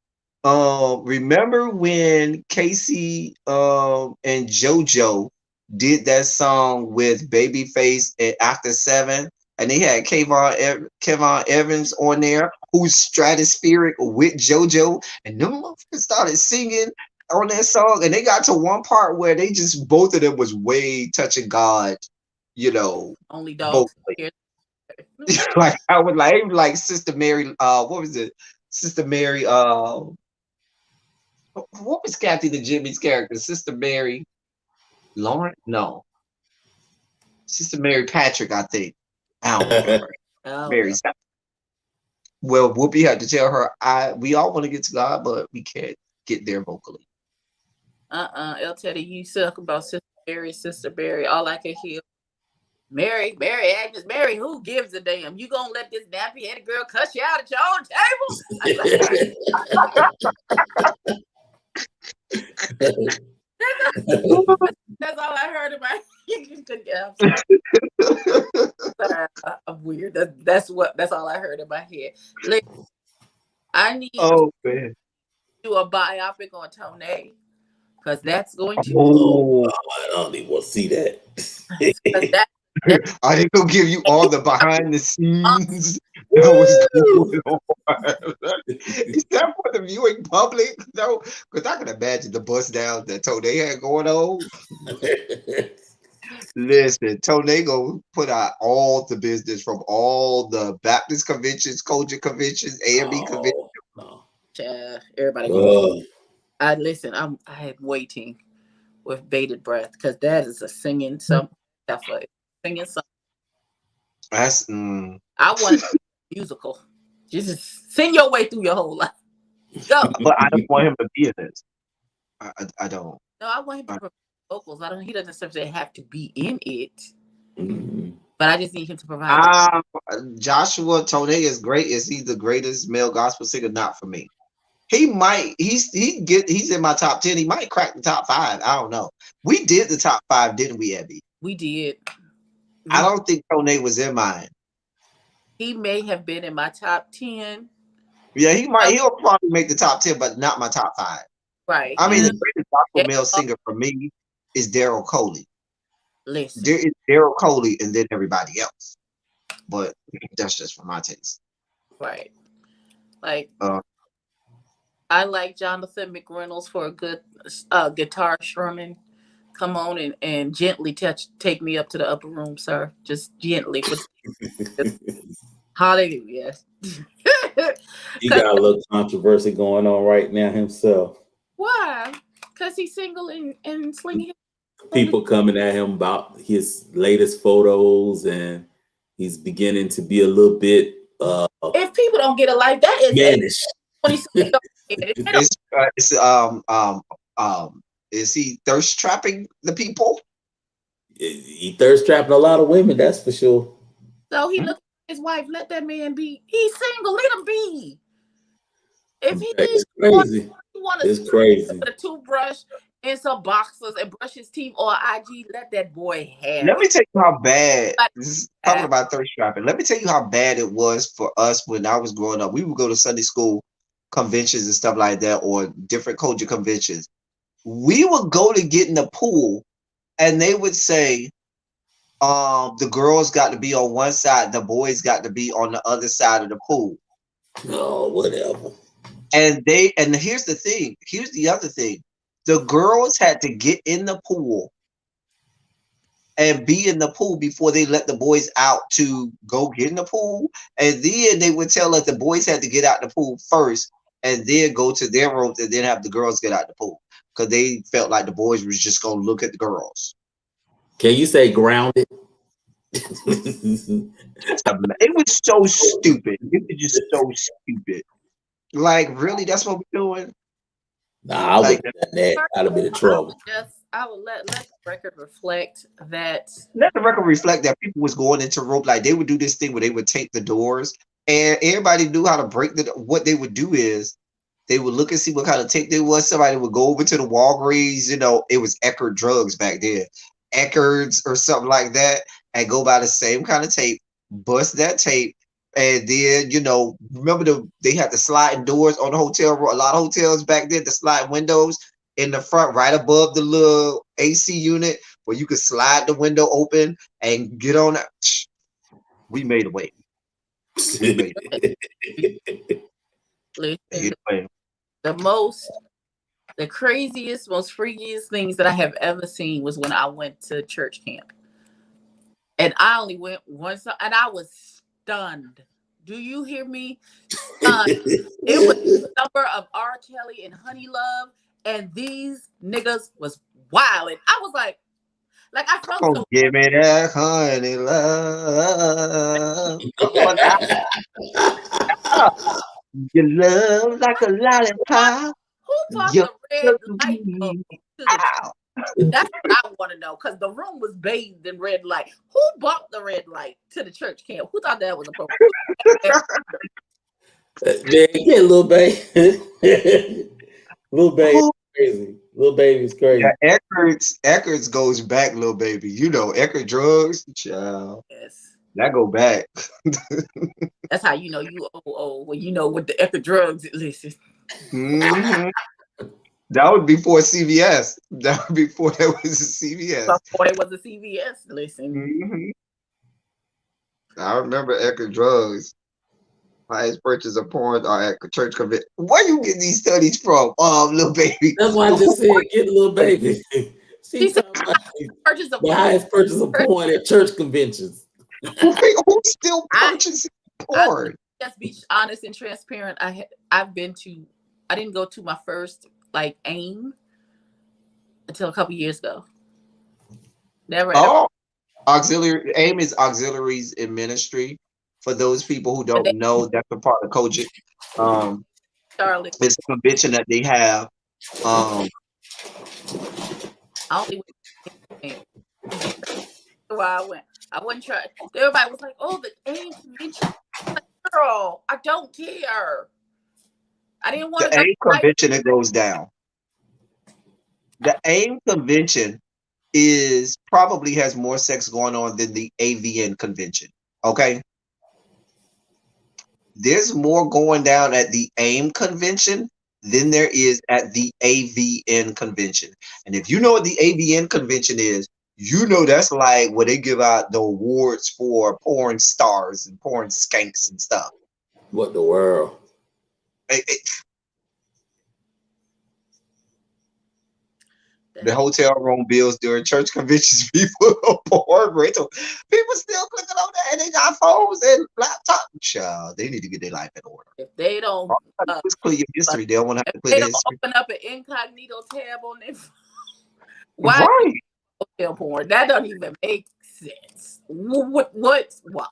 remember when Casey and JoJo did that song with Babyface and After Seven, and they had Kevon Evans on there, who's stratospheric with JoJo, and them motherfuckers started singing on that song, and they got to one part where they just both of them was way touching God, you know, Only dogs vocally. here. Like I would like Sister Mary, what was it? Sister Mary, what was Kathy the Jimmy's character? Sister Mary Lauren? No. Sister Mary Patrick, I think. I don't remember. Oh Mary. well. Well, Whoopi had to tell her, we all want to get to God, but we can't get there vocally. El Teddy, you suck about Sister Mary. All I can hear. Mary, Agnes, Mary, who gives a damn? You gonna let this nappy headed girl cuss you out at your own table? That's all I heard about. I'm sorry. I'm weird. That's all I heard in my head. Listen, I need to Oh man. do a biopic on Tone because that's going to Oh. I don't even want to see that. because that I didn't go give you all the behind the scenes that was Woo! going on. Is that for the viewing public? No, because I can imagine the bust down that Tone had going on. Listen, Tonego put out all the business from all the Baptist conventions, culture conventions, AME conventions. Oh, no. everybody gonna. Oh, I listen. I am waiting with bated breath because that is a singing something. Singing something. That's I want a musical. Just sing your way through your whole life. Go. but I don't want him to be in this. I don't. No, I want him to I, provide vocals. I don't. He doesn't necessarily have to be in it, mm. but I just need him to provide the. I, Joshua Tone is great. Is he the greatest male gospel singer? Not for me. He might. He's in my top 10. He might crack the top 5. I don't know. We did the top 5, didn't we, Abby? We did. I don't think Tone was in mine. He may have been in my top 10. Yeah, he might. He'll probably make the top 10, but not my top 5. Right. I mean, He the greatest gospel gave male up. singer for me is Daryl Coley. Listen. There is Daryl Coley and then everybody else. But that's just for my taste. Right. Like Uh, I like Jonathan McReynolds for a good guitar strumming. Come on and gently take me up to the upper room, sir. Just gently. Hallelujah. He got a little controversy going on right now himself. Why? Because he's single and slinging. People coming at him about his latest photos, and he's beginning to be a little bit If people don't get a life, that is mannish. 27. it's is he thirst trapping the people? He thirst trapping a lot of women, that's for sure. So he looked his wife. Let that man be. He's single. Let him be. If It's crazy. he want to It's crazy. with a toothbrush and some boxers and brush his teeth on IG, let that boy have Let me it. tell you how bad Let this is him talking have about thirst trapping. Let me tell you how bad it was for us when I was growing up. We would go to Sunday school conventions and stuff like that, or different culture conventions. We would go to get in the pool, and they would say, the girls got to be on one side, the boys got to be on the other side of the pool. Oh, whatever. And here's the thing. Here's the other thing. The girls had to get in the pool and be in the pool before they let the boys out to go get in the pool. And then they would tell us the boys had to get out the pool first and then go to their rooms and then have the girls get out the pool. Because they felt like the boys was just gonna look at the girls. Can you say grounded? It was so stupid. It was just so stupid. Like, really, that's what we're doing? Nah, I Like, wouldn't have done that. I'd have been in trouble. I would let the record reflect that. let the record reflect that people was going into rope, like they would do this thing where they would tape the doors, and everybody knew how to break the. What they would do is they would look and see what kind of tape there was. Somebody would go over to the Walgreens, it was Eckerd drugs back then, Eckerds or something like that, and go buy the same kind of tape, bust that tape, and then remember they had the sliding doors on the hotel room. A lot of hotels back then, the sliding windows in the front, right above the little AC unit, where you could slide the window open and get on that. We made a way. We made Listen, a way. the craziest, most freakiest things that I have ever seen was when I went to church camp. And I only went once, and I was stunned. Do you hear me? Stunned. It was the number of R. Kelly and Honey Love, and these niggas was wilding. I was like I felt Oh, so. give me that honey love. Come on now. Your love like a lollipop. Who bought You're the red so light bulb sweet. to the? Ow. That's what I want to know, because the room was bathed in red light. Who bought the red light to the church camp? Who thought that was appropriate? Man, yeah, little baby. Little baby Oh, crazy. Little baby's crazy. yeah, Eckerts goes back, little baby. Eckerd drugs, child. Yes, That go back. that's how you know you old when you know what the echo drugs. Listen, hmm That was before CVS. That was before there was a CVS. before it was a CVS. Listen, hmm I remember Eckerd drugs. Highest purchase of porn are at church convention. Where you get these studies from, little baby? That's why I just said get a little baby. she She said talking about purchase of the highest purchase of porn at church conventions. Who's still I purchasing I porn? just be honest and transparent. I've been to. I didn't go to my first AIM until a couple years ago. Never ever. Oh, auxiliary aim is auxiliaries in ministry. For those people who But don't they know, that's a part of Kojic. Um, Charlotte. it's a convention that they have. Um, I only went to AIM. Why I went. I wouldn't try. Everybody was like, "Oh, the AIM convention." Like, girl, I don't care. I didn't want the to go. AIM convention, it goes down. The AIM convention is probably has more sex going on than the AVN convention. Okay, there's more going down at the AIM convention than there is at the AVN convention. And if you know what the AVN convention is, that's like where they give out the awards for porn stars and porn skanks and stuff. What the world? The hotel room bills during church conventions, people are porn rental. People still clicking on that, and they got phones and laptops. Child, they need to get their life in order. If they don't, Just clear your history. They don't want to have if to clear they their don't history. open up an incognito tab on their, why Right. hotel porn? That doesn't even make sense. What? Why?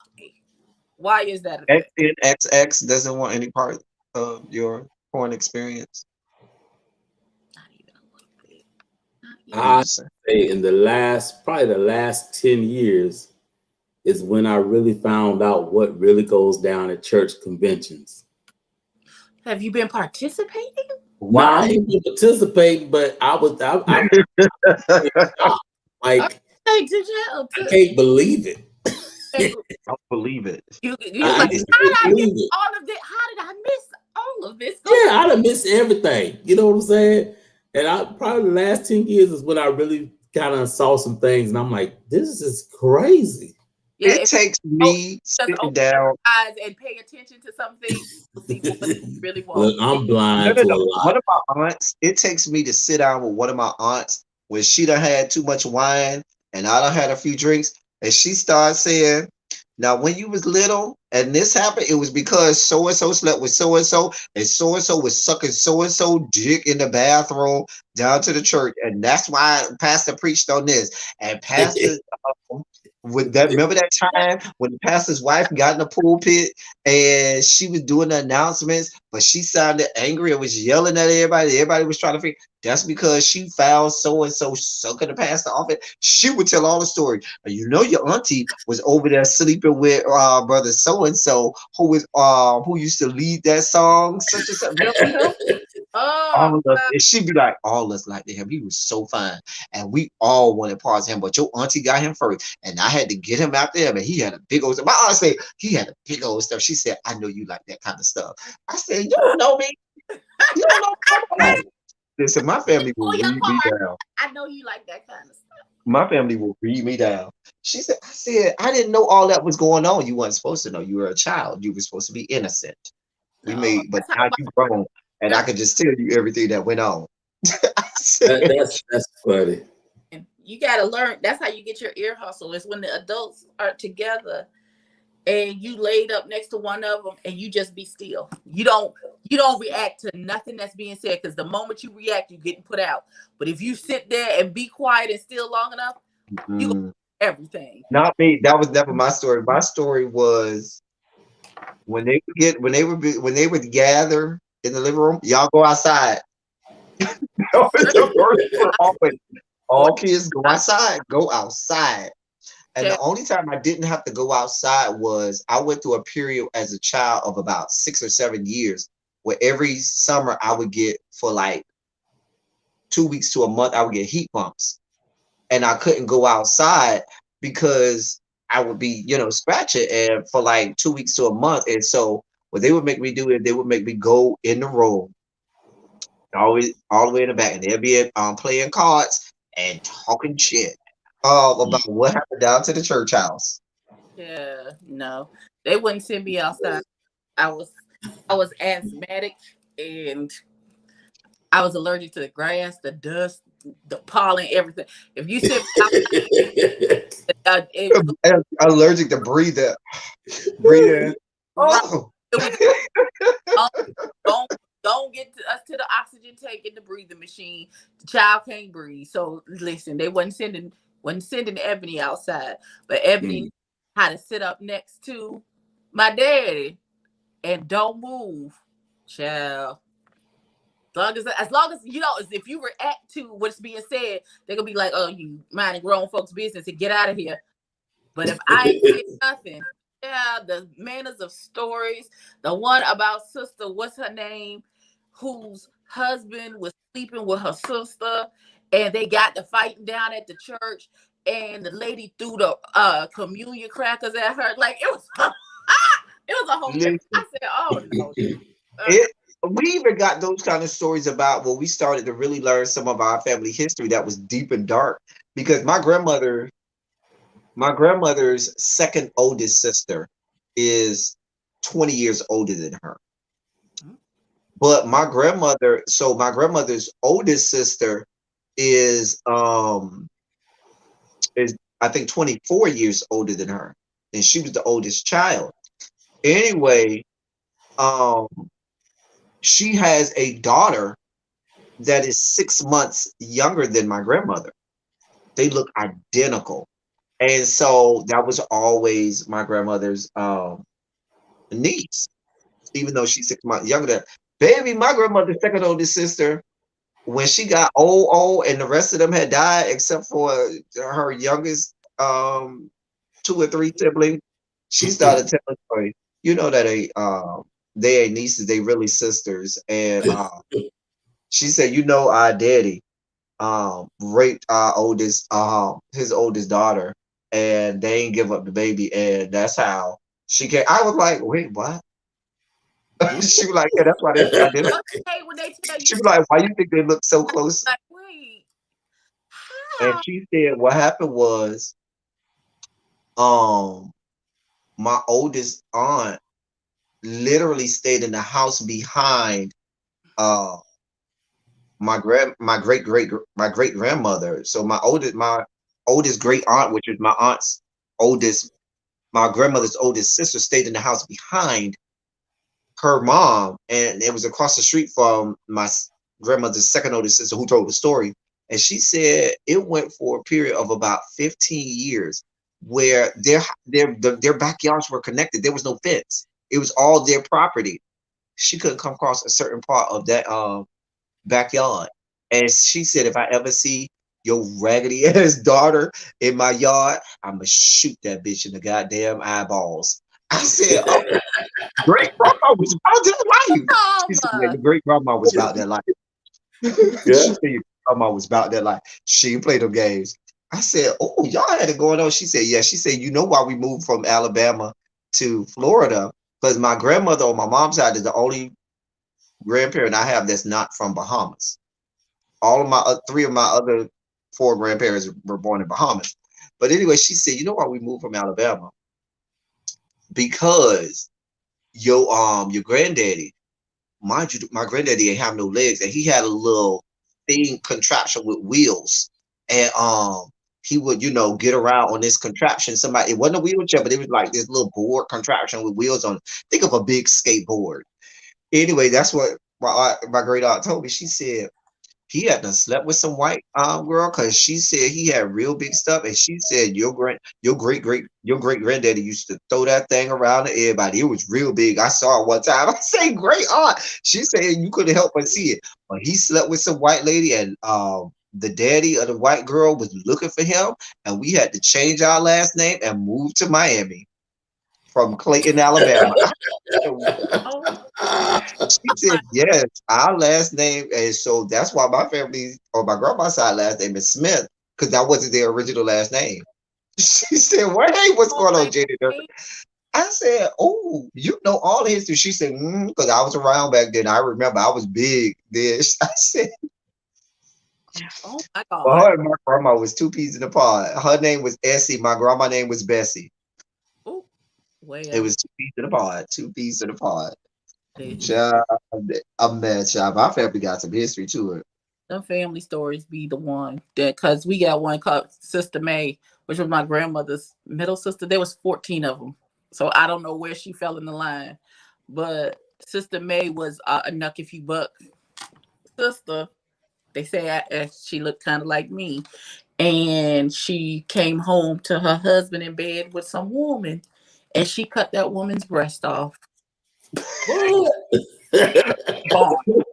Why is that a thing? XNXX doesn't want any part of your porn experience. Not even a little bit. Not even. I'm I just saying. say in probably the last 10 years, is when I really found out what really goes down at church conventions. Have you been participating? No, I Why? ain't been participating, but I'm shocked. Like, Hey, did you? I can't believe it. Don't believe it. You I like, just how did can't I miss believe it. all of this? How did I miss all of this going? Yeah, I done missed everything. You know what I'm saying? And I probably the last 10 years is when I really kind of saw some things, and I'm like, this is crazy. Yeah, It if takes you me just sitting open down. your eyes and pay attention to something, you'll see what you really want. Look, I'm No, blind no, to a no. lot. One of my aunts, it takes me to sit down with one of my aunts when she done had too much wine and I done had a few drinks, and she starts saying, now when you was little and this happened, it was because so and so slept with and so was sucking so and so dick in the bathroom down to the church, and that's why Pastor preached on this. And Pastor with that, remember that time when the pastor's wife got in the pulpit and she was doing the announcements, but she sounded angry and was yelling at everybody. Everybody was trying to figure that's because she found so and so sucking the pastor off it. She would tell all the story. And you know your auntie was over there sleeping with brother so and so who used to lead that song, such and such. Remember him? Oh, All of us, and she'd be like, all of us liked him. He was so fine. And we all wanted parts of him, but your auntie got him first. And I had to get him out there, but he had a big old stuff. My aunt said he had a big old stuff. She said, I know you like that kind of stuff. I said, you don't know me. You don't know what I'm like. Listen, my family will pull your read me card. down. I know you like that kind of stuff. My family will read me down. I said, I didn't know all that was going on. You weren't supposed to know. You were a child. You were supposed to be innocent. No, But that's how now my you grown, and I girl. could just tell you everything that went on. I said, That's funny. You gotta learn. That's how you get your ear hustle. Is when the adults are together and you laid up next to one of them and you just be still. You don't react to nothing that's being said because the moment you react, you're getting put out. But if you sit there and be quiet and still long enough, you gonna mm. everything. Not me. That was never my story. My story was when they would gather in the living room, y'all go outside. That was the first word always. Or All kids go outside. Go outside. And the child, only time I didn't have to go outside was I went through a period as a child of about 6 or 7 years where every summer I would get for like 2 weeks to a month, I would get heat bumps. And I couldn't go outside because I would be, scratching and for like 2 weeks to a month. And so what they would make me do is they would make me go in the room, always all the way in the back, and they'd be playing cards and talking shit about what happened down to the church house. yeah, no, they wouldn't send me outside. I was I was asthmatic and I was allergic to the grass, the dust, the pollen, everything. If you sent me outside, it was I'm allergic to breathing. right. Oh, It was oh, don't don't get to us to the oxygen tank in the breathing machine. The child can't breathe. So listen, they wasn't sending Ebony outside, but Ebony knew Mm. how to sit up next to my daddy and don't move, child. As long as if you react to what's being said, they're gonna be like, "Oh, you minding grown folks' business and get out of here." But if I ain't say nothing, yeah, the manners of stories, the one about sister, what's her name, whose husband was sleeping with her sister, and they got to fighting down at the church, and the lady threw the communion crackers at her. Like it was, it was a whole thing. I listen, said, "Oh no." Uh, it. We even got those kind of stories about when we started to really learn some of our family history that was deep and dark. Because my grandmother's second oldest sister is 20 years older than her. But my grandmother's oldest sister is is I think 24 years older than her. And she was the oldest child. Anyway, um she has a daughter that is 6 months younger than my grandmother. They look identical. And so that was always my grandmother's niece, even though she's 6 months younger than baby, my grandmother's second oldest sister, when she got old, and the rest of them had died except for her youngest two or three siblings. She started telling a story. You know that they ain't nieces, they really sisters. And she said, you know, our daddy raped our oldest his oldest daughter, and they ain't give up the baby, and that's how she came. I was like, wait, what? She was like, yeah, that's why they identified. Okay, when they tell you She was stuff like, why you think they look so close? like, wait, And how? she said what happened was um my oldest aunt literally stayed in the house behind uh my great grandmother. So my oldest great aunt, which is my aunt's oldest my grandmother's oldest sister, stayed in the house behind her mom, and it was across the street from my grandmother's second oldest sister who told the story. And she said it went for a period of about 15 years where their backyards were connected. There was no fence. It was all their property. She couldn't come across a certain part of that backyard. And she said, if I ever see your raggedy ass daughter in my yard, I'ma shoot that bitch in the goddamn eyeballs. I said, oh, great grandma was about that life. She said, yeah, Mama. your great grandma was about that life. She Yeah. said, your grandma was about that life. She didn't play them games. I said, oh, y'all had it going on. She said, yeah. She said, you know why we moved from Alabama to Florida? Because my grandmother on my mom's side is the only grandparent I have that's not from Bahamas. All of my three of my other four grandparents were born in Bahamas. But anyway, she said, you know why we moved from Alabama? Because your granddaddy, mind you, my granddaddy ain't have no legs, and he had a little thing contraption with wheels, and he would get around on this contraption. Somebody, it wasn't a wheelchair, but it was like this little board contraption with wheels on it. Think of a big skateboard. Anyway, that's what my great aunt told me. She said he had done slept with some white girl because she said he had real big stuff, and she said your great granddaddy used to throw that thing around to everybody. It was real big. I saw it one time. I say great aunt. She said you couldn't help but see it. But he slept with some white lady, and the daddy of the white girl was looking for him, and we had to change our last name and move to Miami from Clayton, Alabama. Oh She said, yes, our last name, and so that's why my family or my grandma's side last name is Smith, because that wasn't their original last name. She said, what, hey, what's going on, my Jenny? God. I said, oh, you know all the history. She said, because I was around back then. I remember I was big then. I said, Oh my well, God. her and my grandma was two peas in a pod. Her name was Essie. My grandma name was Bessie. Oh, It well, was two peas in a pod. Two peas in a pod. listen, Child, I'm mad, child. My family got some history to it. them family stories be the one that, because we got one called Sister May, which was my grandmother's middle sister. There was 14 of them. So I don't know where she fell in the line. But Sister May was a Nuck If You Buck sister. They say she looked kind of like me. And she came home to her husband in bed with some woman. And she cut that woman's breast off. Gone.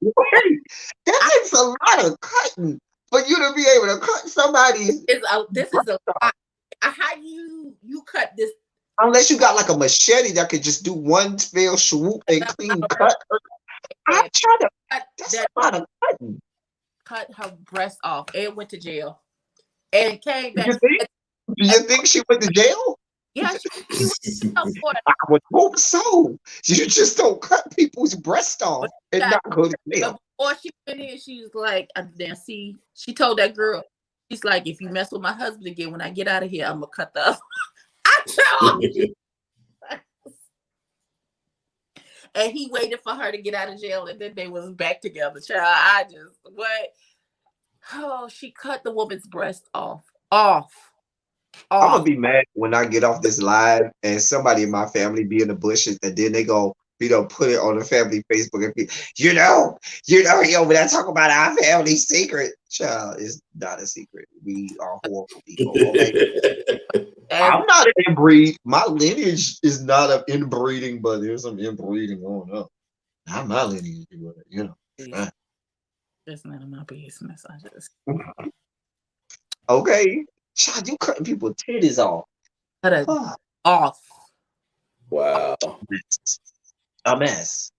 Wait, that I, takes a lot of cutting for you to be able to cut somebody's this breast is a off. lot. How you cut this? Unless you got like a machete that could just do one fell swoop and clean cut. I'm And trying to. cut That's that a lot of cutting. cut her breast off and went to jail and came Do back. you think? Do you think she went to jail? Yeah, she went to jail for it. I would hope so. You just don't cut people's breast But off she and got, not go to but jail. before she went in, she was like, now see, she told that girl, she's like, if you mess with my husband again, when I get out of here, I'm gonna cut the other. I told her. And he waited for her to get out of jail, and then they was back together. Child, I just what? Oh, she cut the woman's breast off, off, I'm gonna off. be mad when I get off this live and somebody in my family be in the bushes and then they go, put it on the family Facebook and be, he over there talking about our family secret. Child, it's not a secret. We are horrible people. Okay. As I'm not an inbreed. My lineage is not of inbreeding, but there's some inbreeding going on. Not my lineage, but. Uh, that's none of my business. I just Okay. Child, you cutting people titties off. Cut it off. Wow. A mess.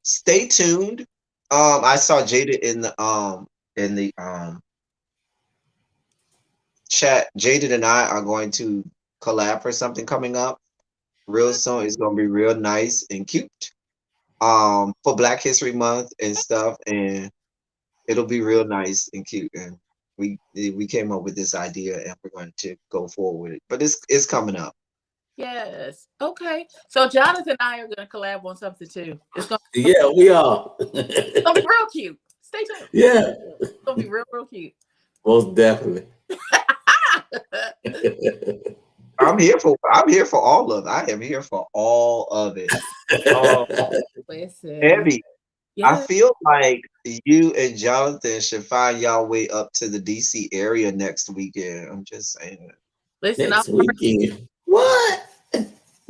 Stay tuned. I saw Jada in the chat. Jada and I are going to collab for something coming up real soon. It's gonna be real nice and cute. For Black History Month and stuff, and it'll be real nice and cute. And we came up with this idea, and we're going to go forward with it. But it's coming up. Yes. Okay. So Jonathan and I are going to collab on something too. Yeah, we are. It's gonna be real cute. Stay tuned. Yeah. It's gonna be real, real cute. Most definitely. I'm here for all of it. I am here for all of it. Listen. Abby, I Yeah. feel like you and Jonathan should find y'all way up to the DC area next weekend. I'm just saying. Listen, Next weekend. What?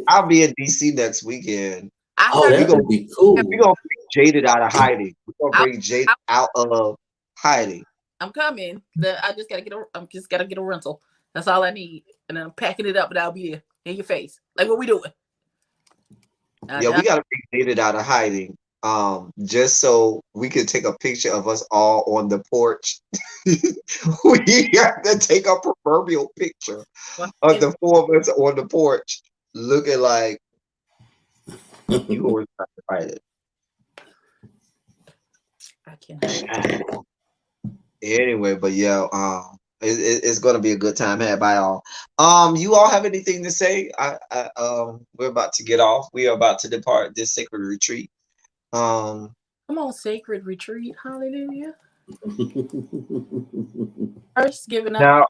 I'll be in DC next weekend. Oh, that would be cool. We're gonna bring Jaded out of hiding. We're gonna bring Jaded out of hiding. I'm coming. I just gotta get a rental. That's all I need. And I'm packing it up, and I'll be there in your face. Like, what we doing? Yeah, we gotta bring Jaded out of hiding. Just so we can take a picture of us all on the porch. We have to take a proverbial picture of the four of us on the porch, looking like you always have to fight it. I can't. Anyway, but yeah, it's gonna be a good time had by all. You all have anything to say? We're about to get off. We are about to depart this sacred retreat. Come on, sacred retreat, hallelujah. First, giving up. Now,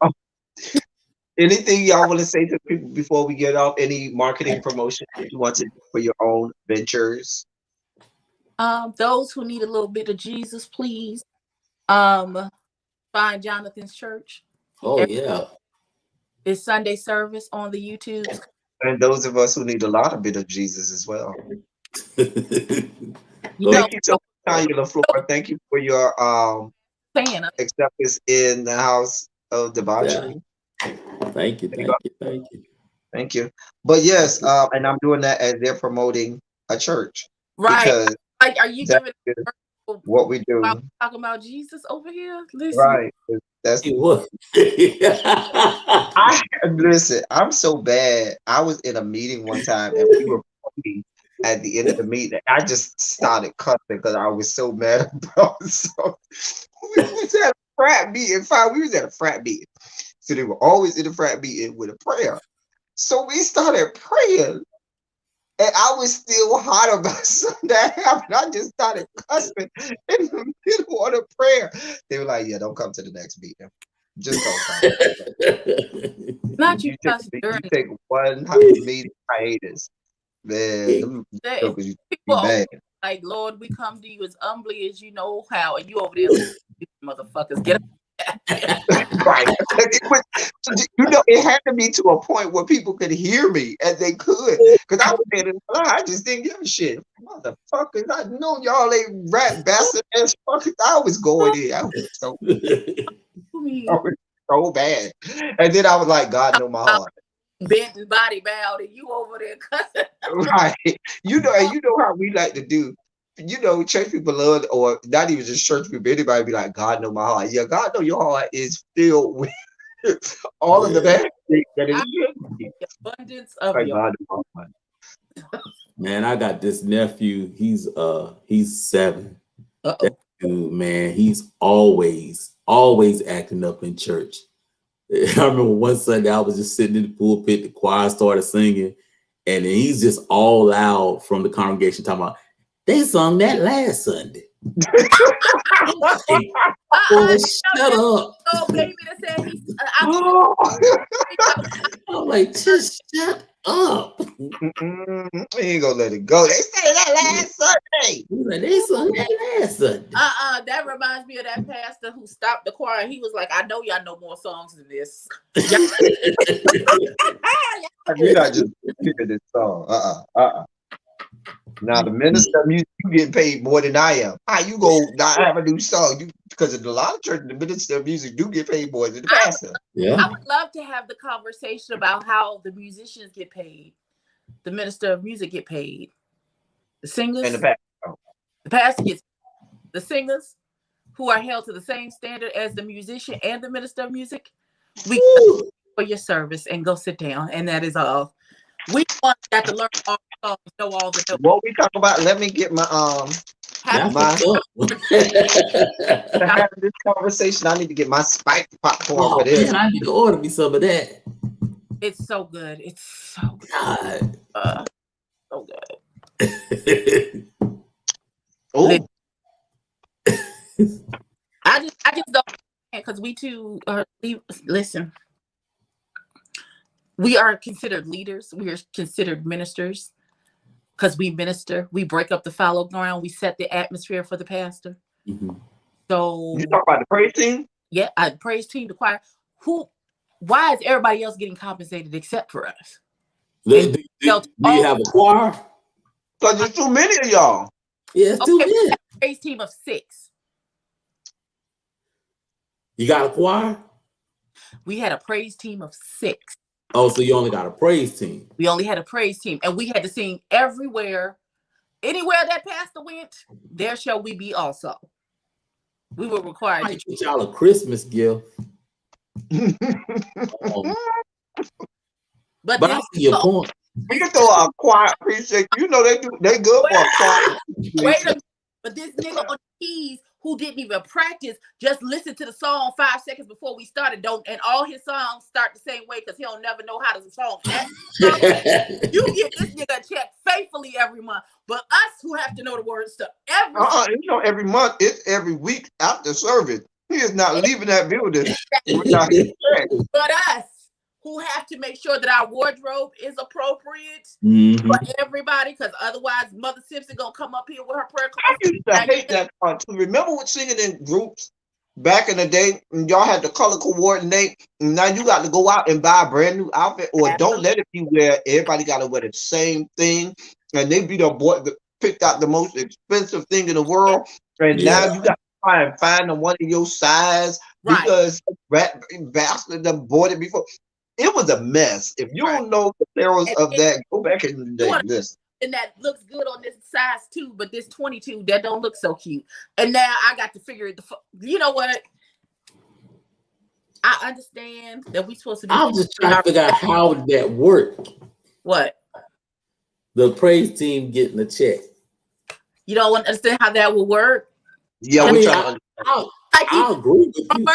anything y'all want to say to people before we get off? Any marketing promotion that you want to do for your own ventures? Those who need a little bit of Jesus, please. Find Jonathan's church. Oh yeah. It's Sunday service on the YouTube. And those of us who need a lot of bit of Jesus as well. Thank you so much, Tanya LaFleur. Thank you for your acceptance in the house of debauchery. Yeah. Thank you. But yes, and I'm doing that as they're promoting a church. Right. Because like, are you giving what we do? Talking about Jesus over here? Listen. Right. That's what. Listen, I'm so bad. I was in a meeting one time and we were praying at the end of the meeting. I just started cussing because I was so mad about it. So we was at a frat meeting. We was at a frat meeting. So they were always in the frat meeting with a prayer. So we started praying. And I was still hot about something that happened. I just started cussing in the middle of the prayer. They were like, "Yeah, don't come to the next meeting. Just don't come." Not you take one meeting hiatus. Man, people bad. Like, Lord, we come to you as humbly as you know how, and you over there, like, motherfuckers, get up. Right. It had to be to a point where people could hear me, and they could. Because I was there in the line, I just didn't give a shit. Motherfuckers, I know y'all ain't rat bastard ass fuckers. I was going in. I was so bad. And then I was like, God know my heart. Bent and body bowed, and you over there cussing. Right. You know how we like to do. Church people love, or not even just church people, anybody be like, God know my heart. Yeah, God know your heart is filled with all of the bad things that it should be. Abundance of your heart. Man, I got this nephew. He's 7. That dude, man, he's always acting up in church. I remember one Sunday I was just sitting in the pulpit, the choir started singing, and then he's just all loud from the congregation talking about, they sung that last Sunday. Shut up. Oh, baby, that said I'm like, just shut up. He ain't gonna let it go. They said that last Sunday. They sung that last Sunday. That reminds me of that pastor who stopped the choir. He was like, I know y'all know more songs than this. You're not just hearing this song. Now the minister of music, you get paid more than I am. How you go not have a new song? You because in a lot of churches, the minister of music do get paid more than the I pastor. I would love to have the conversation about how the musicians get paid, the minister of music get paid, the And the singers, pastor. the pastor gets the singers who are held to the same standard as the musician and the minister of music. We for your service and go sit down, and that is all. We want got to learn all the songs, know all the notes. What we talk about? Let me get my Have my to have have this conversation. I need to get my spiked popcorn for Oh this. man, I need to order me some of that. it's so good. It's so good. God. So good. Oh, I just don't because we too listen. We are considered leaders. We are considered ministers because we minister. We break up the fallow ground. We set the atmosphere for the pastor. Mhm. So you talk about the praise team? yeah, I praise team, the choir. Why is everybody else getting compensated except for us? Do you have a choir? Because there's too many of y'all. Yeah, it's too many. Praise team of 6. You got a choir? We had a praise team of 6. Oh, so you only got a praise team. We only had a praise team, and we had to sing everywhere. Anywhere that pastor went, there shall we be also. We were required to get y'all a Christmas gift. But I see your point. We can throw a choir appreciation. You know they good for a choir. Wait a minute. But this nigga on the keys who didn't even practice, just listened to the song 5 seconds before we started, and all his songs start the same way because he'll never know how the song acts. You give this nigga a check faithfully every month, but us who have to know the words to every month, it's every week after service. He is not leaving that building but us who have to make sure that our wardrobe is appropriate for everybody, because otherwise Mother Simpson gonna come up here with her prayer cloth. I used to hate that part too. Remember when singing in groups back in the day, and y'all had to color coordinate, and now you got to go out and buy a brand new outfit, or don't let it be where everybody got to wear the same thing, and they be the boy that picked out the most expensive thing in the world, and now you got to try and find the one in your size because bastard done bought it before. It was a mess. If you don't know the perils of that, go back and listen. And that looks good on this size 2, but this 22 that don't look so cute. And now I got to figure it. You know what? I understand that we supposed to be. I'm just trying to figure out how that worked. What? The praise team getting a check. You don't understand how that will work? Yeah, I agree with you.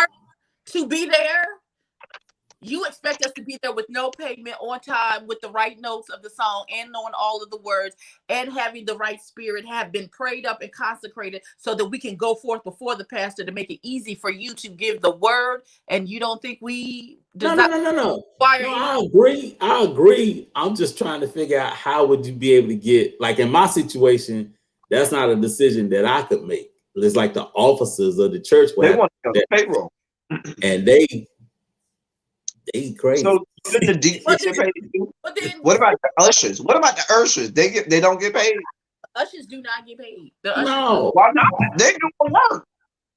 To be there. You expect us to be there with no payment, on time, with the right notes of the song and knowing all of the words and having the right spirit, have been prayed up and consecrated so that we can go forth before the pastor to make it easy for you to give the word. And you don't think we No. I agree. I'm just trying to figure out how would you be able to get, like in my situation, that's not a decision that I could make. It's like the officers of the church they want to payroll. And they crazy. So the deep get paid too? What about the ushers? What about the ushers? They don't get paid. Ushers do not get paid. No, why not? They do work.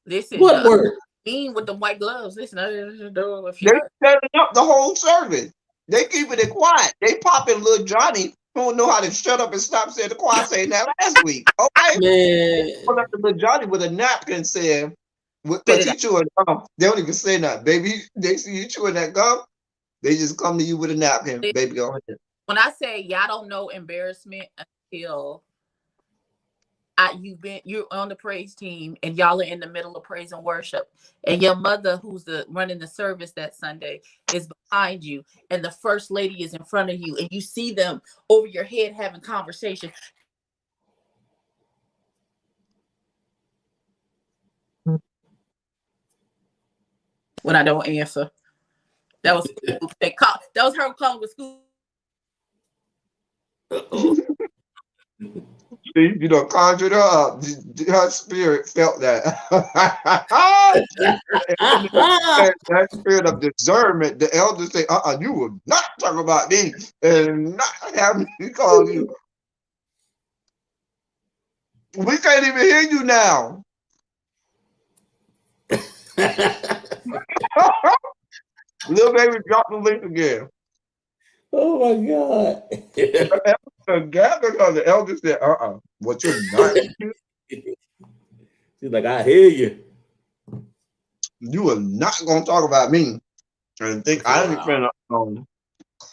Listen, what work? Mean with the white gloves. Listen, they setting up the whole service. They keeping it quiet. They popping little Johnny who don't know how to shut up and stop saying the choir saying that last week. Okay, man. Pull up the little Johnny with a napkin saying. Because he chewing gum. They don't even say nothing. Baby, they see you chewing that gum, they just come to you with a napkin. Baby, go ahead. When I say y'all don't know embarrassment until you're on the praise team and y'all are in the middle of praise and worship, and your mother, who's running the service that Sunday, is behind you, and the first lady is in front of you, and you see them over your head having conversation. When I don't answer, that was her calling with school. You know, conjured her up. Her spirit felt that. That spirit of discernment. The elders say, you will not talk about me and not have me call you. We can't even hear you now. Little baby, drop the link again. Oh my God. Together because the elder said, what you're not. She's like, I hear you. You are not gonna talk about me and think I ain't Wow. finna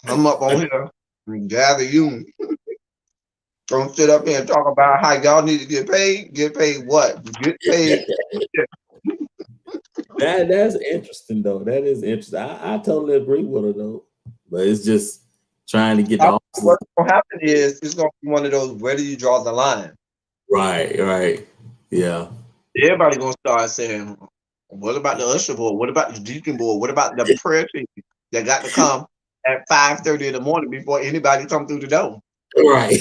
come up on here and gather you. Don't sit up here and talk about how y'all need to get paid. Get paid what? Get paid. That's interesting though. That is interesting. I totally agree with her though. But it's just trying to get the officers. What's gonna happen is it's gonna be one of those, where do you draw the line? Right. Yeah. Everybody gonna start saying, what about the usher board? What about the deacon board? What about the prayer team that got to come at 5:30 in the morning before anybody come through the door? Right.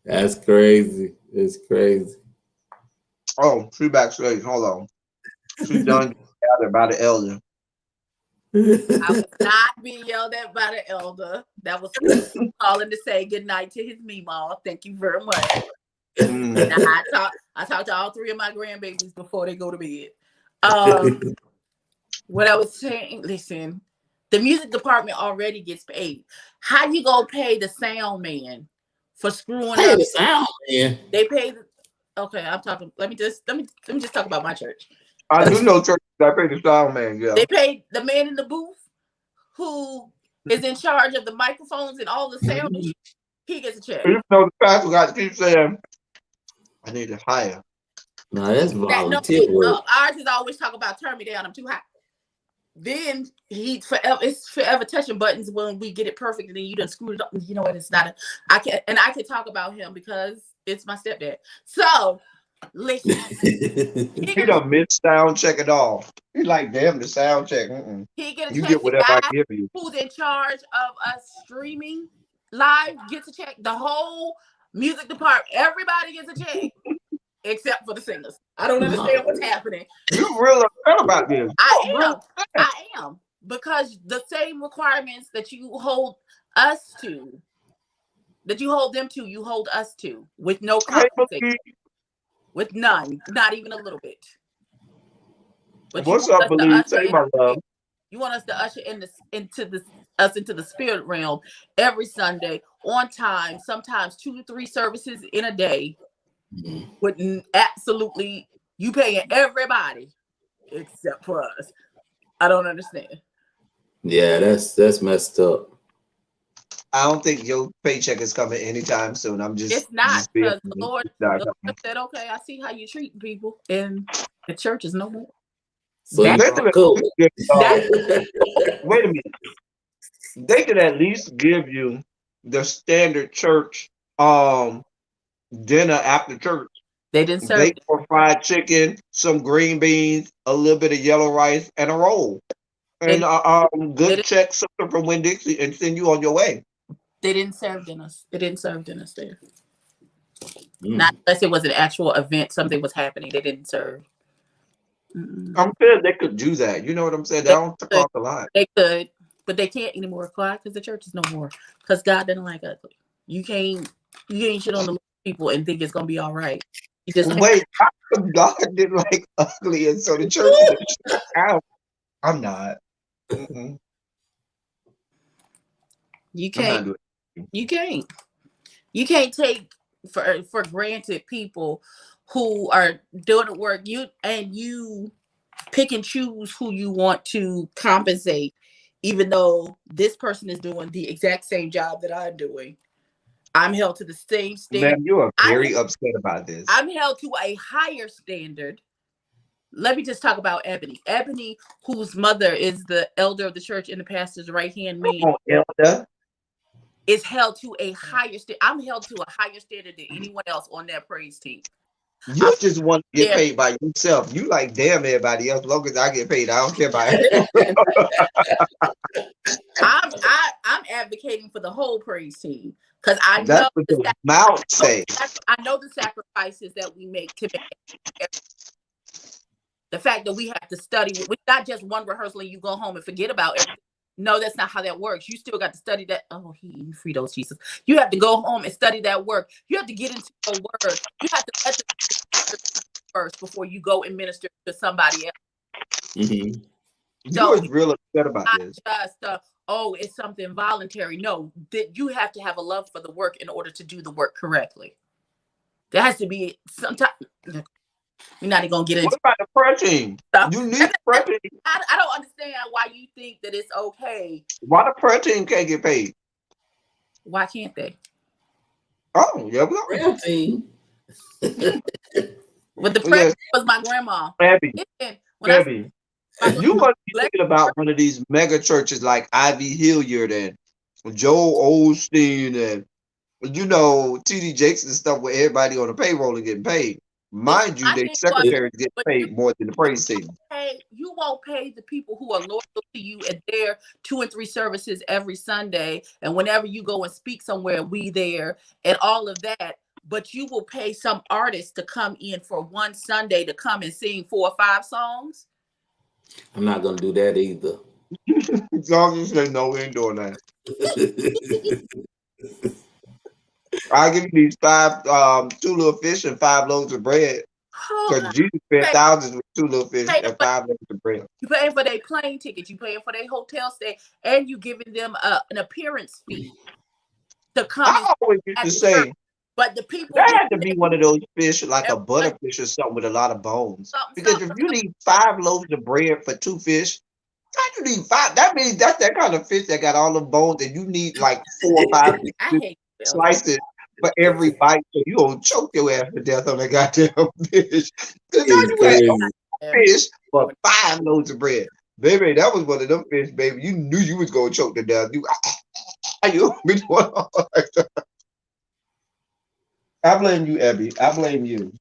That's crazy. It's crazy. Oh, she backstage. Hold on. She done getting gathered by the elder. I was not being yelled at by the elder. That was calling to say good night to his meemaw. Thank you very much. Mm. Now, I talked to all three of my grandbabies before they go to bed. What I was saying, listen, the music department already gets paid. How you gonna pay the sound man for screwing Hey, up? the sound man. They pay. Okay, I'm talking. Let me just talk about my church. I do know churches that pay the sound man, yeah. They paid the man in the booth who is in charge of the microphones and all the sound. He gets a check. You know the pastor got to keep saying, I need to hire. No, that's That no, volunteer work. ours is always talk about turn me down. I'm too hot. Then it's forever touching buttons when we get it perfect, and then you done screwed it up. You know what? It's not. I can talk about him because it's my stepdad. So listen, He done missed sound check it all. He's like, damn, the sound check. he get a You check. get The whatever I guy give you. who's in charge of us streaming live gets a check. The whole music department, everybody gets a check except for the singers. I don't understand what's happening. You real upset about this. I am because the same requirements that you hold us to, that you hold them to, you hold us to with no compensation, with none, not even a little bit. But What's up, Believe? Say my love. you want us to usher into the spirit realm every Sunday on time, sometimes 2 to 3 services in a day. With absolutely you paying everybody except for us. I don't understand. Yeah, that's messed up. I don't think your paycheck is coming anytime soon. I'm just It's not being because the Lord said, "Okay, I see how you treat people," and the church is no more. So they you could cool. wait a minute. They could at least give you the standard church dinner after church. They didn't serve. They for fried chicken, some green beans, a little bit of yellow rice, and a roll, and good check something from Winn Dixie, and send you on your way. They didn't serve dinners. They didn't serve dinners there. Not unless it was an actual event, something was happening. They didn't serve. I'm saying they could do that. You know what I'm saying? They don't cross the line. They could, but they can't anymore. Why? Because the church is no more. Because God doesn't like ugly. You can't shit on the people and think it's gonna be all right. You just wait. God didn't like ugly, and so the church is out. I'm not. Mm-mm. You can't. You can't. You can't take for granted people who are doing the work. You pick and choose who you want to compensate, even though this person is doing the exact same job that I'm doing. I'm held to the same standard. Man, you are very upset about this. I'm held to a higher standard. Let me just talk about Ebony. Ebony, whose mother is the elder of the church and the pastor's right hand man, elder is held to a higher standard. I'm held to a higher standard than anyone else on that praise team. You just want to get paid by yourself. You like, damn everybody else. As long as I get paid, I don't care about it. I'm advocating for the whole praise team because I know I know the sacrifices that we make to make. The fact that we have to study, it's not just one rehearsal and you go home and forget about everything. No, that's not how that works. You still got to study that. Oh, he eating Fritos, Jesus. You have to go home and study that work. You have to get into your word. You have to let the first before you go and minister to somebody else. Mm-hmm. You So was real upset about not this. just oh, it's something voluntary. No, that you have to have a love for the work in order to do the work correctly. There has to be sometimes. We're not even gonna get What into about the prayer team? stuff. You need prayer team. I don't understand why you think that it's okay. Why the prayer team can't get paid? Why can't they? Oh, yeah, we go. Prayer team. But the prayer Yes, was my grandma. Abby, And when I Abby. my You must be grandma, thinking about one of these mega churches like Ivy Hilliard and Joel Osteen and TD Jakes and stuff where everybody on the payroll is getting paid. Mind you, I their tell you what, secretaries get but paid more than the praise team. you won't pay the people who are loyal to you at their 2 and 3 services every Sunday, and whenever you go and speak somewhere, we there and all of that. But you will pay some artist to come in for one Sunday to come and sing 4 or 5 songs. I'm not gonna do that either. As long as you say no, we ain't doing that. I'll give you these 2 little fish and 5 loaves of bread. Because Jesus spent Pay, thousands with 2 little fish pay and for, 5 loaves of bread. you paying for their plane tickets, you paying for their hotel stay, and you giving them an appearance fee to come and I always used at to the church. say But the people that who had to be one of those fish, like a everyone butterfish or something with a lot of bones. Because if you something, need 5 loaves of bread for 2 fish, how you need 5? That means that's that kind of fish that got all the bones, and you need like 4 or 5 I hate spells. slices for every bite, so you gonna choke your ass to death on that goddamn fish. Because now It's you had crazy. fish for 5 loaves of bread. Baby, that was one of them fish, baby. You knew you was gonna choke to death. You be doing all like that. I blame you, Abby. I blame you.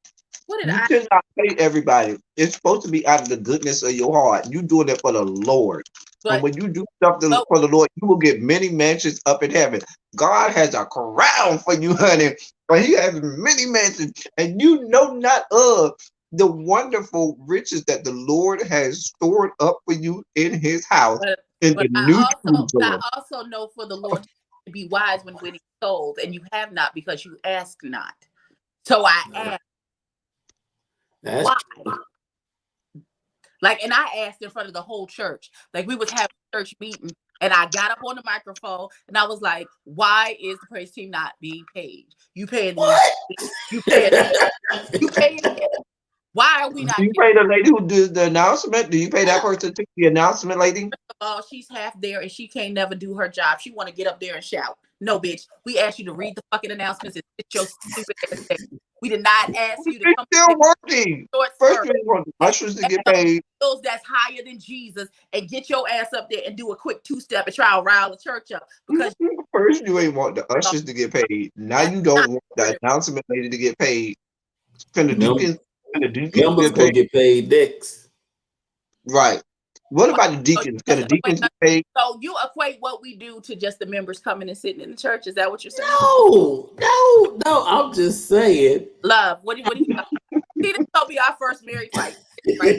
What did You I? cannot pay everybody. It's supposed to be out of the goodness of your heart. You doing it for the Lord. And But when you do something but for the Lord, you will get many mansions up in heaven. God has a crown for you, honey. But He has many mansions, and you know not of the wonderful riches that the Lord has stored up for you in His house in but the New I Jerusalem. also know for the Lord to be wise when winning souls, and you have not because you ask not. So I ask That's why. Like, and I asked in front of the whole church. Like, we was having a church meeting, and I got up on the microphone, and I was like, "Why is the praise team not being paid? You paying the what? music, you paying, you paying them. Why are we Do not you getting?" pay the lady who did the announcement? Do you pay that person to the announcement lady? She's half there and she can't never do her job. She want to get up there and shout. No, bitch. We asked you to read the fucking announcements and sit your stupid ass down. We did not ask you to It's come still sit working. short First, skirt you want the and ushers to have get those paid. heels that's higher than Jesus and get your ass up there and do a quick 2-step and try to rile the church up because First, you ain't want the ushers to get paid. Now that's you not don't want the really announcement lady to get paid. Can Mem- the deacons Members get gonna paid? get paid next. Right. What why. about the So deacons? Can the deacons get paid? so you equate what we do to just the members coming and sitting in the church. Is that what you're saying? No. I'm just saying. Love. What do you see? This gonna be our first married fight. Right.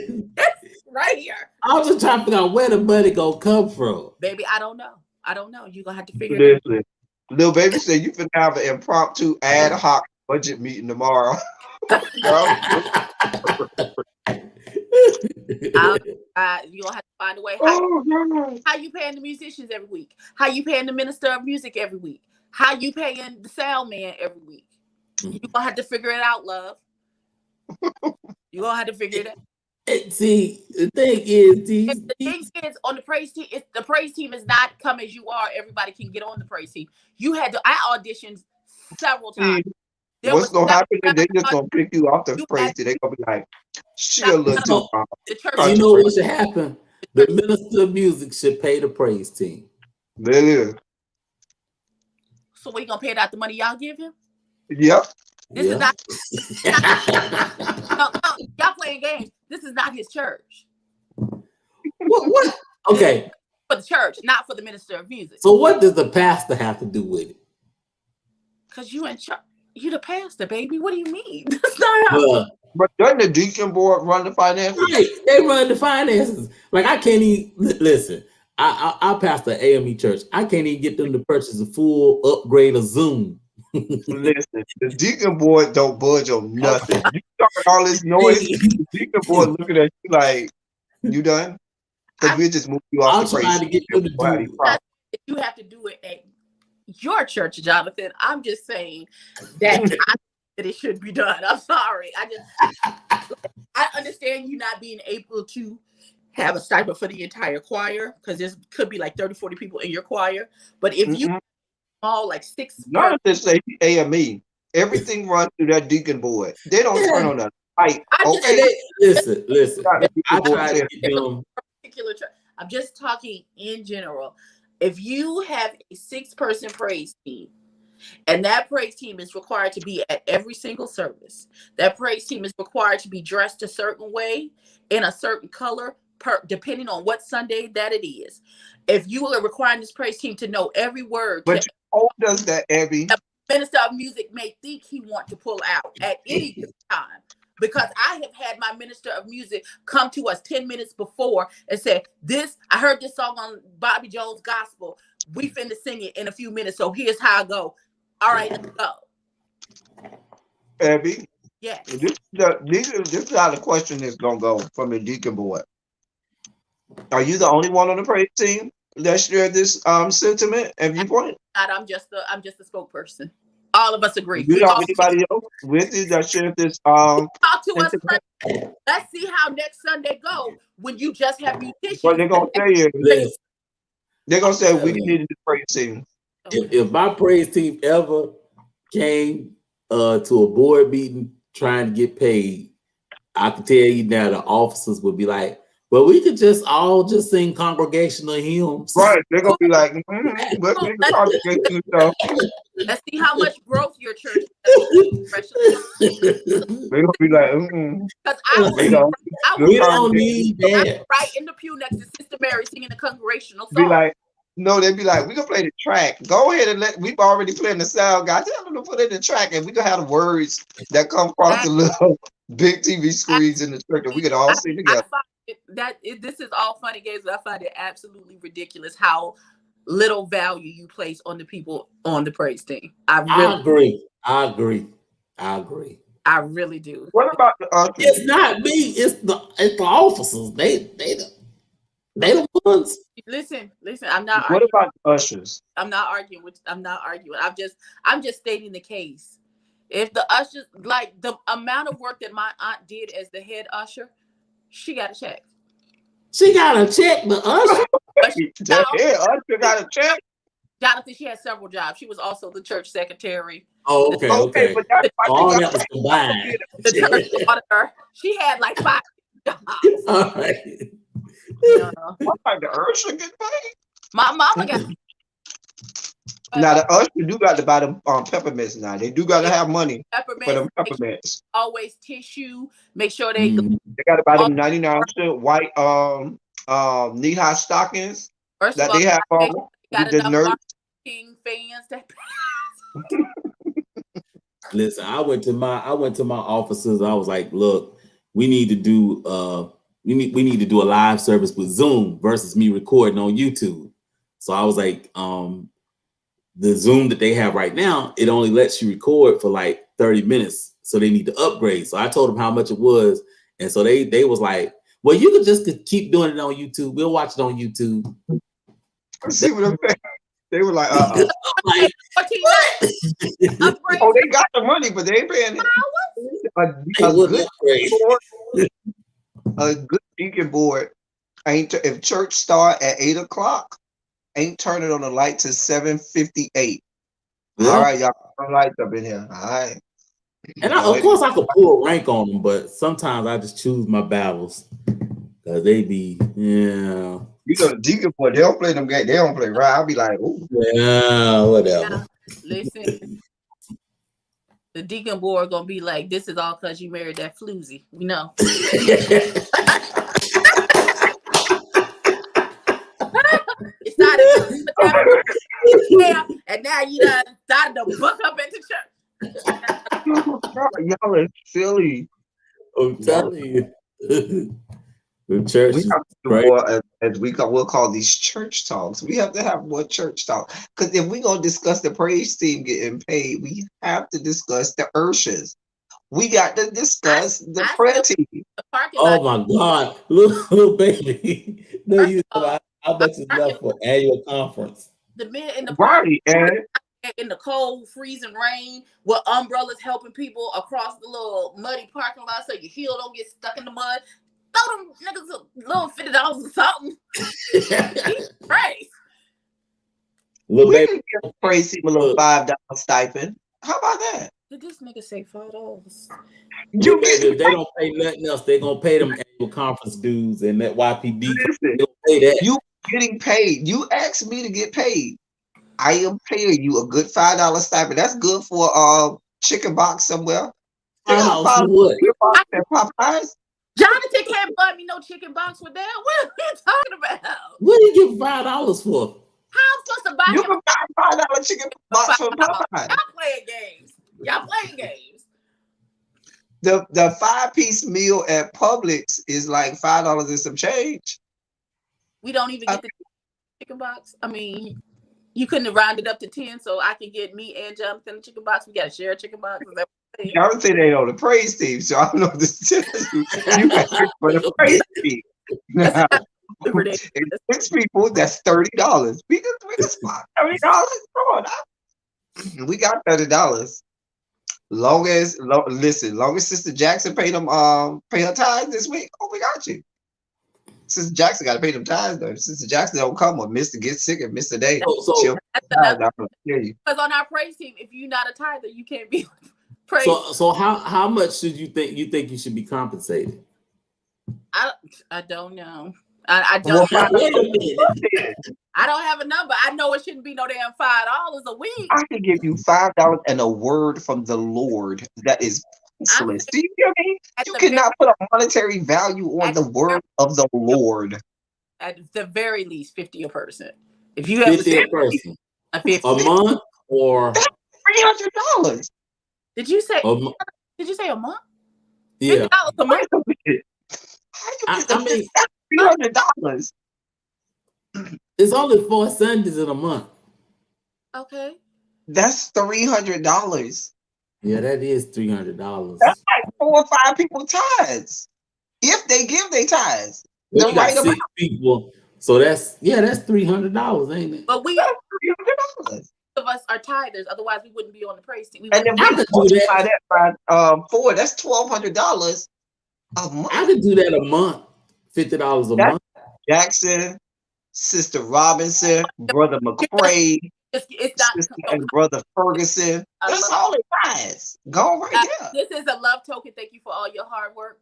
Right here. I'm just trying to figure out where the money gonna come from. Baby, I don't know. I don't know. You're gonna have to figure it out. Listen, little baby said you finna have an impromptu ad hoc budget meeting tomorrow. Girl, You're gonna have to find a way. oh God. How you paying the musicians every week? How you paying the minister of music every week? How you paying the sound man every week? You're gonna have to figure it out, love. You're gonna have to figure it out. See, the thing is, And the thing is, on the praise team, the praise team is not come as you are. Everybody can get on the praise team. You had to. I auditioned several times. See, There what's was gonna happen is they just several gonna pick you off the you praise. had They gonna be like, she to a little too the church. you country know praise. what should happen? The minister of music should pay the praise team. There it is. So we gonna pay it out the money y'all give him? Yep. This is Yeah. not no, y'all playing games. This is not his church. What? Okay. For the church, not for the minister of music. So what does the pastor have to do with it? Cause you in church. You the pastor, baby. What do you mean? That's not how. Well, But doesn't the deacon board run the finances? right, they run the finances. Like I can't even listen. I pastor AME church. I can't even get them to purchase a full upgrade of Zoom. Listen, the deacon board don't budge on nothing. You start all this noise, the deacon board looking at you like, you done? Because I, we just moved you off I'm the praise trying to team. get them to Boy, how these do. problems. you have to do it at your church, Jonathan. I'm just saying that that it should be done. I'm sorry. I understand you not being able to have a stipend for the entire choir because there could be like 30, 40 people in your choir. But if you all like 6 per, Jonathan say AME. Everything runs through that deacon board. They don't turn on the light. I'm just Okay, Listen. got the I deacon board tried to saying, get them. particular church. I'm just talking in general. If you have a 6-person praise team, and that praise team is required to be at every single service, that praise team is required to be dressed a certain way, in a certain color, depending on what Sunday that it is. If you are requiring this praise team to know every word but to you told us that, Abby. minister of music may think he want to pull out at any time. Because I have had my minister of music come to us 10 minutes before and say, I heard this song on Bobby Jones Gospel. We finna sing it in a few minutes. So here's how I go. All right, let's go. Abby, Yes. this is how the question is going to go from the deacon board. Are you the only one on the praise team that shared this sentiment and viewpoint? I'm just a spokesperson. All of us agree. You We know all anybody else with you that shared this talk to us. sentiment? Let's see how next Sunday go when you just have musicians. What they're going to say is, Listen, they're going to say, we telling you, needed the praise team. if my praise team ever came to a board meeting trying to get paid, I can tell you now the officers would be like, well, we could just all just sing congregational hymns. Right. They're going to be like, let's make a congregation and stuff. Let's see how much growth your church has. They're going to be like, Because I you know, we don't need that. right in the pew next to Sister Mary singing a congregational be song. like, no, they'd be like, we gonna play the track. Go ahead and we've already playing the sound, guys. Tell them to put it in the track, and we gonna have the words that come across the little big TV screens in the church, and we could all sing together. This is all funny games, but I find it absolutely ridiculous how little value you place on the people on the praise team. I agree. I really do. What about the ushers? It's not me. It's the officers. They the ones. Listen. I'm not. What arguing. about the ushers? I'm not arguing. I'm just stating the case. If the ushers, like the amount of work that my aunt did as the head usher, she got a check. She got a check, the usher. The head usher got a check. Jonathan, she had several jobs. She was also the church secretary. Oh, okay. But that's all that was combined. The church auditor. She had like 5 jobs. All right. What like the usher get paid? My mama got. Now the usher do got to buy them peppermints. Now they do got to have money Peppermints, for them peppermints. Always tissue. Make sure they. They got to buy them 99% white knee-high stockings First that of all, they have on. Got The enough King fans that. Listen, I went to my officers. I was like, look, we need to do we need to do a live service with Zoom versus me recording on YouTube. So I was like, the Zoom that they have right now, it only lets you record for like 30 minutes. So they need to upgrade. So I told them how much it was. And so they was like, well, you could just keep doing it on YouTube. We'll watch it on YouTube. See what I'm saying? They were like, like, oh, they got the money, but they ain't paying it. A good deacon board ain't if church start at 8 o'clock, ain't turning on the light till 7:58. Yeah. All right, y'all, put the lights up in here. All right. And of course I could pull rank on them, but sometimes I just choose my battles because they be, yeah. You know, the deacon board, they don't play them games. They don't play right. I'll be like, ooh. Yeah, whatever. Yeah, listen, the deacon board gonna be like, this is all because you married that floozy. We know. It started and now you done started to book up at the Y'all are silly. I'm telling you. The church We is have to do great. more, as we'll call these church talks. We have to have more church talk. Because if we're going to discuss the praise team getting paid, we have to discuss the Urshas. We got to I discuss the I prayer still team. the parking lot. Oh my God, little baby. No, First you of all, how our much is parking left for annual conference? the men in the park Right, and in the cold, freezing rain with umbrellas helping people across the little muddy parking lot so your heel don't get stuck in the mud. Throw them niggas a little $50 or something. Jesus Christ. Little we baby, can give the praise team a little look, $5 stipend. How about that? Did this nigga say $5? little You get baby. If they don't pay nothing else, they gonna pay them annual conference dues and that YPD. listen. They gonna pay that. You getting paid. You asked me to get paid. I am paying you a good $5 stipend. That's good for a chicken box somewhere. They got $5 for $5 what? chicken box at Popeyes. Jonathan can't buy me no chicken box with that. What are we talking about? What do you get $5 for? How I'm supposed to buy You him can buy $5 chicken for box from $5? Popeyes. Y'all playing games. Y'all playing games. The 5-piece meal at Publix is like $5 and some change. We don't even I get the chicken box. I mean, you couldn't have rounded up to 10 so I can get me and Jonathan a chicken box. We got to share a chicken box. Is that what you're saying? Jonathan ain't on the praise team, so I don't know what to tell you. You got to for the praise team. That's Now, not ridiculous. it's 6 people, that's $30. We can spot $30. Come on now. We got $30. Long as Sister Jackson pay her tithes this week. Oh, we got you. Sister Jackson got to pay them tithes though. Sister Jackson don't come or Mister gets sick and miss a day. So She'll That's pay another tithes. I don't tell you. because on our praise team, if you're not a tither, you can't be praise. so how much should you think you should be compensated? I don't know. I Well, don't $5 Wait a minute. then. I don't have a number. I know it shouldn't be no damn $5 a week. I can give you $5 and a word from the Lord that is I'm priceless. Do you hear me? at You the very cannot put a monetary value on at the word of the Lord. at the very least 50 a person. If you have 50 a person a 50, a month or That's $300. did you say a mo- a month? yeah. $50 a month? Wait a minute. How you get the I 50? mean, That's $300. it's only 4 Sundays in a month. Okay. That's $300. Yeah, that is That's $300. like 4 or 5 people tithes. If they give their tithes, Well, the you got right amount. 6 people, so that's $300, ain't it? But we That's $300. of us are tithers, otherwise we wouldn't be on the praise team. We And wouldn't if have I we could do multiply that. that by 4, that's $1,200 a month. I could do that a month. $50 a That's month. Jackson, Sister Robinson, Brother McCray, it's not Sister and Brother Ferguson. a That's love, all it tithes. Go right there. this is a love token. Thank you for all your hard work.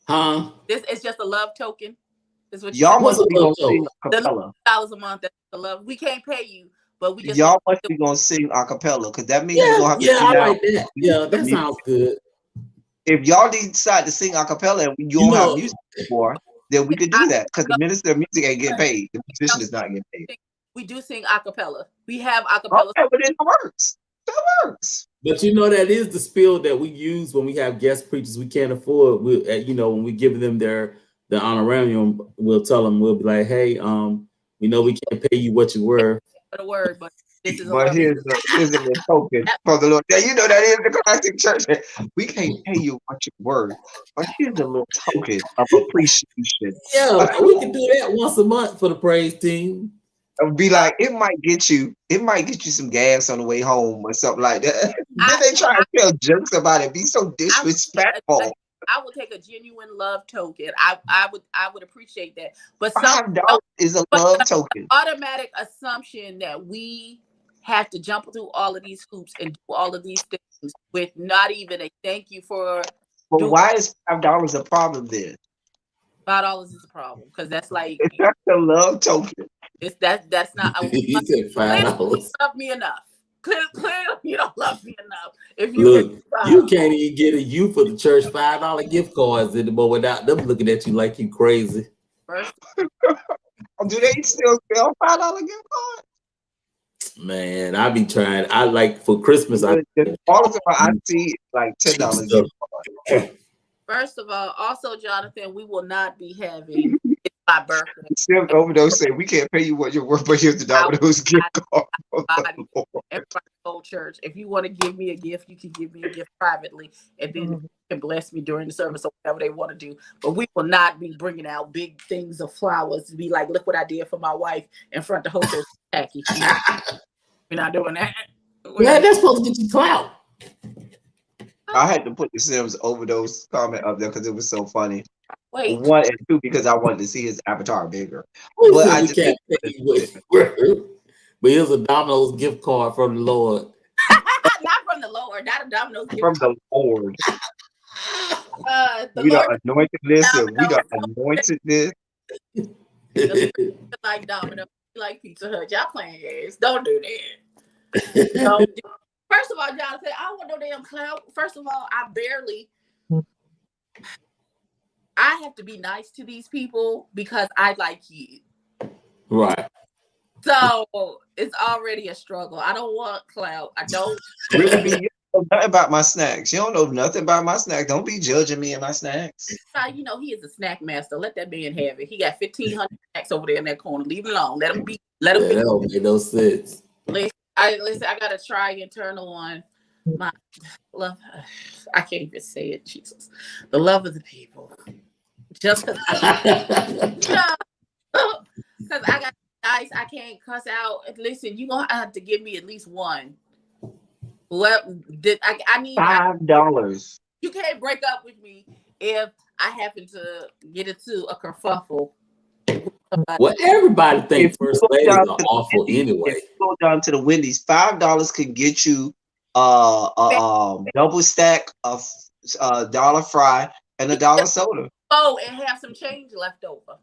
Huh? This is just a love token. Is what you Y'all said. What's must a be love gonna sing token? a The cappella. $dollars a month. That's the love. We can't pay you, but we just want Y'all must be gonna sing a cappella because that means you're Yeah, gonna have to yeah, sing I out like that. Yeah, the that music. sounds good. If y'all decide to sing a cappella and you You don't have know, music for, then we could do that because the minister of music ain't getting paid. The musician is not getting paid. we do sing a cappella. We have a cappella. Okay, but it works. That works. but that is the spiel that we use when we have guest preachers we can't afford. We, when we give them the honorarium, we'll tell them, we'll be like, hey, we know we can't pay you what you were. For the word, but this is a But love. here's a little token for the Lord. Now you know that is the classic church. We can't pay you what you were, but here's a little token of appreciation. Yeah, we can do that once a month for the praise team. Be like, it might get you some gas on the way home or something like that. Then they try to tell jokes about it, be so disrespectful. I would take a genuine love token. I would appreciate that. But $5 is a love token. automatic assumption that we have to jump through all of these hoops and do all of these things with not even a thank you for But doing why is $5 a problem then? $5 is a problem because that's like It's not a love token. it's that's not. He said $5. Love me enough. Clearly, you don't love me enough. If you Look, you $5. can't even get a youth for the church $5 gift cards anymore without them looking at you like you crazy. First, Do they still sell $5 gift cards? Man, I be trying. I like for Christmas. I All of them I see like $10 gift cards. First of all, also Jonathan, we will not be having it's my birthday. Sam Overdose said, we can't pay you what you're worth, but here's the I will Domino's gift card from the not Lord. everybody go to church. If you want to give me a gift, you can give me a gift privately, and then you can bless me during the service or whatever they want to do. But we will not be bringing out big things of flowers to be like, look what I did for my wife in front of the whole church. Tacky. We're not doing that. Yeah, that's supposed to get you clout. I had to put the Sims Overdose comment up there because it was so funny. Wait. 1 and 2 because I wanted to see his avatar bigger. We But said I we just can't pay you with. But here's a Domino's gift card from the Lord. Not from the Lord, not a Domino's gift from card. the Lord. The We Lord done anointed this and we done Domino's. anointed this. Like Domino's, like Pizza Hut. Y'all playing games. Don't do that. Don't do. First of all, Jonathan, I don't want no damn clout. First of all, I have to be nice to these people because I like you. Right. So it's already a struggle. I don't want clout. I don't. Really be, you don't know nothing about my snacks. You don't know nothing about my snacks. Don't be judging me and my snacks. You know, he is a snack master. Let that man have it. He got 1,500 snacks over there in that corner. Leave him alone. Let him be. Let him be. That don't make no sense. Listen, I got to try internal one. My love. I can't even say it, Jesus. The love of the people. Just because I got nice, I can't cuss out. Listen, you're going to have to give me at least one. Well, I mean, $5. you can't break up with me if I happen to get into a kerfuffle. Well, everybody thinks If you first go ladies down are to the awful Wendy's, anyway. if you go down to the Wendy's, $5 can get you double stack of dollar fry and a dollar soda. Oh, and have some change left over.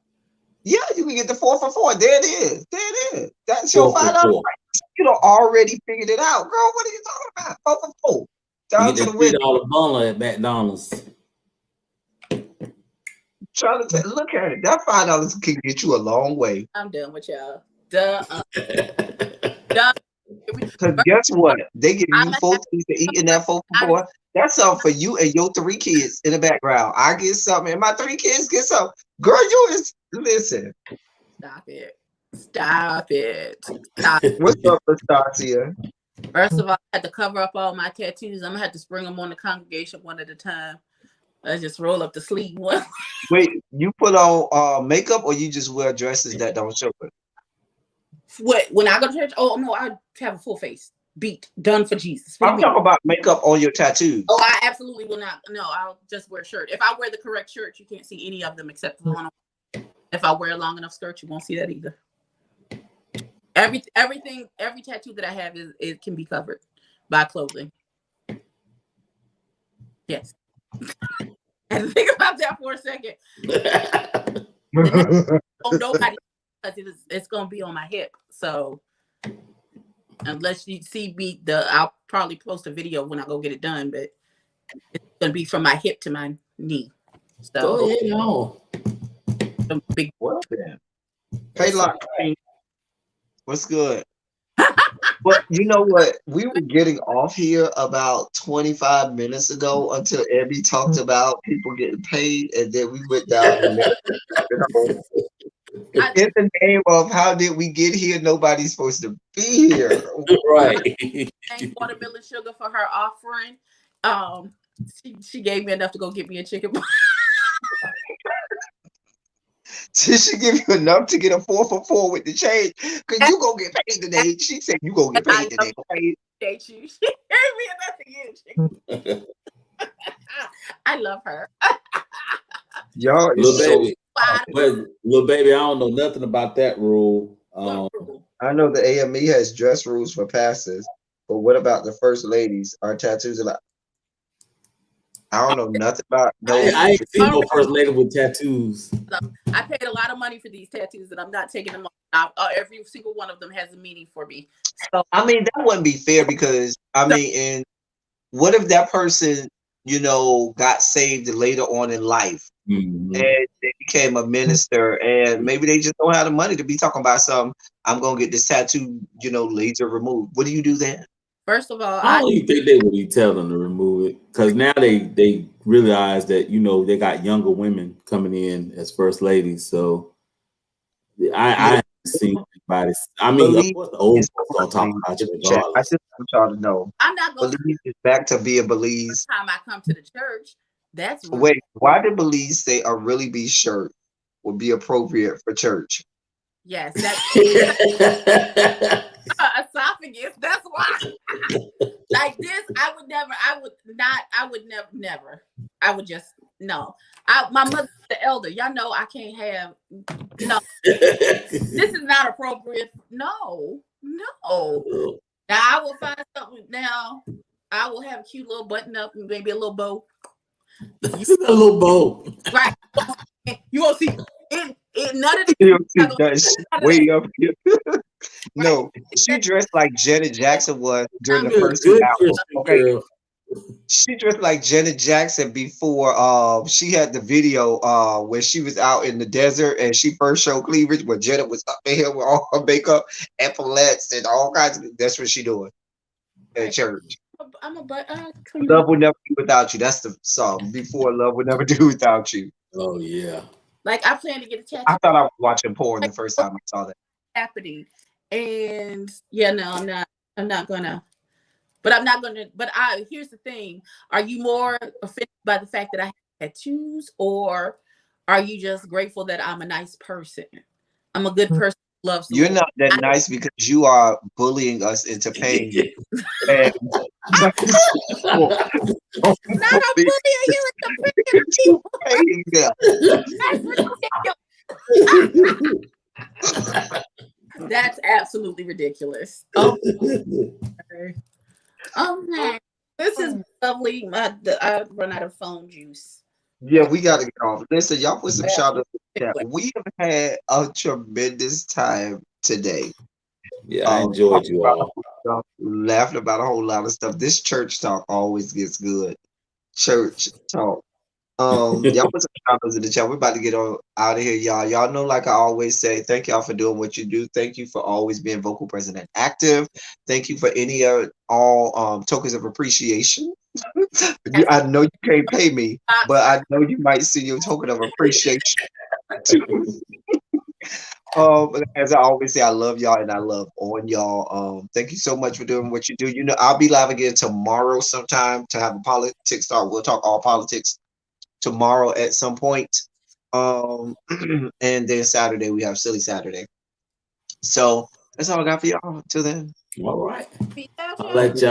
Yeah, you can get the 4 for $4. There it is. There it is. That's your 4 for $5. $4. You don't already figured it out, girl. What are you talking about? 4 for $4. You Down get to that the Wendy's. $3 bundle at McDonald's. Trying to look at it. That $5 can get you a long way. I'm done with y'all. Done. Done. Because guess what? They give I'm you gonna 4 have things to eat in that 4 for $4. That's something for you and your 3 kids in the background. I get something, and my 3 kids get something. Girl, you is listen. Stop it. Stop it. Stop it. What's up, Nastasia? First of all, I had to cover up all my tattoos. I'm gonna have to spring them on the congregation one at a time. I just roll up the sleeve one. Wait, you put on makeup or you just wear dresses that don't show it? What? When I go to church? Oh no, I have a full face. Beat done for Jesus. I'm talking about makeup on your tattoos. Oh, I absolutely will not. No, I'll just wear a shirt. If I wear the correct shirt, you can't see any of them except the one. If I wear a long enough skirt, you won't see that either. Everything, every tattoo that I have it can be covered by clothing. Yes. I had to think about that for a second. Oh, nobody, because it's gonna be on my hip. So unless you see me, I'll probably post a video when I go get it done, but it's gonna be from my hip to my knee. So Go ahead on. Big. What then? Hey, Lock, what's good? But you know what? We were getting off here about 25 minutes ago until Abby talked about people getting paid, and then we went down the in the name of how did we get here? Nobody's supposed to be here. Right. Thank Watermelon Sugar for her offering. She gave me enough to go get me a chicken. Did she give you enough to get a 4 for $4 with the change? Because you gonna get paid today. She said you gonna get paid today. Appreciate you. She gave me enough to get. I love her. Y'all Little is so. baby, little baby, I don't know nothing about that rule. I know the AME has dress rules for pastors, but what about the first ladies? Are tattoos allowed? I don't know nothing about those. I ain't seen no first lady with tattoos. I paid a lot of money for these tattoos, and I'm not taking them off. Every single one of them has a meaning for me. So I mean, that wouldn't be fair because I mean, and what if that person, got saved later on in life and they became a minister, and maybe they just don't have the money to be talking about something. I'm gonna get this tattoo, laser removed. What do you do then? First of all, I don't even think they would even tell them to remove it because now they realize that they got younger women coming in as first ladies. So I Yeah, haven't seen anybody. I mean, of believe course, the old is folks gonna talk currently about in you the chat. I regardless. just want y'all to know. I'm not gonna say Belize is back to being the Belize. time I come to the church. That's rude. Wait, why did Belize say a really be shirt would be appropriate for church? Yes, that esophagus. That's why. Like this, I would never. I would not. I would never. Never. I would just no. My mother's the elder. Y'all know I can't have. No, this is not appropriate. No, no. Now I will find something. Now I will have a cute little button up and maybe a little bow. This is a little bow. Right. You won't see none of You this. know, see that shit None of way that. up here. Right. No, she dressed like Janet Jackson was during the You're a first two good albums. Christian Okay, girl. she dressed like Janet Jackson before she had the video where she was out in the desert and she first showed cleavage when Janet was up in here with all her makeup, epaulets, and all kinds of that's what she doing at Right. church. I'm a but clean Love will never be without you. That's the song. Before love will never do without you. Oh yeah. like I plan to get a I tattoo. thought I was watching porn Like the first what's time I saw that. happening? And yeah, no, I'm not. I'm not gonna. But I'm not gonna. But I here's the thing: are you more offended by the fact that I have tattoos, or are you just grateful that I'm a nice person? I'm a good person who loves the You're Lord. not that I, nice because you are bullying us into paying you. And that's for not a bullying bully. You it's a freaking to people. paying them. That's ridiculous. That's absolutely ridiculous. Okay. Okay. This is lovely. I run out of phone juice. Yeah, we got to get off. Listen, y'all put some shout outs in the chat. Anyway, We have had a tremendous time today. Yeah, I enjoyed Talking you about a all. whole stuff, laughing about a whole lot of stuff. This church talk always gets good. Church talk. Y'all put some shout outs in the chat. We're about to get on out of here, y'all. Y'all know, like I always say, thank y'all for doing what you do. Thank you for always being vocal, present, and active. Thank you for any all tokens of appreciation. that's I know you can't pay me, box. but I know you might see your token of appreciation. But as I always say, I love y'all and I love on y'all. Thank you so much for doing what you do. You know, I'll be live again tomorrow sometime to have a politics talk. We'll talk all politics tomorrow at some point. And then Saturday we have Silly Saturday. So that's all I got for y'all. Till then. All right. Peace out, I'll y'all. let y'all.